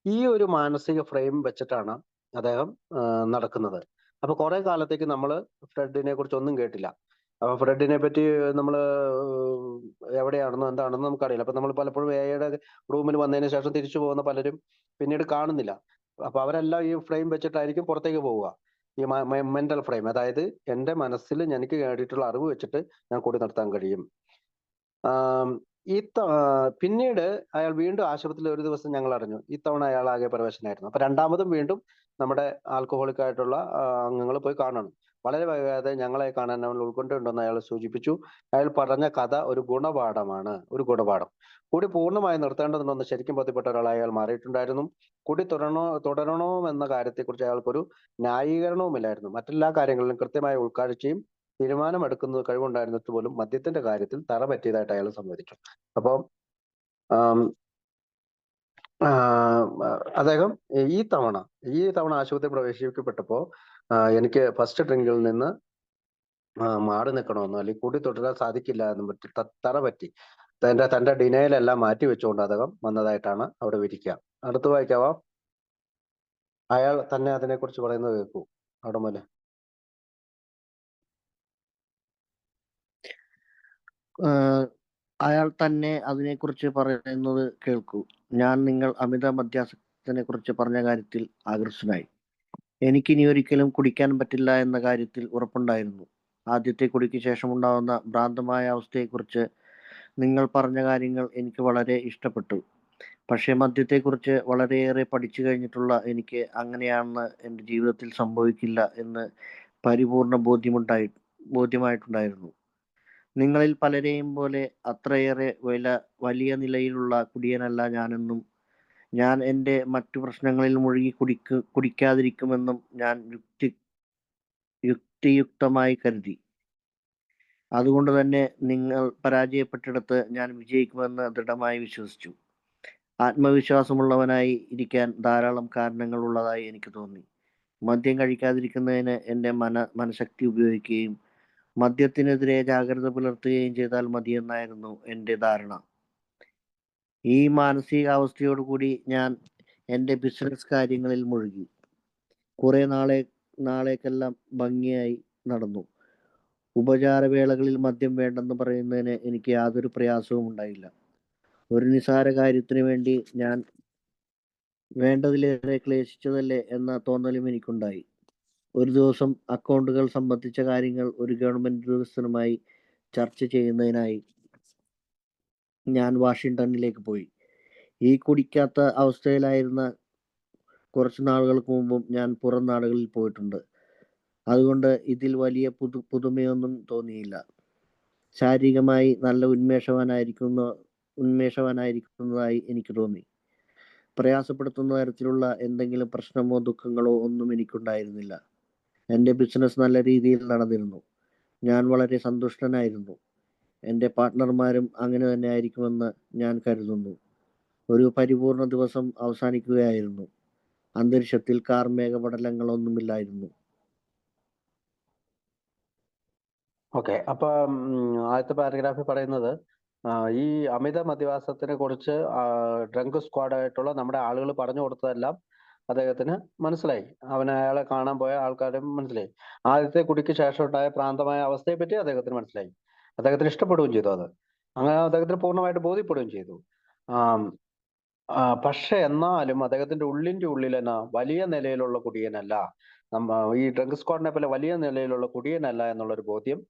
ഈ ഒരു മാനസിക ഫ്രെയിം വെച്ചിട്ടാണ് അദ്ദേഹം നടക്കുന്നത്. അപ്പൊ കുറെ കാലത്തേക്ക് നമ്മൾ ഫ്രെഡിനെ കുറിച്ച് ഒന്നും കേട്ടില്ല. അപ്പൊ ഫ്രെഡിനെ പറ്റി നമ്മൾ എവിടെയാണെന്നോ എന്താണെന്നോ നമുക്കറിയില്ല. അപ്പൊ നമ്മൾ പലപ്പോഴും എയുടെ റൂമിൽ വന്നതിന് ശേഷം തിരിച്ചു പോകുന്ന പലരും പിന്നീട് കാണുന്നില്ല. അപ്പൊ അവരെല്ലാം ഈ ഫ്രെയിം വെച്ചിട്ടായിരിക്കും പുറത്തേക്ക് പോവുക, ഈ മെന്റൽ ഫ്രെയിം. അതായത് എന്റെ മനസ്സിൽ എനിക്ക് കേട്ടിട്ടുള്ള അറിവ് വെച്ചിട്ട് ഞാൻ കൂടി നിർത്താൻ കഴിയും. പിന്നീട് അയാൾ വീണ്ടും ആശുപത്രിയിൽ ഒരു ദിവസം ഞങ്ങൾ അറിഞ്ഞു, ഇത്തവണ അയാൾ ആകെ പരവശനായിരുന്നു. അപ്പൊ രണ്ടാമതും വീണ്ടും നമ്മുടെ ആൽക്കഹോളിക് ആയിട്ടുള്ള അംഗങ്ങൾ പോയി കാണണം. വളരെ വൈകാതെ ഞങ്ങളെ കാണാൻ അവൻ ഉൾക്കൊണ്ടുണ്ടെന്ന് അയാൾ സൂചിപ്പിച്ചു. അയാൾ പറഞ്ഞ കഥ ഒരു ഗുണപാഠമാണ്, ഒരു ഗുണപാഠം. കൂടി പൂർണ്ണമായി നിർത്തേണ്ടതുണ്ടെന്ന് ശരിക്കും ബോധ്യപ്പെട്ട ഒരാളായി അയാൾ മാറിയിട്ടുണ്ടായിരുന്നു. കൂടി തുടരണോ എന്ന കാര്യത്തെക്കുറിച്ച് അയാൾക്കൊരു ന്യായീകരണവുമില്ലായിരുന്നു. മറ്റെല്ലാ കാര്യങ്ങളിലും കൃത്യമായ ഉൾക്കാഴ്ചയും തീരുമാനമെടുക്കുന്നത് കഴിവുണ്ടായിരുന്നിട്ട് പോലും മദ്യത്തിന്റെ കാര്യത്തിൽ തറ പറ്റിയതായിട്ട് അയാൾ സമ്മതിച്ചു. അപ്പോൾ അദ്ദേഹം ഈ തവണ ആശുപത്രി പ്രവേശിപ്പിക്കപ്പെട്ടപ്പോ എനിക്ക് ഫസ്റ്റ് ഡ്രിങ്കിൽ നിന്ന് മാറി നിൽക്കണമെന്നോ അല്ലെങ്കിൽ കൂടി തുടരാൻ സാധിക്കില്ല എന്നും പറ്റി തറ പറ്റി തന്റെ ഡിനയിലെല്ലാം മാറ്റി വെച്ചുകൊണ്ട് അദ്ദേഹം വന്നതായിട്ടാണ് അവിടെ വിരിക്കുക. അടുത്ത് വായിക്കാവോ? അയാൾ തന്നെ അതിനെക്കുറിച്ച് പറയുന്നത് കേൾക്കൂ അവിടെ മുതലേ. അയാൾ തന്നെ അതിനെക്കുറിച്ച് പറയുന്നത് കേൾക്കൂ. ഞാൻ നിങ്ങൾ അമിത മദ്യാസക്തിനെ കുറിച്ച് പറഞ്ഞ കാര്യത്തിൽ ആകർഷനായി. എനിക്കിനി ഒരിക്കലും കുടിക്കാൻ പറ്റില്ല എന്ന കാര്യത്തിൽ ഉറപ്പുണ്ടായിരുന്നു. ആദ്യത്തെ കുടിക്ക് ശേഷമുണ്ടാകുന്ന ഭ്രാന്തമായ അവസ്ഥയെക്കുറിച്ച് നിങ്ങൾ പറഞ്ഞ കാര്യങ്ങൾ എനിക്ക് വളരെ ഇഷ്ടപ്പെട്ടു. പക്ഷേ മദ്യത്തെക്കുറിച്ച് വളരെയേറെ പഠിച്ചു കഴിഞ്ഞിട്ടുള്ള എനിക്ക് അങ്ങനെയാണെന്ന് എൻ്റെ ജീവിതത്തിൽ സംഭവിക്കില്ല എന്ന് പരിപൂർണ ബോധ്യമായിട്ടുണ്ടായിരുന്നു. നിങ്ങളിൽ പലരെയും പോലെ അത്രയേറെ വലിയ നിലയിലുള്ള കുടിയനല്ല ഞാനെന്നും ഞാൻ എൻ്റെ മറ്റു പ്രശ്നങ്ങളിൽ മുഴുകി കുടിക്കാതിരിക്കുമെന്നും ഞാൻ യുക്തിയുക്തമായി കരുതി. അതുകൊണ്ട് തന്നെ നിങ്ങൾ പരാജയപ്പെട്ടിടത്ത് ഞാൻ വിജയിക്കുമെന്ന് ദൃഢമായി വിശ്വസിച്ചു. ആത്മവിശ്വാസമുള്ളവനായി ഇരിക്കാൻ ധാരാളം കാരണങ്ങൾ ഉള്ളതായി എനിക്ക് തോന്നി. മദ്യം കഴിക്കാതിരിക്കുന്നതിന് എൻ്റെ മനഃശക്തി ഉപയോഗിക്കുകയും മദ്യത്തിനെതിരെ ജാഗ്രത പുലർത്തുകയും ചെയ്താൽ മതിയെന്നായിരുന്നു എൻ്റെ ധാരണ. ഈ മാനസികാവസ്ഥയോടുകൂടി ഞാൻ എൻ്റെ ബിസിനസ് കാര്യങ്ങളിൽ മുഴുകി. കുറെ നാളേക്കെല്ലാം ഭംഗിയായി നടന്നു. ഉപചാരവേളകളിൽ മദ്യം വേണ്ടെന്ന് പറയുന്നതിന് എനിക്ക് യാതൊരു പ്രയാസവും ഉണ്ടായില്ല. ഒരു നിസാര കാര്യത്തിന് വേണ്ടി ഞാൻ വേണ്ടതിലേറെ ക്ലേശിച്ചതല്ലേ എന്ന തോന്നലും എനിക്കുണ്ടായി. ഒരു ദിവസം അക്കൗണ്ടുകൾ സംബന്ധിച്ച കാര്യങ്ങൾ ഒരു ഗവൺമെന്റ് ഉദ്യോഗസ്ഥനുമായി ചർച്ച ചെയ്യുന്നതിനായി ഞാൻ വാഷിംഗ്ടണിലേക്ക് പോയി. ഈ കുടിക്കാത്ത അവസ്ഥയിലായിരുന്ന കുറച്ച് നാളുകൾക്ക് മുമ്പും ഞാൻ പുറം നാടുകളിൽ പോയിട്ടുണ്ട്. അതുകൊണ്ട് ഇതിൽ വലിയ പുതുമയൊന്നും തോന്നിയില്ല. ശാരീരികമായി നല്ല ഉന്മേഷവാനായിരിക്കുന്നതായി എനിക്ക് തോന്നി. പ്രയാസപ്പെടുത്തുന്ന തരത്തിലുള്ള എന്തെങ്കിലും പ്രശ്നമോ ദുഃഖങ്ങളോ ഒന്നും എനിക്കുണ്ടായിരുന്നില്ല. എൻ്റെ ബിസിനസ് നല്ല രീതിയിൽ നടന്നിരുന്നു. ഞാൻ വളരെ സന്തുഷ്ടനായിരുന്നു. എൻ്റെ പാർട്ട്ണർമാരും അങ്ങനെ തന്നെ ആയിരിക്കുമെന്ന് ഞാൻ കരുതുന്നു. ഒരു പരിപൂർണ ദിവസം അവസാനിക്കുകയായിരുന്നു. അന്തരീക്ഷത്തിൽ കാർമേഘപടലങ്ങളൊന്നുമില്ലായിരുന്നു. ഓക്കെ. അപ്പൊ ആദ്യത്തെ പാരഗ്രാഫിൽ പറയുന്നത് ഈ അമിത മദ്യപാസത്തിനെ കുറിച്ച് ഡ്രങ്ക് സ്ക്വാഡ് ആയിട്ടുള്ള നമ്മുടെ ആളുകൾ പറഞ്ഞു കൊടുത്തതെല്ലാം അദ്ദേഹത്തിന് മനസ്സിലായി. അയാളെ കാണാൻ പോയ ആൾക്കാരും മനസ്സിലായി. ആദ്യത്തെ കുടിക്ക് ശേഷം ഉണ്ടായ ഭ്രാന്തമായ അവസ്ഥയെ പറ്റി അദ്ദേഹത്തിന് മനസ്സിലായി. അദ്ദേഹത്തിന് ഇഷ്ടപ്പെടുകയും ചെയ്തു. അത് അങ്ങനെ അദ്ദേഹത്തിന് പൂർണ്ണമായിട്ട് ബോധ്യപ്പെടുകയും ചെയ്തു. പക്ഷെ എന്നാലും അദ്ദേഹത്തിന്റെ ഉള്ളിൽ തന്നെ വലിയ നിലയിലുള്ള കുടിയനല്ല, ഈ ഡ്രങ്ക് സ്ക്വാഡിനെ പോലെ വലിയ നിലയിലുള്ള കുടിയനല്ല എന്നുള്ളൊരു ബോധ്യം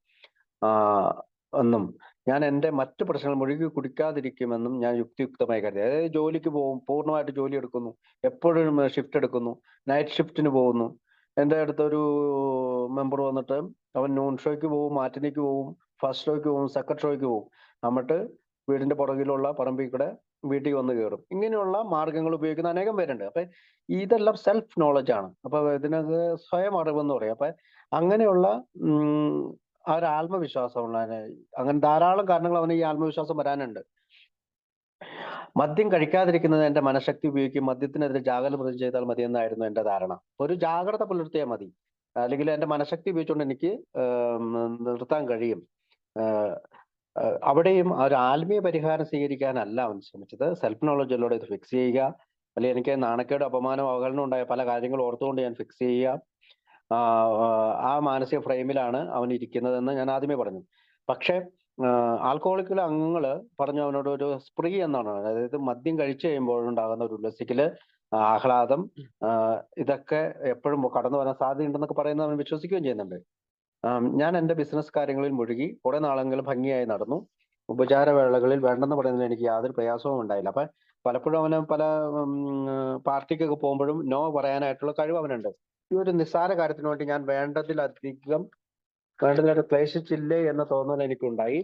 എന്നും ഞാൻ എൻ്റെ മറ്റു പ്രശ്നങ്ങൾ മുഴുകി കുടിക്കാതിരിക്കുമെന്നും ഞാൻ യുക്തിയുക്തമായി കരുതി. അതായത് ജോലിക്ക് പോകും, പൂർണ്ണമായിട്ട് ജോലി എടുക്കുന്നു, എപ്പോഴും ഷിഫ്റ്റ് എടുക്കുന്നു, നൈറ്റ് ഷിഫ്റ്റിന് പോകുന്നു. എൻ്റെ അടുത്തൊരു മെമ്പർ വന്നിട്ട് അവൻ നൂൺ ഷോയ്ക്ക് പോകും, മാറ്റിനിക്ക് പോകും, ഫസ്റ്റ് ഷോയ്ക്ക് പോകും, സെക്കൻഡ് ഷോയ്ക്ക് പോകും. എന്നിട്ട് വീടിന്റെ പുറകിലുള്ള പറമ്പിൽ കൂടെ വീട്ടിൽ വന്ന് കയറും. ഇങ്ങനെയുള്ള മാർഗങ്ങൾ ഉപയോഗിക്കുന്ന അനേകം പേരുണ്ട്. അപ്പൊ ഇതെല്ലാം സെൽഫ് നോളജ് ആണ്. അപ്പൊ ഇതിനകത്ത് സ്വയം അറിവെന്ന് പറയും. അപ്പൊ അങ്ങനെയുള്ള ആ ഒരു ആത്മവിശ്വാസമുള്ള, അങ്ങനെ ധാരാളം കാരണങ്ങൾ അവന് ഈ ആത്മവിശ്വാസം വരാനുണ്ട്. മദ്യം കഴിക്കാതിരിക്കുന്നത് എൻ്റെ മനഃശക്തി ഉപയോഗിക്കും, മദ്യത്തിനെതിരെ ജാഗ്രത ചെയ്താൽ മതി എന്നായിരുന്നു എൻ്റെ ധാരണ. ഒരു ജാഗ്രത പുലർത്തിയാൽ മതി, അല്ലെങ്കിൽ എൻ്റെ മനഃശക്തി ഉപയോഗിച്ചുകൊണ്ട് എനിക്ക് നിർത്താൻ കഴിയും. അവിടെയും ഒരു ആത്മീയ പരിഹാരം സ്വീകരിക്കാനല്ല അവൻ ശ്രമിച്ചത്. സെൽഫ് നോളജിലൂടെ ഇത് ഫിക്സ് ചെയ്യുക, അല്ലെങ്കിൽ എനിക്ക് നാണക്കേട്, അപമാനം, അവഹേളനം ഉണ്ടായ പല കാര്യങ്ങൾ ഓർത്തുകൊണ്ട് ഞാൻ ഫിക്സ് ചെയ്യുക. ആ മാനസിക ഫ്രെയിമിലാണ് അവൻ ഇരിക്കുന്നതെന്ന് ഞാൻ ആദ്യമേ പറഞ്ഞു. പക്ഷെ ആൽക്കഹോളിക്കിലെ അംഗങ്ങൾ പറഞ്ഞു അവനോട് ഒരു സ്പ്രീ എന്നാണ്, അതായത് മദ്യം കഴിച്ചു കഴിയുമ്പോഴുണ്ടാകുന്ന ഒരു ഉല്ലസിക്കല്, ആഹ്ലാദം, ഇതൊക്കെ എപ്പോഴും കടന്നു വരാൻ സാധ്യതയുണ്ടെന്നൊക്കെ പറയുന്നത് അവൻ വിശ്വസിക്കുകയും ചെയ്യുന്നുണ്ട്. ഞാൻ എൻ്റെ ബിസിനസ് കാര്യങ്ങളിൽ മുഴുകി കുറെ നാളെങ്കിലും ഭംഗിയായി നടന്നു. ഉപചാരവേളകളിൽ വേണ്ടെന്ന് പറയുന്നതിൽ എനിക്ക് യാതൊരു പ്രയാസവും ഉണ്ടായില്ല. അപ്പൊ പലപ്പോഴും അവന് പല പാർട്ടിക്കൊക്കെ പോകുമ്പോഴും നോ പറയാനായിട്ടുള്ള കഴിവ് അവനുണ്ട്. ഈ ഒരു നിസ്സാര കാര്യത്തിന് വേണ്ടി ഞാൻ വേണ്ടതിലധികം ക്ലേശിച്ചില്ലേ എന്ന തോന്നൽ എനിക്കുണ്ടായി.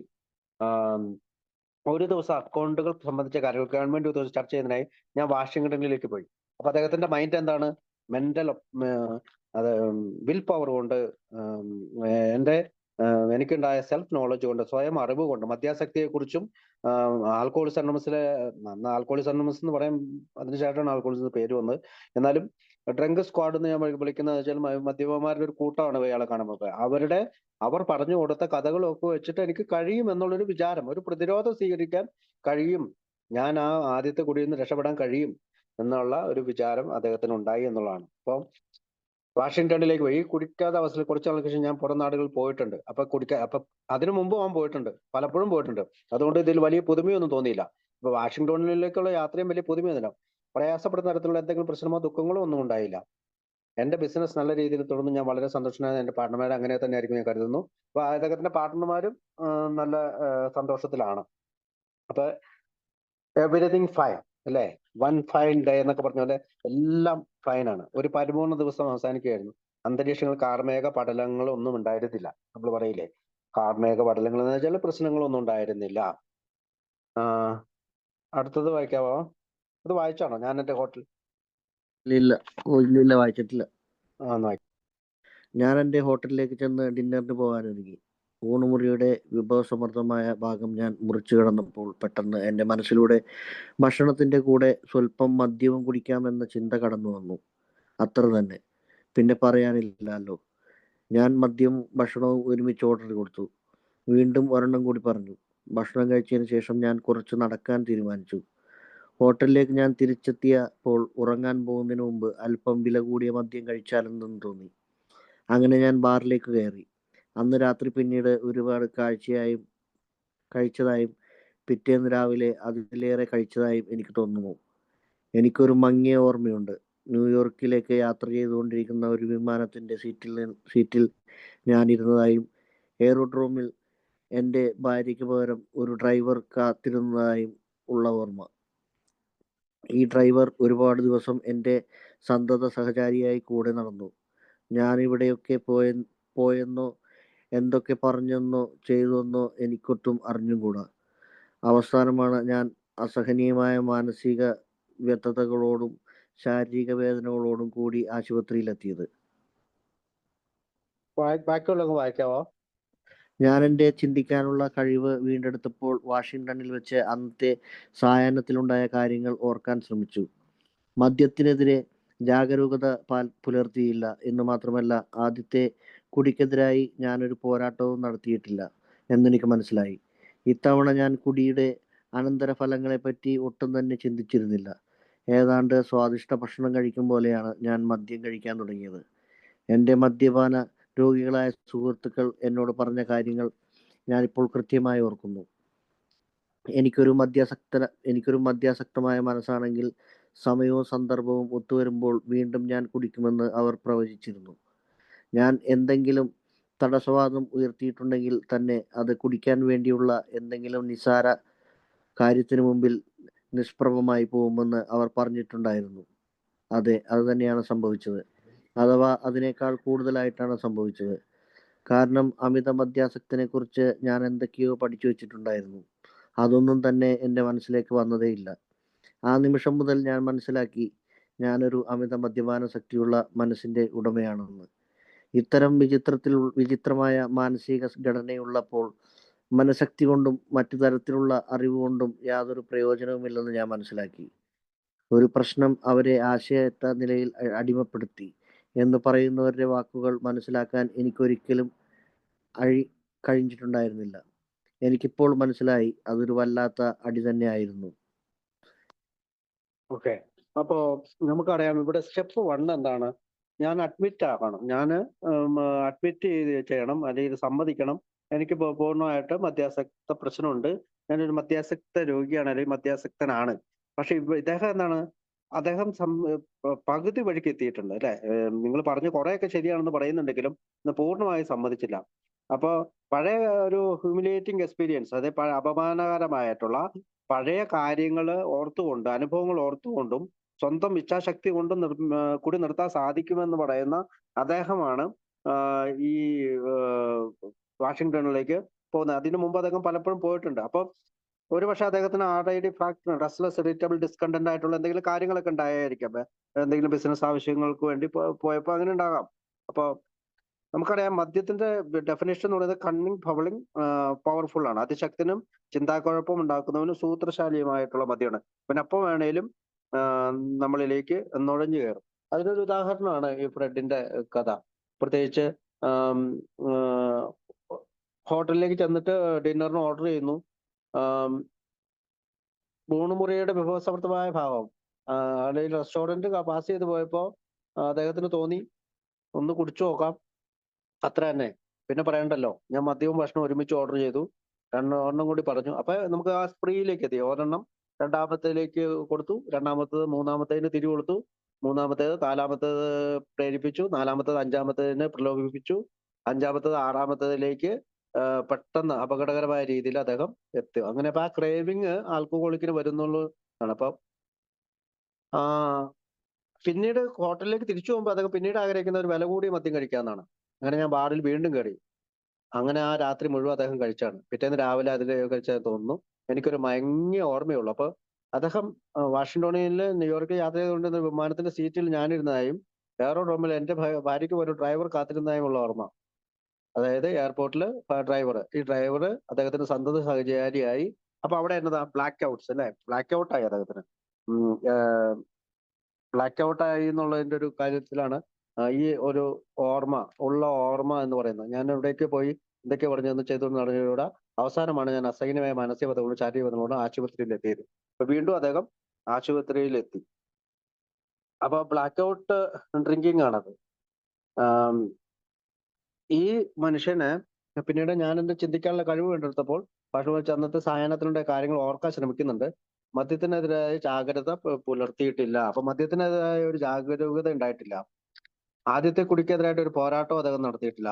ഒരു ദിവസം അക്കൗണ്ടുകൾ സംബന്ധിച്ച കാര്യങ്ങൾ ഗവൺമെന്റ് ഉദ്യോഗസ്ഥർ ചർച്ച ചെയ്യുന്നതിനായി ഞാൻ വാഷിംഗ്ടണിലേക്ക് പോയി. അപ്പൊ അദ്ദേഹത്തിന്റെ മൈൻഡ് എന്താണ്? മെന്റൽ, അത് വിൽ പവർ കൊണ്ട് എൻ്റെ എനിക്കുണ്ടായ സെൽഫ് നോളജ് കൊണ്ട്, സ്വയം അറിവ് കൊണ്ട്, മദ്യാസക്തിയെക്കുറിച്ചും ആൽക്കഹോളിക്സ് അനോണമസിലെ അന്ന് ആൽക്കഹോളിക്സ് അനോണമസ് എന്ന് പറയും, അതിനുശേഷമാണ് ആൽക്കഹോളിക്സ് എന്ന് പേര് വന്നത്. എന്നാലും ഡ്രങ്ക് സ്ക്വാഡ് എന്ന് ഞാൻ വിളിക്കുന്നത് വെച്ചാൽ മദ്യപന്മാരുടെ ഒരു കൂട്ടമാണ് ഇയാളെ കാണുമ്പോൾ. അവർ പറഞ്ഞു കൊടുത്ത കഥകളൊക്കെ വെച്ചിട്ട് എനിക്ക് കഴിയും എന്നുള്ളൊരു വിചാരം, ഒരു പ്രതിരോധം സ്വീകരിക്കാൻ കഴിയും, ഞാൻ ആ ആദ്യത്തെ കുടിയിൽ നിന്ന് രക്ഷപ്പെടാൻ കഴിയും എന്നുള്ള ഒരു വിചാരം അദ്ദേഹത്തിന് ഉണ്ടായി എന്നുള്ളതാണ്. അപ്പം വാഷിങ്ടണിലേക്ക് പോയി. ഈ കുടിക്കാത്ത അവസ്ഥയിൽ കുറച്ച് നാൾക്ക് ശേഷം ഞാൻ പുറം നാടുകളിൽ പോയിട്ടുണ്ട്. അപ്പൊ അതിനു മുമ്പ് അവൻ പോയിട്ടുണ്ട്, പലപ്പോഴും പോയിട്ടുണ്ട്. അതുകൊണ്ട് ഇതിൽ വലിയ പുതുമയൊന്നും തോന്നിയില്ല. ഇപ്പൊ വാഷിങ്ടണിലേക്കുള്ള യാത്രയും വലിയ പുതുമയൊന്നുമില്ല. പ്രയാസപ്പെടുന്ന തരത്തിലുള്ള എന്തെങ്കിലും പ്രശ്നമോ ദുഃഖങ്ങളോ ഒന്നും ഉണ്ടായില്ല. എന്റെ ബിസിനസ് നല്ല രീതിയിൽ തുടർന്ന് ഞാൻ വളരെ സന്തോഷനായ, എന്റെ പാർട്ട്ണർമാർ അങ്ങനെ തന്നെ ആയിരിക്കും ഞാൻ കരുതുന്നു. അപ്പൊ അദ്ദേഹത്തിന്റെ പാർട്ട്ണർമാരും നല്ല സന്തോഷത്തിലാണ്. അപ്പൊ എവരിതിങ് ഫൈൻ അല്ലേ, വൺ ഫൈൻ ഡേ എന്നൊക്കെ പറഞ്ഞ പോലെ എല്ലാം ഫൈനാണ്. ഒരു പരിപൂർണ ദിവസം അവസാനിക്കുകയായിരുന്നു. അന്തരീക്ഷങ്ങൾ കാർമേഘ പടലങ്ങൾ ഒന്നും ഉണ്ടായിരുന്നില്ല. നമ്മൾ പറയില്ലേ, കാർമേഘ പടലങ്ങൾ എന്ന് വെച്ചാൽ പ്രശ്നങ്ങളൊന്നും ഉണ്ടായിരുന്നില്ല. അടുത്തത് വായിക്കാവോ? അത് വായിച്ചാണോ? ഞാൻ എന്റെ ഹോട്ടൽ ഇല്ല, ഇല്ല, വായിച്ചിട്ടില്ല. വായിക്കാം. ഞാൻ എൻ്റെ ഹോട്ടലിലേക്ക് ചെന്ന് ഡിന്നറിന് പോകാനൊരുങ്ങി. ഊണുമുറിയുടെ വിഭവസമൃദ്ധമായ ഭാഗം ഞാൻ മുറിച്ചു കിടന്നപ്പോൾ പെട്ടെന്ന് എൻ്റെ മനസ്സിലൂടെ ഭക്ഷണത്തിൻ്റെ കൂടെ സ്വല്പം മദ്യവും കുടിക്കാമെന്ന ചിന്ത കടന്നു വന്നു. അത്ര തന്നെ, പിന്നെ പറയാനില്ലല്ലോ. ഞാൻ മദ്യവും ഭക്ഷണവും ഒരുമിച്ച് ഓർഡർ കൊടുത്തു. വീണ്ടും ഒരെണ്ണം കൂടി പറഞ്ഞു. ഭക്ഷണം കഴിച്ചതിന് ശേഷം ഞാൻ കുറച്ച് നടക്കാൻ തീരുമാനിച്ചു. ഹോട്ടലിലേക്ക് ഞാൻ തിരിച്ചെത്തിയപ്പോൾ ഉറങ്ങാൻ പോകുന്നതിന് മുമ്പ് അല്പം വില കൂടിയ മദ്യം കഴിച്ചാലെന്നും തോന്നി. അങ്ങനെ ഞാൻ ബാറിലേക്ക് കയറി. അന്ന് രാത്രി പിന്നീട് ഒരുപാട് കഴിച്ചതായും പിറ്റേന്ന് രാവിലെ അതിലേറെ കഴിച്ചതായും എനിക്ക് തോന്നുന്നു. എനിക്കൊരു മങ്ങിയ ഓർമ്മയുണ്ട്. ന്യൂയോർക്കിലേക്ക് യാത്ര ചെയ്തുകൊണ്ടിരിക്കുന്ന ഒരു വിമാനത്തിൻ്റെ സീറ്റിൽ ഞാനിരുന്നതായും എയറോഡ്രോമിൽ എൻ്റെ ഭാര്യയ്ക്ക് പകരം ഒരു ഡ്രൈവർ കാത്തിരുന്നതായും ഉള്ള ഓർമ്മ. ഈ ഡ്രൈവർ ഒരുപാട് ദിവസം എൻ്റെ സന്തത സഹചാരിയായി കൂടെ നടന്നു. ഞാൻ ഇവിടെയൊക്കെ പോയെന്നോ എന്തൊക്കെ പറഞ്ഞെന്നോ ചെയ്തെന്നോ എനിക്കൊട്ടും അറിഞ്ഞുകൂടാ. അവസാനമാണ് ഞാൻ അസഹനീയമായ മാനസിക വ്യഥതകളോടും ശാരീരിക വേദനകളോടും കൂടി ആശുപത്രിയിലെത്തിയത്. ബാക്കിയുള്ളതൊക്കെ വായിക്കാവോ? ഞാൻ എൻ്റെ ചിന്തിക്കാനുള്ള കഴിവ് വീണ്ടെടുത്തപ്പോൾ വാഷിങ്ടണിൽ വെച്ച് അന്നത്തെ സായാഹ്നത്തിലുണ്ടായ കാര്യങ്ങൾ ഓർക്കാൻ ശ്രമിച്ചു. മദ്യത്തിനെതിരെ ജാഗരൂകത പുലർത്തിയില്ല എന്ന് മാത്രമല്ല, ആദ്യത്തെ കുടിക്കെതിരായി ഞാനൊരു പോരാട്ടവും നടത്തിയിട്ടില്ല എന്നെനിക്ക് മനസ്സിലായി. ഇത്തവണ ഞാൻ കുടിയുടെ അനന്തരഫലങ്ങളെപ്പറ്റി ഒട്ടും തന്നെ ചിന്തിച്ചിരുന്നില്ല. ഏതാണ്ട് സ്വാദിഷ്ട ഭക്ഷണം കഴിക്കും പോലെയാണ് ഞാൻ മദ്യം കഴിക്കാൻ തുടങ്ങിയത്. എൻ്റെ മദ്യപാന രോഗികളായ സുഹൃത്തുക്കൾ എന്നോട് പറഞ്ഞ കാര്യങ്ങൾ ഞാനിപ്പോൾ കൃത്യമായി ഓർക്കുന്നു. എനിക്കൊരു മദ്യാസക്തമായ മനസ്സാണെങ്കിൽ സമയവും സന്ദർഭവും ഒത്തുവരുമ്പോൾ വീണ്ടും ഞാൻ കുടിക്കുമെന്ന് അവർ പ്രവചിച്ചിരുന്നു. ഞാൻ എന്തെങ്കിലും തടസ്സവാദം ഉയർത്തിയിട്ടുണ്ടെങ്കിൽ തന്നെ അത് കുടിക്കാൻ വേണ്ടിയുള്ള എന്തെങ്കിലും നിസ്സാര കാര്യത്തിനു മുമ്പിൽ നിഷ്പ്രഭമായി പോകുമെന്ന് അവർ പറഞ്ഞിട്ടുണ്ടായിരുന്നു. അതെ, അത് തന്നെയാണ് സംഭവിച്ചത്. അഥവാ അതിനേക്കാൾ കൂടുതലായിട്ടാണ് സംഭവിച്ചത്. കാരണം അമിത മദ്യാസക്തിനെ കുറിച്ച് ഞാൻ എന്തൊക്കെയോ പഠിച്ചു വെച്ചിട്ടുണ്ടായിരുന്നു. അതൊന്നും തന്നെ എൻ്റെ മനസ്സിലേക്ക് വന്നതേയില്ല. ആ നിമിഷം മുതൽ ഞാൻ മനസ്സിലാക്കി, ഞാനൊരു അമിത മദ്യപാന ശക്തിയുള്ള മനസ്സിൻ്റെ ഉടമയാണെന്ന്. ഇത്തരം വിചിത്രമായ മാനസിക ഘടനയുള്ളപ്പോൾ മനഃശക്തി കൊണ്ടും മറ്റു തരത്തിലുള്ള അറിവ് കൊണ്ടും യാതൊരു പ്രയോജനവുമില്ലെന്ന് ഞാൻ മനസ്സിലാക്കി. ഒരു പ്രശ്നം അവരെ ആശയത്ത നിലയിൽ അടിമപ്പെടുത്തി എന്ന് പറയുന്നവരുടെ വാക്കുകൾ മനസ്സിലാക്കാൻ എനിക്കൊരിക്കലും കഴിഞ്ഞിട്ടുണ്ടായിരുന്നില്ല. എനിക്കിപ്പോൾ മനസ്സിലായി, അതൊരു വല്ലാത്ത അടി തന്നെയായിരുന്നു. ഓക്കെ, അപ്പോ നമുക്കറിയാം ഇവിടെ സ്റ്റെപ്പ് 1 എന്താണ്? ഞാൻ അഡ്മിറ്റ് ആകണം, ഞാൻ അഡ്മിറ്റ് ചെയ്യണം, അല്ലെങ്കിൽ സമ്മതിക്കണം, എനിക്ക് പൂർണ്ണമായിട്ട് മദ്യാസക്ത പ്രശ്നമുണ്ട്, ഞാനൊരു മദ്യാസക്ത രോഗിയാണ് അല്ലെങ്കിൽ മദ്യാസക്തനാണ്. പക്ഷെ ഇദ്ദേഹം എന്താണ്, അദ്ദേഹം പകുതി വഴിക്ക് എത്തിയിട്ടുണ്ട് അല്ലെ. നിങ്ങൾ പറഞ്ഞു കുറെയൊക്കെ ശരിയാണെന്ന് പറയുന്നുണ്ടെങ്കിലും പൂർണ്ണമായി സമ്മതിച്ചില്ല. അപ്പൊ പഴയ ഒരു ഹ്യൂമിലിയേറ്റിംഗ് എക്സ്പീരിയൻസ്, അതായത് അപമാനകരമായിട്ടുള്ള പഴയ കാര്യങ്ങൾ ഓർത്തുകൊണ്ട്, അനുഭവങ്ങൾ ഓർത്തുകൊണ്ടും സ്വന്തം ഇച്ഛാശക്തി കൊണ്ട് കുടി നിർത്താൻ സാധിക്കുമെന്ന് പറയുന്ന അദ്ദേഹമാണ് ഈ വാഷിങ്ടണിലേക്ക് പോകുന്നത്. അതിനു മുമ്പ് അദ്ദേഹം പലപ്പോഴും പോയിട്ടുണ്ട്. അപ്പൊ ഒരുപക്ഷെ അദ്ദേഹത്തിന് RID fracture, restless irritable discontent ആയിട്ടുള്ള എന്തെങ്കിലും കാര്യങ്ങളൊക്കെ ഉണ്ടായിരിക്കാം. എന്തെങ്കിലും ബിസിനസ് ആവശ്യങ്ങൾക്ക് വേണ്ടി പോയപ്പോൾ അങ്ങനെ ഉണ്ടാകാം. അപ്പൊ നമുക്കറിയാം മദ്യത്തിന്റെ ഡെഫിനേഷൻ എന്ന് പറയുന്നത് കണ്ണിങ്, ഫവളിങ്, പവർഫുൾ ആണ്. അതിശക്തനും ചിന്താക്കുഴപ്പം ഉണ്ടാക്കുന്നവനും സൂത്രശാലിയുമായിട്ടുള്ള മദ്യമാണ്. പിന്നെ അപ്പം വേണേലും നമ്മളിലേക്ക് നുഴഞ്ഞു കയറും. അതിനൊരു ഉദാഹരണമാണ് ഈ ഫ്രെഡിന്റെ കഥ. പ്രത്യേകിച്ച് ഹോട്ടലിലേക്ക് ചെന്നിട്ട് ഡിന്നറിന് ഓർഡർ ചെയ്യുന്നു. ഊണുമുറിയുടെ വിഭവസമൃദ്ധമായ ഭാവം അല്ലെങ്കിൽ റെസ്റ്റോറന്റ് പാസ് ചെയ്ത് പോയപ്പോ അദ്ദേഹത്തിന് തോന്നി ഒന്ന് കുടിച്ചു നോക്കാം, അത്ര തന്നെ. പിന്നെ പറയണ്ടല്ലോ, ഞാൻ മദ്യവും ഭക്ഷണവും ഒരുമിച്ച് ഓർഡർ ചെയ്തു, ഒരെണ്ണം കൂടി പറഞ്ഞു. അപ്പൊ നമുക്ക് ആ സ്പ്രീയിലേക്ക് എത്തി. ഒരെണ്ണം രണ്ടാമത്തേലേക്ക് കൊടുത്തു, രണ്ടാമത്തേത് മൂന്നാമത്തേതിന് തിരി കൊടുത്തു, മൂന്നാമത്തേത് നാലാമത്തേത് പ്രേരിപ്പിച്ചു, നാലാമത്തേത് അഞ്ചാമത്തേതിന് പ്രലോഭിപ്പിച്ചു, അഞ്ചാമത്തേത് ആറാമത്തേതിലേക്ക് പെട്ടെന്ന് അപകടകരമായ രീതിയിൽ അദ്ദേഹം എത്തി. അങ്ങനെ അപ്പൊ ആ ക്രേവിങ് ആൽക്കഹോളിക്കിന് വരുന്നുള്ളൂ ആണ്. അപ്പൊ പിന്നീട് ഹോട്ടലിലേക്ക് തിരിച്ചു പോകുമ്പോൾ അദ്ദേഹം പിന്നീട് ആഗ്രഹിക്കുന്ന ഒരു വില കൂടിയ മദ്യം കഴിക്കാന്നാണ്. അങ്ങനെ ഞാൻ ബാറിൽ വീണ്ടും കയറി. അങ്ങനെ ആ രാത്രി മുഴുവൻ അദ്ദേഹം കഴിച്ചാണ്. പിറ്റേന്ന് രാവിലെ അതിൽ കഴിച്ചത് തോന്നുന്നു. എനിക്കൊരു മയങ്ങിയ ഓർമ്മയുള്ളൂ. അപ്പൊ അദ്ദേഹം വാഷിംഗ്ടണിൽ ന്യൂയോർക്ക് യാത്ര ചെയ്തുകൊണ്ടിരുന്ന വിമാനത്തിന്റെ സീറ്റിൽ ഞാനിരുന്നതായും വേറൊരു റൂമിൽ എന്റെ ഭാര്യയ്ക്ക് ഒരു ഡ്രൈവർ കാത്തിരുന്നതായുമുള്ള ഓർമ്മ. അതായത് എയർപോർട്ടിൽ ഡ്രൈവർ, ഈ ഡ്രൈവർ അദ്ദേഹത്തിന് സന്തത സഹചാരിയായി. അപ്പൊ അവിടെ എന്നതാ ബ്ലാക്ക് ഔട്ട്സ് അല്ലെ, ബ്ലാക്ക് ഔട്ടായി അദ്ദേഹത്തിന്. ബ്ലാക്ക് ഔട്ട് ആയി എന്നുള്ളതിന്റെ ഒരു കാര്യത്തിലാണ് ഈ ഒരു ഓർമ്മ എന്ന് പറയുന്നത്. ഞാൻ എവിടേക്ക് പോയി എന്തൊക്കെ പറഞ്ഞതെന്ന് ചെയ്തു നടന്നതിലൂടെ അവസാനമാണ് ഞാൻ അസഹനമായ മാനസികതകളും ശാരീരികതകളോട് ആശുപത്രിയിൽ എത്തിയത്. അപ്പൊ വീണ്ടും അദ്ദേഹം ആശുപത്രിയിലെത്തി. അപ്പൊ ബ്ലാക്ക് ഔട്ട് ഡ്രിങ്കിങ് ആണത്. ഈ മനുഷ്യന് പിന്നീട് ഞാൻ എന്റെ ചിന്തിക്കാനുള്ള കഴിവ് കണ്ടെടുത്തപ്പോൾ പക്ഷെ അന്നത്തെ സായാഹ്നത്തിനുടെ കാര്യങ്ങൾ ഓർക്കാൻ ശ്രമിക്കുന്നുണ്ട്. മദ്യത്തിനെതിരായ ജാഗ്രത പുലർത്തിയിട്ടില്ല. അപ്പൊ മദ്യത്തിനെതിരായ ഒരു ജാഗരൂകത ഉണ്ടായിട്ടില്ല. ആദ്യത്തെ കുടിക്കെതിരായിട്ട് ഒരു പോരാട്ടം അദ്ദേഹം നടത്തിയിട്ടില്ല.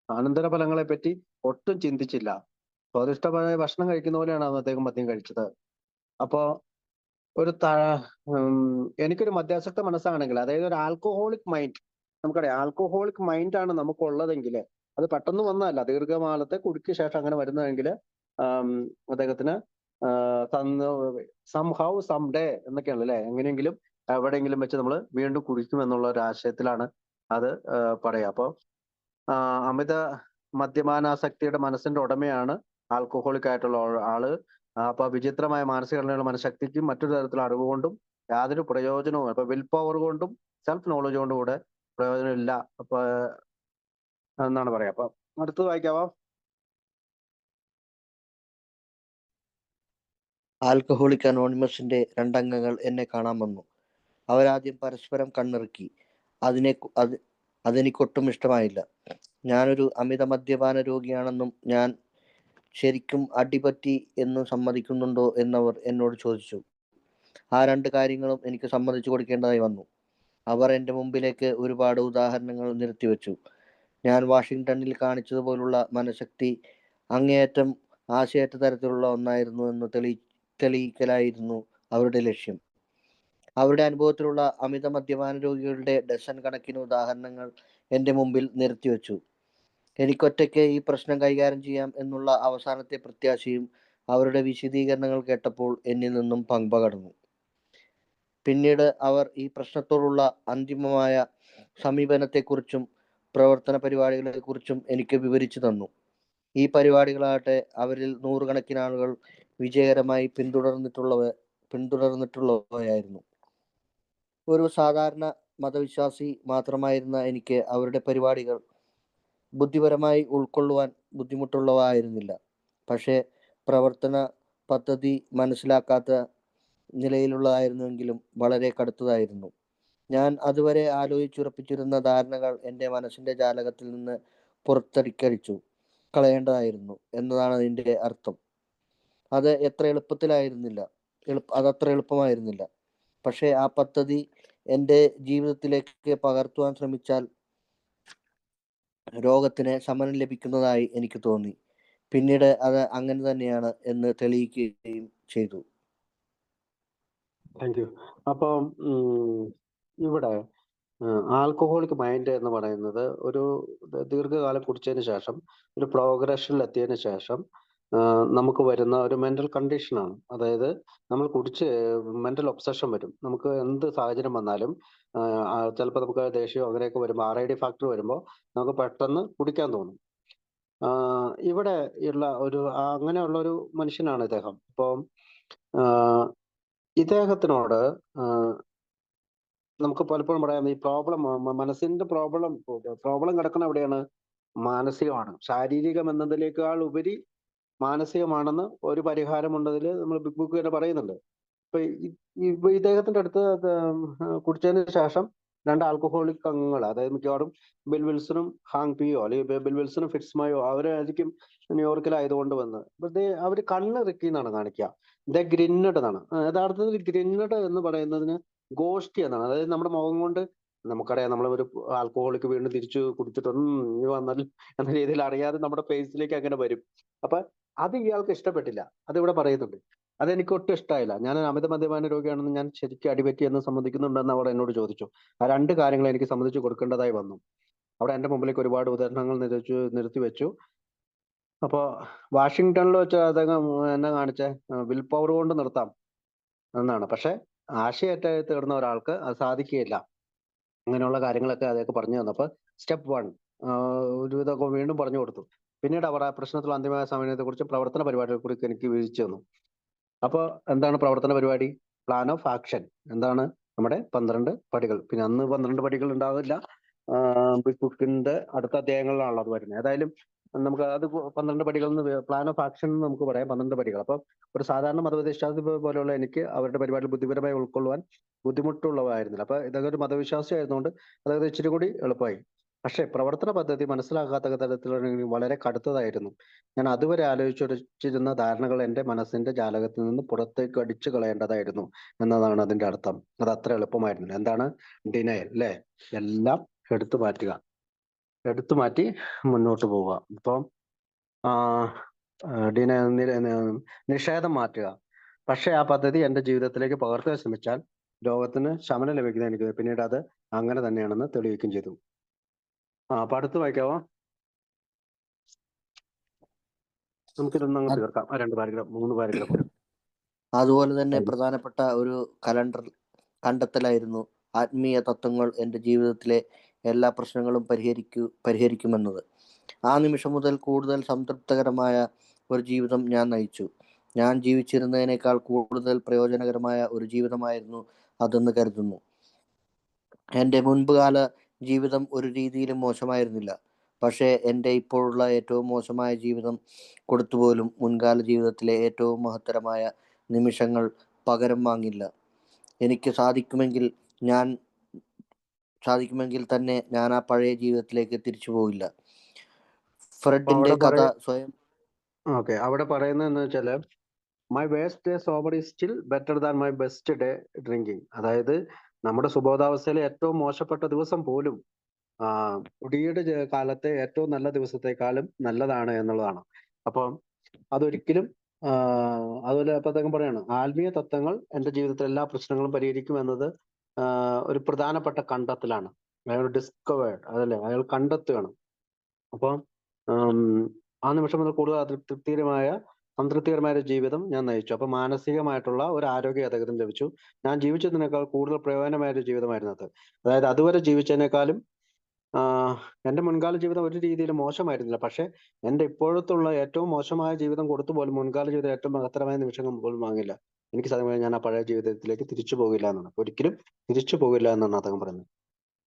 അനന്തര ഫലങ്ങളെ പറ്റി ഒട്ടും ചിന്തിച്ചില്ല. സ്വാദിഷ്ടമായ ഭക്ഷണം കഴിക്കുന്ന പോലെയാണ് അദ്ദേഹം മദ്യം കഴിച്ചത്. അപ്പോ ഒരു എനിക്കൊരു മദ്യാസക്ത മനസ്സാണെങ്കിൽ, അതായത് ഒരു ആൽക്കഹോളിക് മൈൻഡ്, നമുക്കറിയാം ആൽക്കഹോളിക് മൈൻഡ് ആണ് നമുക്കുള്ളതെങ്കിൽ, അത് പെട്ടെന്ന് വന്നതല്ല, ദീർഘകാലത്തെ കുടിക്ക് ശേഷം അങ്ങനെ വരുന്നതെങ്കിൽ അദ്ദേഹത്തിന് സംഹൗ സം ഡേ എന്നൊക്കെയാണ് അല്ലെ, എങ്ങനെയെങ്കിലും എവിടെയെങ്കിലും വെച്ച് നമ്മൾ വീണ്ടും കുടിക്കും എന്നുള്ള ഒരു ആശയത്തിലാണ് അത് പറയാ. അപ്പൊ അമിത മദ്യപാനാസക്തിയുടെ മനസ്സിന്റെ ഉടമയാണ് ആൽക്കഹോളിക് ആയിട്ടുള്ള ആള്. അപ്പൊ വിചിത്രമായ മാനസികഘടനയുള്ള മനഃശക്തിക്കും മറ്റൊരു തരത്തിലുള്ള അറിവ് കൊണ്ടും യാതൊരു പ്രയോജനവും, അപ്പൊ വിൽ പവർ കൊണ്ടും സെൽഫ് നോളജ് കൊണ്ടും കൂടെ പ്രയോജനമില്ല അപ്പൊ എന്നാണ് പറയാ. അപ്പൊ അടുത്തത് വായിക്കാവോ? ആൽക്കഹോളിക് അനോണിമസിന്റെ രണ്ടംഗങ്ങൾ എന്നെ കാണാൻ വന്നു. അവരാദ്യം പരസ്പരം കണ്ണിറുക്കി. അതെനിക്കൊട്ടും ഇഷ്ടമായില്ല. ഞാനൊരു അമിത മദ്യപാന രോഗിയാണെന്നും ഞാൻ ശരിക്കും അടിപറ്റി എന്നും സമ്മതിക്കുന്നുണ്ടോ എന്നവർ എന്നോട് ചോദിച്ചു. ആ രണ്ട് കാര്യങ്ങളും എനിക്ക് സമ്മതിച്ചു കൊടുക്കേണ്ടതായി വന്നു. അവർ എൻ്റെ മുമ്പിലേക്ക് ഒരുപാട് ഉദാഹരണങ്ങൾ നിരത്തിവെച്ചു. ഞാൻ വാഷിംഗ്ടണിൽ കാണിച്ചതുപോലുള്ള മനഃശക്തി അങ്ങേയറ്റം ആശയറ്റ തരത്തിലുള്ള ഒന്നായിരുന്നു എന്ന് തെളിയിക്കലായിരുന്നു അവരുടെ ലക്ഷ്യം. അവരുടെ അനുഭവത്തിലുള്ള അമിത മദ്യപാന രോഗികളുടെ ഡസൻ കണക്കിന് ഉദാഹരണങ്ങൾ എൻ്റെ മുമ്പിൽ നിരത്തിവെച്ചു. എനിക്കൊറ്റയ്ക്ക് ഈ പ്രശ്നം കൈകാര്യം ചെയ്യാം എന്നുള്ള അവസാനത്തെ പ്രത്യാശയും അവരുടെ വിശദീകരണങ്ങൾ കേട്ടപ്പോൾ എന്നിൽ നിന്നും പകർന്നു. പിന്നീട് അവർ ഈ പ്രശ്നത്തോടുള്ള അന്തിമമായ സമീപനത്തെക്കുറിച്ചും പ്രവർത്തന പരിപാടികളെക്കുറിച്ചും എനിക്ക് വിവരിച്ചു തന്നു. ഈ പരിപാടികളാകട്ടെ അവരിൽ നൂറുകണക്കിന് ആളുകൾ വിജയകരമായി പിന്തുടർന്നിട്ടുള്ളവയായിരുന്നു. ഒരു സാധാരണ മതവിശ്വാസി മാത്രമായിരുന്ന എനിക്ക് അവരുടെ പരിപാടികൾ ബുദ്ധിപരമായി ഉൾക്കൊള്ളുവാൻ ബുദ്ധിമുട്ടുള്ളവായിരുന്നില്ല. പക്ഷേ പ്രവർത്തന പദ്ധതി മനസ്സിലാക്കാത്ത നിലയിലുള്ളതായിരുന്നുവെങ്കിലും വളരെ കടുത്തതായിരുന്നു. ഞാൻ അതുവരെ ആലോചിച്ചുറപ്പിച്ചിരുന്ന ധാരണകൾ എൻ്റെ മനസ്സിൻ്റെ ജാലകത്തിൽ നിന്ന് പുറത്തടിക്കരിച്ചു കളയേണ്ടതായിരുന്നു എന്നതാണ് അതിൻ്റെ അർത്ഥം. അതത്ര എളുപ്പമായിരുന്നില്ല. പക്ഷേ ആ പദ്ധതി എൻ്റെ ജീവിതത്തിലേക്ക് പകർത്തുവാൻ ശ്രമിച്ചാൽ രോഗത്തിന് ശമനം ലഭിക്കുന്നതായി എനിക്ക് തോന്നി. പിന്നീട് അത് അങ്ങനെ തന്നെയാണ് എന്ന് തെളിയിക്കുകയും ചെയ്തു. Thank you. അപ്പം ഇവിടെ ആൽക്കഹോളിക് മൈൻഡ് എന്ന് പറയുന്നത് ഒരു ദീർഘകാലം കുടിച്ചതിന് ശേഷം, ഒരു പ്രോഗ്രഷനിൽ എത്തിയതിനു ശേഷം നമുക്ക് വരുന്ന ഒരു മെന്റൽ കണ്ടീഷനാണ്. അതായത് നമ്മൾ കുടിച്ച് മെന്റൽ ഒബ്സഷൻ വരും. നമുക്ക് എന്ത് സാഹചര്യം വന്നാലും ചിലപ്പോൾ നമുക്ക് ദേഷ്യമോ അങ്ങനെയൊക്കെ വരുമ്പോൾ RID ഫാക്ടർ വരുമ്പോൾ നമുക്ക് പെട്ടെന്ന് കുടിക്കാൻ തോന്നും. ഇവിടെ ഉള്ള അങ്ങനെയുള്ള ഒരു മനുഷ്യനാണ് ഇദ്ദേഹം. അപ്പം ഇദ്ദേഹത്തിനോട് നമുക്ക് പലപ്പോഴും പറയാം, ഈ പ്രോബ്ലം മനസ്സിന്റെ പ്രോബ്ലം കിടക്കുന്ന എവിടെയാണ്? മാനസികമാണ്. ശാരീരികം എന്നതിനേക്കാൾ ഉപരി മാനസികമാണെന്ന് ഒരു പരിഹാരമുണ്ടതിൽ നമ്മൾ ബിഗ് ബുക്ക് തന്നെ പറയുന്നുണ്ട്. ഇപ്പൊ ഇദ്ദേഹത്തിന്റെ അടുത്ത് കുടിച്ചതിന് ശേഷം 2 ആൽക്കഹോളിക് അംഗങ്ങൾ, അതായത് മിക്കവാറും ബിൽ വിൽസണും ഹാങ് പിയോ അല്ലെങ്കിൽ ബിൽ വിൽസണും ഫിറ്റ്സ്മായോ അവരായിരിക്കും ന്യൂയോർക്കിലായതുകൊണ്ട് വന്ന്. അവര് കണ്ണിറുക്കി എന്നാണ് കാണിക്കുക. ഗ്രിന്നഡ് എന്നാണ്. യഥാർത്ഥത്തിൽ ഗ്രിന്നഡ് എന്ന് പറയുന്നതിന് ഗോഷ്ടി എന്നാണ്. അതായത് നമ്മുടെ മുഖം കൊണ്ട് നമുക്കറിയാം, നമ്മൾ ഒരു ആൽക്കഹോളിക്ക് വീണ്ടും തിരിച്ചു കുടിച്ചിട്ട് ഇനി വന്നാൽ എന്ന രീതിയിൽ അറിയാതെ നമ്മുടെ ഫേസിലേക്ക് അങ്ങനെ വരും. അപ്പൊ അത് ഇയാൾക്ക് ഇഷ്ടപ്പെട്ടില്ല. അതിവിടെ പറയുന്നുണ്ട്. അതെനിക്ക് ഒട്ടും ഇഷ്ടമായില്ല. ഞാൻ അമിത മദ്യപാന രോഗിയാണെന്ന് ഞാൻ ശരിക്കും അടിപറ്റി എന്ന് സമ്മതിക്കുന്നുണ്ടെന്ന് അവിടെ എന്നോട് ചോദിച്ചു. ആ 2 കാര്യങ്ങൾ എനിക്ക് സമ്മതിച്ചു കൊടുക്കേണ്ടതായി വന്നു. അവിടെ എന്റെ മുമ്പിലേക്ക് ഒരുപാട് ഉദാഹരണങ്ങൾ നിർത്തി വെച്ചു. അപ്പോ വാഷിങ്ടണിൽ വെച്ച് അദ്ദേഹം എന്നെ കാണിച്ച വിൽ പവർ കൊണ്ട് നിർത്താം എന്നാണ്. പക്ഷെ ആശയറ്റ തീർന്ന ഒരാൾക്ക് അത് സാധിക്കുകയില്ല. അങ്ങനെയുള്ള കാര്യങ്ങളൊക്കെ അതൊക്കെ പറഞ്ഞു തന്നപ്പോൾ സ്റ്റെപ്പ് 1 ഒരു ഇതൊക്കെ വീണ്ടും പറഞ്ഞു കൊടുത്തു. പിന്നീട് അവർ ആ പ്രശ്നത്തിലുള്ള അന്തിമമായ സമയത്തെ കുറിച്ച് പ്രവർത്തന പരിപാടികളെ കുറിച്ച് എനിക്ക് വിവരിച്ചു തന്നു. അപ്പോൾ എന്താണ് പ്രവർത്തന പരിപാടി? Plan of action. എന്താണ്? നമ്മുടെ 12 പടികൾ. പിന്നെ അന്ന് 12 പടികൾ ഉണ്ടാവില്ല. ബിഗ് ബുക്കിന്റെ അടുത്ത അധ്യായങ്ങളിലാണല്ലോ അത് വരുന്നത്. ഏതായാലും നമുക്ക് അത് 12 പടികൾ പ്ലാൻ ഓഫ് ആക്ഷൻ എന്ന് നമുക്ക് പറയാം. 12 പടികൾ. അപ്പൊ ഒരു സാധാരണ മതവിശ്വാസി പോലെയുള്ള എനിക്ക് അവരുടെ പരിപാടി ബുദ്ധിപരമായി ഉൾക്കൊള്ളുവാൻ ബുദ്ധിമുട്ടുള്ളതായിരുന്നില്ല. അപ്പൊ ഇതൊക്കെ ഒരു മതവിശ്വാസി ആയതുകൊണ്ട് അതായത് ഇച്ചിരി കൂടി എളുപ്പമായി. പക്ഷെ പ്രവർത്തന പദ്ധതി മനസ്സിലാകാത്ത തരത്തിലുള്ള വളരെ കടുത്തതായിരുന്നു. ഞാൻ അതുവരെ ആലോചിച്ചുറച്ചിരുന്ന ധാരണകൾ എന്റെ മനസ്സിന്റെ ജാലകത്തിൽ നിന്ന് പുറത്തേക്ക് അടിച്ചു കളയേണ്ടതായിരുന്നു എന്നതാണ് അതിന്റെ അർത്ഥം. അത് അത്ര എളുപ്പമായിരുന്നില്ല. എന്താണ്? ഡിനയൽ, അല്ലെ? എല്ലാം എടുത്തു മാറ്റി മുന്നോട്ട് പോവുക. ഇപ്പം നിഷേധം മാറ്റുക. പക്ഷെ ആ പദ്ധതി എന്റെ ജീവിതത്തിലേക്ക് പകർത്താൻ ശ്രമിച്ചാൽ രോഗത്തിന് ശമനം ലഭിക്കുന്ന എനിക്ക് പിന്നീട് അത് അങ്ങനെ തന്നെയാണെന്ന് തെളിയിക്കുകയും ചെയ്തു. അപ്പൊ അടുത്ത് വായിക്കാവോ? നമുക്കിതൊന്നും അങ്ങ് തീർക്കാം. 2 പാരഗ്രാഫ് 3 പാരഗ്രാഫ്. അതുപോലെ തന്നെ പ്രധാനപ്പെട്ട ഒരു കണ്ടെത്തലായിരുന്നു ആത്മീയ തത്വങ്ങൾ എൻ്റെ ജീവിതത്തിലെ എല്ലാ പ്രശ്നങ്ങളും പരിഹരിക്കുമെന്നത്. ആ നിമിഷം മുതൽ കൂടുതൽ സംതൃപ്തകരമായ ഒരു ജീവിതം ഞാൻ നയിച്ചു. ഞാൻ ജീവിച്ചിരുന്നതിനേക്കാൾ കൂടുതൽ പ്രയോജനകരമായ ഒരു ജീവിതമായിരുന്നു അതെന്ന് കരുതുന്നു. എൻ്റെ മുൻപുകാല ജീവിതം ഒരു രീതിയിലും മോശമായിരുന്നില്ല. പക്ഷേ എൻ്റെ ഇപ്പോഴുള്ള ഏറ്റവും മോശമായ ജീവിതം കൊടുത്തുപോലും മുൻകാല ജീവിതത്തിലെ ഏറ്റവും മഹത്തരമായ നിമിഷങ്ങൾ പകരം വാങ്ങില്ല. എനിക്ക് സാധിക്കുമെങ്കിൽ തന്നെ ഞാൻ ആ പഴയ ജീവിതത്തിലേക്ക് തിരിച്ചു പോകില്ല. ഫ്രെഡിന്റെ കഥ സ്വയം അവിടെ പറയുന്നത് എന്ന് വെച്ചാല് my waste day sober is still better than my best day drinking. അതായത് നമ്മുടെ സുബോധാവസ്ഥയിലെ ഏറ്റവും മോശപ്പെട്ട ദിവസം പോലും കുടിയുടെ കാലത്തെ ഏറ്റവും നല്ല ദിവസത്തെക്കാളും നല്ലതാണ് എന്നുള്ളതാണ്. അപ്പം അതൊരിക്കലും അതുപോലെ ഇപ്പൊ അദ്ദേഹം പറയാണ്, ആത്മീയ തത്വങ്ങൾ എന്റെ ജീവിതത്തിലെ എല്ലാ പ്രശ്നങ്ങളും പരിഹരിക്കും എന്നത് ഒരു പ്രധാനപ്പെട്ട കണ്ടെത്തലാണ്. അയാൾ ഡിസ്കവേർഡ്, അതല്ലേ, അയാൾ കണ്ടെത്തുകയാണ്. അപ്പം ആ നിമിഷം മുതൽ കൂടുതൽ സംതൃപ്തികരമായ ഒരു ജീവിതം ഞാൻ നയിച്ചു. അപ്പൊ മാനസികമായിട്ടുള്ള ഒരു ആരോഗ്യം അദ്ദേഹത്തിന് ലഭിച്ചു. ഞാൻ ജീവിച്ചതിനേക്കാൾ കൂടുതൽ പ്രയോജനമായ ഒരു ജീവിതമായിരുന്നു അത്. അതായത് അതുവരെ ജീവിച്ചതിനേക്കാളും എന്റെ മുൻകാല ജീവിതം ഒരു രീതിയിലും മോശമായിരുന്നില്ല. പക്ഷെ എന്റെ ഇപ്പോഴത്തുള്ള ഏറ്റവും മോശമായ ജീവിതം കൊടുത്തു പോലും മുൻകാല ജീവിതം ഏറ്റവും മഹത്തരമായ നിമിഷങ്ങൾ പോലും വാങ്ങില്ല. എനിക്ക് സാധ്യമായി ഞാൻ ആ പഴയ ജീവിതത്തിലേക്ക് തിരിച്ചു പോകില്ല എന്നാണ്. ഒരിക്കലും തിരിച്ചു പോകില്ല എന്നാണ് അദ്ദേഹം പറയുന്നത്.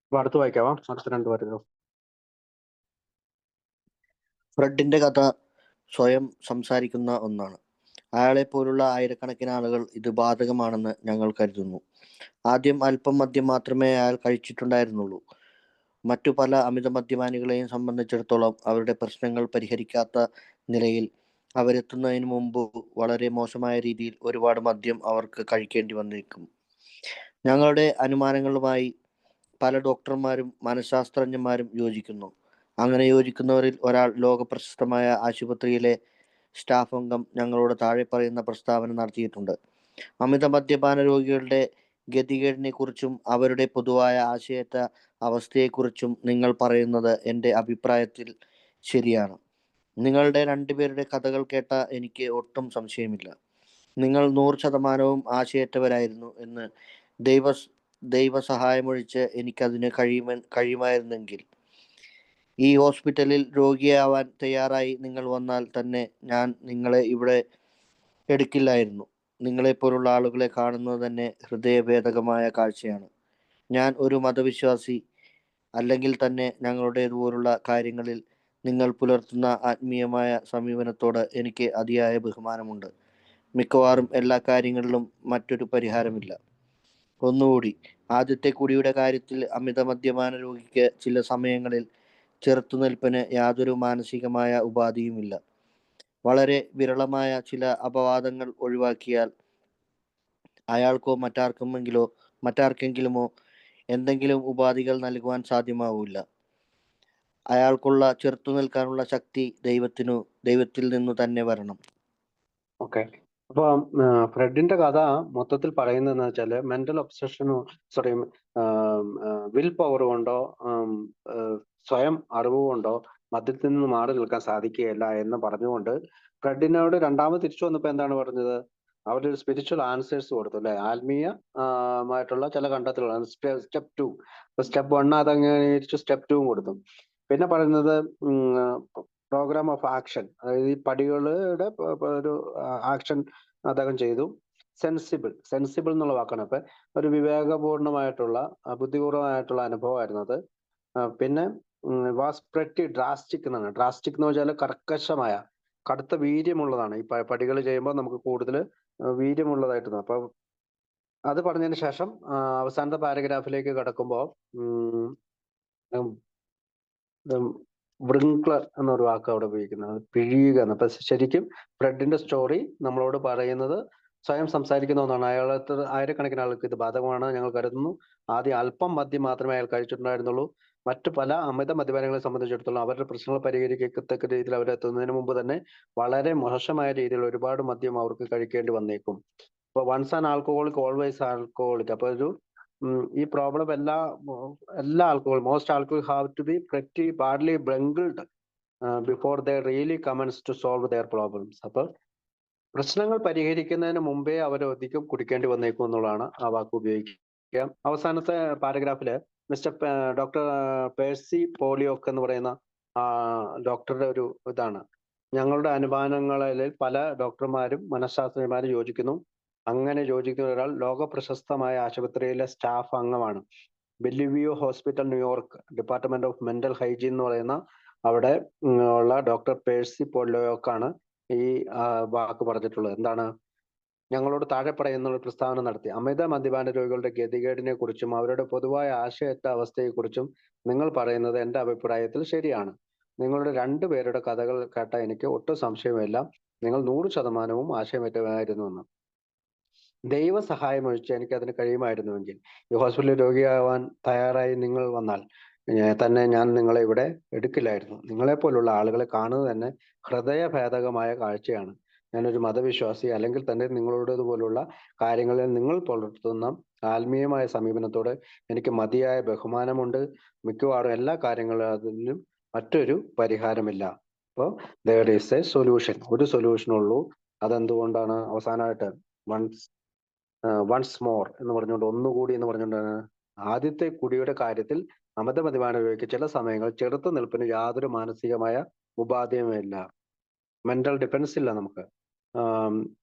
അപ്പൊ അടുത്ത് വായിക്കാവാം, അടുത്ത 2 പാരഗ്രാഫ്. ഫ്രെഡിന്റെ കഥ സ്വയം സംസാരിക്കുന്ന ഒന്നാണ്. അയാളെ പോലുള്ള ആയിരക്കണക്കിന് ആളുകൾ ഇത് ബാധകമാണെന്ന് ഞങ്ങൾ കരുതുന്നു. ആദ്യം അല്പം മദ്യം മാത്രമേ അയാൾ കഴിച്ചിട്ടുണ്ടായിരുന്നുള്ളൂ. മറ്റു പല അമിത മദ്യപാനികളെയും സംബന്ധിച്ചിടത്തോളം അവരുടെ പ്രശ്നങ്ങൾ പരിഹരിക്കാത്ത നിലയിൽ അവരെത്തുന്നതിന് മുമ്പ് വളരെ മോശമായ രീതിയിൽ ഒരുപാട് മദ്യം അവർക്ക് കഴിക്കേണ്ടി വന്നേക്കും. ഞങ്ങളുടെ അനുമാനങ്ങളുമായി പല ഡോക്ടർമാരും മനഃശാസ്ത്രജ്ഞന്മാരും യോജിക്കുന്നു. അങ്ങനെ യോജിക്കുന്നവരിൽ ഒരാൾ ലോകപ്രശസ്തമായ ആശുപത്രിയിലെ സ്റ്റാഫ് അംഗം ഞങ്ങളോട് താഴെ പറയുന്ന പ്രസ്താവന നടത്തിയിട്ടുണ്ട്. അമിത മദ്യപാന രോഗികളുടെ ഗതികേടിനെ കുറിച്ചും അവരുടെ പൊതുവായ ആശയറ്റ അവസ്ഥയെക്കുറിച്ചും നിങ്ങൾ പറയുന്നത് എൻ്റെ അഭിപ്രായത്തിൽ ശരിയാണ്. നിങ്ങളുടെ രണ്ടുപേരുടെ കഥകൾ കേട്ട എനിക്ക് ഒട്ടും സംശയമില്ല. നിങ്ങൾ 100% ആശയറ്റവരായിരുന്നു എന്ന് ദൈവസഹായമൊഴിച്ച് എനിക്കതിന് കഴിയുമായിരുന്നെങ്കിൽ ഈ ഹോസ്പിറ്റലിൽ രോഗിയാവാൻ തയ്യാറായി നിങ്ങൾ വന്നാൽ തന്നെ ഞാൻ നിങ്ങളെ ഇവിടെ എടുക്കില്ലായിരുന്നു. നിങ്ങളെപ്പോലുള്ള ആളുകളെ കാണുന്നത് തന്നെ ഹൃദയഭേദകമായ കാഴ്ചയാണ്. ഞാൻ ഒരു മതവിശ്വാസി അല്ലെങ്കിൽ തന്നെ ഞങ്ങളുടേതുപോലുള്ള കാര്യങ്ങളിൽ നിങ്ങൾ പുലർത്തുന്ന ആത്മീയമായ സമീപനത്തോട് എനിക്ക് അതിയായ ബഹുമാനമുണ്ട്. മിക്കവാറും എല്ലാ കാര്യങ്ങളിലും മറ്റൊരു പരിഹാരമില്ല. ഒന്നുകൂടി, ആദ്യത്തെ കുടിയുടെ കാര്യത്തിൽ അമിത മദ്യപാന രോഗിക്ക് ചില സമയങ്ങളിൽ ചെറുത്തുനിൽപ്പിന് യാതൊരു മാനസികമായ ഉപാധിയുമില്ല. വളരെ വിരളമായ ചില അപവാദങ്ങൾ ഒഴിവാക്കിയാൽ അയാൾക്കോ മറ്റാർക്കെങ്കിലുമോ എന്തെങ്കിലും ഉപാധികൾ നൽകുവാൻ സാധ്യമാവില്ല. അയാൾക്കുള്ള ചെറുത്തു നിൽക്കാനുള്ള ശക്തി ദൈവത്തിൽ നിന്നു തന്നെ വരണം. ഓക്കെ. അപ്പൊ ഫ്രെഡിന്റെ കഥ മൊത്തത്തിൽ പറയുന്നതെന്ന് വെച്ചാല് മെന്റൽ ഒബ്സഷനോ വിൽ പവർ കൊണ്ടോ സ്വയം അറിവ് കൊണ്ടോ മദ്യത്തിൽ നിന്ന് മാറി നിൽക്കാൻ സാധിക്കുകയില്ല എന്ന് പറഞ്ഞുകൊണ്ട് ഫ്രെഡിനോട് രണ്ടാമത് തിരിച്ചു വന്നപ്പോ എന്താണ് പറഞ്ഞത്? അവരൊരു സ്പിരിച്വൽ ആൻസേഴ്സ് കൊടുത്തു അല്ലെ? ആത്മീയമായിട്ടുള്ള ചില കണ്ടെത്തലുകളാണ് സ്റ്റെപ്പ് 2. ഇപ്പൊ സ്റ്റെപ്പ് 1 അതങ്ങനെ സ്റ്റെപ്പ് 2 കൊടുത്തു. പിന്നെ പറയുന്നത് പ്രോഗ്രാം ഓഫ് ആക്ഷൻ, അതായത് ഈ പടികളുടെ ഒരു ആക്ഷൻ അദ്ദേഹം ചെയ്തു. സെൻസിബിൾ എന്നുള്ള വാക്കാണ്. അപ്പൊ ഒരു വിവേകപൂർണമായിട്ടുള്ള ബുദ്ധിപൂർവമായിട്ടുള്ള അനുഭവമായിരുന്നു അത്. പിന്നെ വാസ് പ്രെറ്റി ഡ്രാസ്റ്റിക് എന്നാണ്. ഡ്രാസ്റ്റിക് എന്ന് വെച്ചാൽ കർക്കശമായ, കടുത്ത വീര്യമുള്ളതാണ്. ഈ പടികൾ ചെയ്യുമ്പോൾ നമുക്ക് കൂടുതൽ വീര്യമുള്ളതായിട്ട് തോന്നും. അപ്പൊ അത് പറഞ്ഞതിന് ശേഷം അവസാനത്തെ പാരഗ്രാഫിലേക്ക് കടക്കുമ്പോൾ വ്രിങ്ക്ലർ എന്നൊരു വാക്ക് അവിടെ ഉപയോഗിക്കുന്നത്, പിഴിയുക എന്ന്. അപ്പൊ ശരിക്കും ഫ്രെഡിന്റെ സ്റ്റോറി നമ്മളോട് പറയുന്നത് സ്വയം സംസാരിക്കുന്ന ഒന്നാണ്. ആയിരക്കണക്കിന് ആൾക്ക് ഇത് ബാധകമാണ് ഞങ്ങൾ കരുതുന്നു. ആദ്യം അല്പം മദ്യം മാത്രമേ അയാൾ കഴിച്ചിട്ടുണ്ടായിരുന്നുള്ളൂ. മറ്റു പല അമിത മദ്യപാനികളെ സംബന്ധിച്ചിടത്തോളം അവരുടെ പ്രശ്നങ്ങൾ പരിഹരിക്കത്തക്ക രീതിയിൽ അവരെത്തുന്നതിന് മുമ്പ് തന്നെ വളരെ മോശമായ രീതിയിൽ ഒരുപാട് മദ്യം അവർക്ക് കഴിക്കേണ്ടി വന്നേക്കും. അപ്പൊ once an alcoholic always alcoholic. അപ്പൊ ഒരു ഈ പ്രോബ്ലം എല്ലാ alcohol, most alcohol have to be pretty badly bungled before they really commence to solve their problems. അപ്പൊ പ്രശ്നങ്ങൾ പരിഹരിക്കുന്നതിന് മുമ്പേ അവർ അധികം കുടിക്കേണ്ടി വന്നേക്കും എന്നുള്ളതാണ് ആ വാക്ക് ഉപയോഗിക്കുക. അവസാനത്തെ പാരഗ്രാഫില് ഡോക്ടർ പേഴ്സി പോളിയോക്ക് എന്ന് പറയുന്ന ഡോക്ടറുടെ ഒരു ഇതാണ്. ഞങ്ങളുടെ അനുമാനങ്ങളിൽ പല ഡോക്ടർമാരും മനഃശാസ്ത്രജ്ഞന്മാരും യോജിക്കുന്നു. അങ്ങനെ യോജിക്കുന്ന ഒരാൾ ലോക പ്രശസ്തമായ ആശുപത്രിയിലെ സ്റ്റാഫ് അംഗമാണ്. Bellevue hospital, New York, department of mental hygiene എന്ന് പറയുന്ന അവിടെ ഉള്ള ഡോക്ടർ പേഴ്സി പോളിയോക്കാണ് ഈ വാക്ക് പറഞ്ഞിട്ടുള്ളത്. എന്താണ്? ഞങ്ങളോട് താഴെ പറയുന്ന പ്രസ്താവന നടത്തി. അമിത മദ്യപാന രോഗികളുടെ ഗതികേടിനെ കുറിച്ചും അവരുടെ പൊതുവായ ആശയറ്റ അവസ്ഥയെക്കുറിച്ചും നിങ്ങൾ പറയുന്നത് എൻ്റെ അഭിപ്രായത്തിൽ ശരിയാണ്. നിങ്ങളുടെ രണ്ടുപേരുടെ കഥകൾ കേട്ട എനിക്ക് ഒട്ടും സംശയമില്ല, നിങ്ങൾ 100% ആശയമറ്റമായിരുന്നു എന്ന്. ദൈവസഹായം ഒഴിച്ച് എനിക്ക് അതിന് കഴിയുമായിരുന്നുവെങ്കിൽ ഈ ഹോസ്പിറ്റലിൽ രോഗിയാവാൻ തയ്യാറായി നിങ്ങൾ വന്നാൽ തന്നെ ഞാൻ നിങ്ങളെ ഇവിടെ എടുക്കില്ലായിരുന്നു. നിങ്ങളെപ്പോലുള്ള ആളുകളെ കാണുന്നത് തന്നെ ഹൃദയഭേദകമായ കാഴ്ചയാണ്. ഞാനൊരു മതവിശ്വാസി അല്ലെങ്കിൽ തന്നെ നിങ്ങളുടേതുപോലുള്ള കാര്യങ്ങളിൽ നിങ്ങൾ പുലർത്തുന്ന ആത്മീയമായ സമീപനത്തോട് എനിക്ക് മതിയായ ബഹുമാനമുണ്ട്. മിക്കവാറും എല്ലാ കാര്യങ്ങളിലും മറ്റൊരു പരിഹാരമില്ല. അപ്പോൾ there is a solution. ഒരു സൊല്യൂഷനുള്ളൂ. അതെന്തുകൊണ്ടാണ്? അവസാനമായിട്ട് വൺസ് മോർ എന്ന് പറഞ്ഞുകൊണ്ട്, ഒന്നുകൂടി എന്ന് പറഞ്ഞുകൊണ്ടാണ്. ആദ്യത്തെ കുടിയുടെ കാര്യത്തിൽ അമിത മദ്യപാന രോഗിക്ക് ചില സമയങ്ങൾ ചെറുത്തു നിൽപ്പിന് യാതൊരു മാനസികമായ ഉപാധിയുമില്ല. മെന്റൽ ഡിഫൻസ് ഇല്ല നമുക്ക്.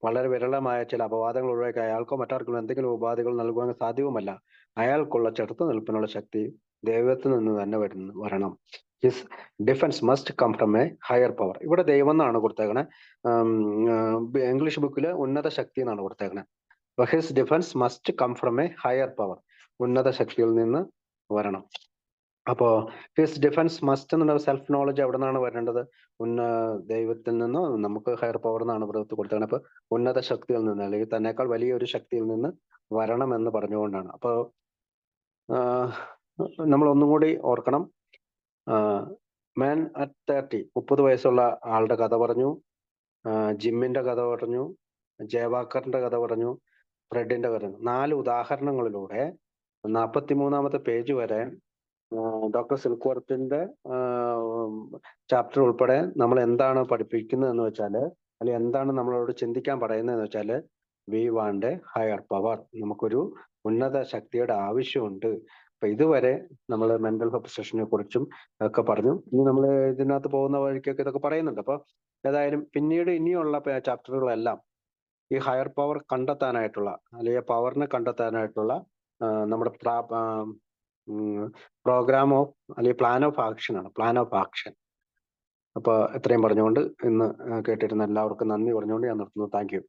വളരെ വിരളമായ ചില അപവാദങ്ങൾ ഒഴിവാക്കി അയാൾക്കോ മറ്റാർക്കും എന്തെങ്കിലും ഉപാധികൾ നൽകുവാൻ സാധ്യവുമല്ല. അയാൾക്കുള്ള ചെറുത്തു നിൽപ്പിനുള്ള ശക്തി ദൈവത്തിൽ നിന്ന് തന്നെ വരണം. His defence must come from a higher power. ഇവിടെ ദൈവം എന്നാണ് കൊടുത്തേക്കണേ. ഇംഗ്ലീഷ് ബുക്കില് ഉന്നത ശക്തി എന്നാണ് കൊടുത്തേക്കണേ. His defence must come from a higher power. ഉന്നത ശക്തിയിൽ നിന്ന് വരണം. അപ്പോ ഹിസ് ഡിഫൻസ് മസ്റ്റ് എന്നുള്ള സെൽഫ് നോളജ് എവിടെ നിന്നാണ് വരേണ്ടത്? ദൈവത്തിൽ നിന്ന്, നമുക്ക് ഹയർ പവർ എന്നാണ് പ്രവൃത്തി കൊടുത്തത്. അപ്പൊ ഉന്നത ശക്തിയിൽ നിന്ന്, അല്ലെങ്കിൽ തന്നെക്കാൾ വലിയൊരു ശക്തിയിൽ നിന്ന് വരണം എന്ന് പറഞ്ഞുകൊണ്ടാണ്. അപ്പോ നമ്മൾ ഒന്നും കൂടി ഓർക്കണം. മാൻ അറ്റ് 30, 30 വയസ്സുള്ള ആളുടെ കഥ പറഞ്ഞു, ജിമ്മിന്റെ കഥ പറഞ്ഞു, ജയവാക്കറിന്റെ കഥ പറഞ്ഞു, ഫ്രെഡിന്റെ കഥ. 4 ഉദാഹരണങ്ങളിലൂടെ 43-ാമത്തെ പേജ് വരെ ഡോക്ടർ സിൽക്വർത്തിന്റെ ചാപ്റ്റർ ഉൾപ്പെടെ നമ്മൾ എന്താണ് പഠിപ്പിക്കുന്നതെന്ന് വെച്ചാല്, അല്ലെങ്കിൽ എന്താണ് നമ്മളോട് ചിന്തിക്കാൻ പറയുന്നതെന്ന് വെച്ചാല്, we want A higher power. നമുക്കൊരു ഉന്നത ശക്തിയുടെ ആവശ്യമുണ്ട്. അപ്പൊ ഇതുവരെ നമ്മൾ മെന്റൽ ഒബ്സഷനെ കുറിച്ചും ഒക്കെ പറഞ്ഞു. ഇനി നമ്മൾ ഇതിനകത്ത് പോകുന്ന വഴിക്കൊക്കെ ഇതൊക്കെ പറയുന്നുണ്ട്. അപ്പൊ ഏതായാലും പിന്നീട് ഇനിയുള്ള ചാപ്റ്ററുകളെല്ലാം ഈ ഹയർ പവർ കണ്ടെത്താനായിട്ടുള്ള, അല്ലെങ്കിൽ പവറിനെ കണ്ടെത്താനായിട്ടുള്ള നമ്മുടെ പ്രോഗ്രാം ഓഫ് അല്ലെങ്കിൽ പ്ലാൻ ഓഫ് ആക്ഷൻ ആണ്. Plan of action. അപ്പൊ ഇത്രയും പറഞ്ഞുകൊണ്ട് ഇന്ന് കേട്ടിരുന്ന എല്ലാവർക്കും നന്ദി പറഞ്ഞുകൊണ്ട് ഞാൻ നിർത്തുന്നു. Thank you.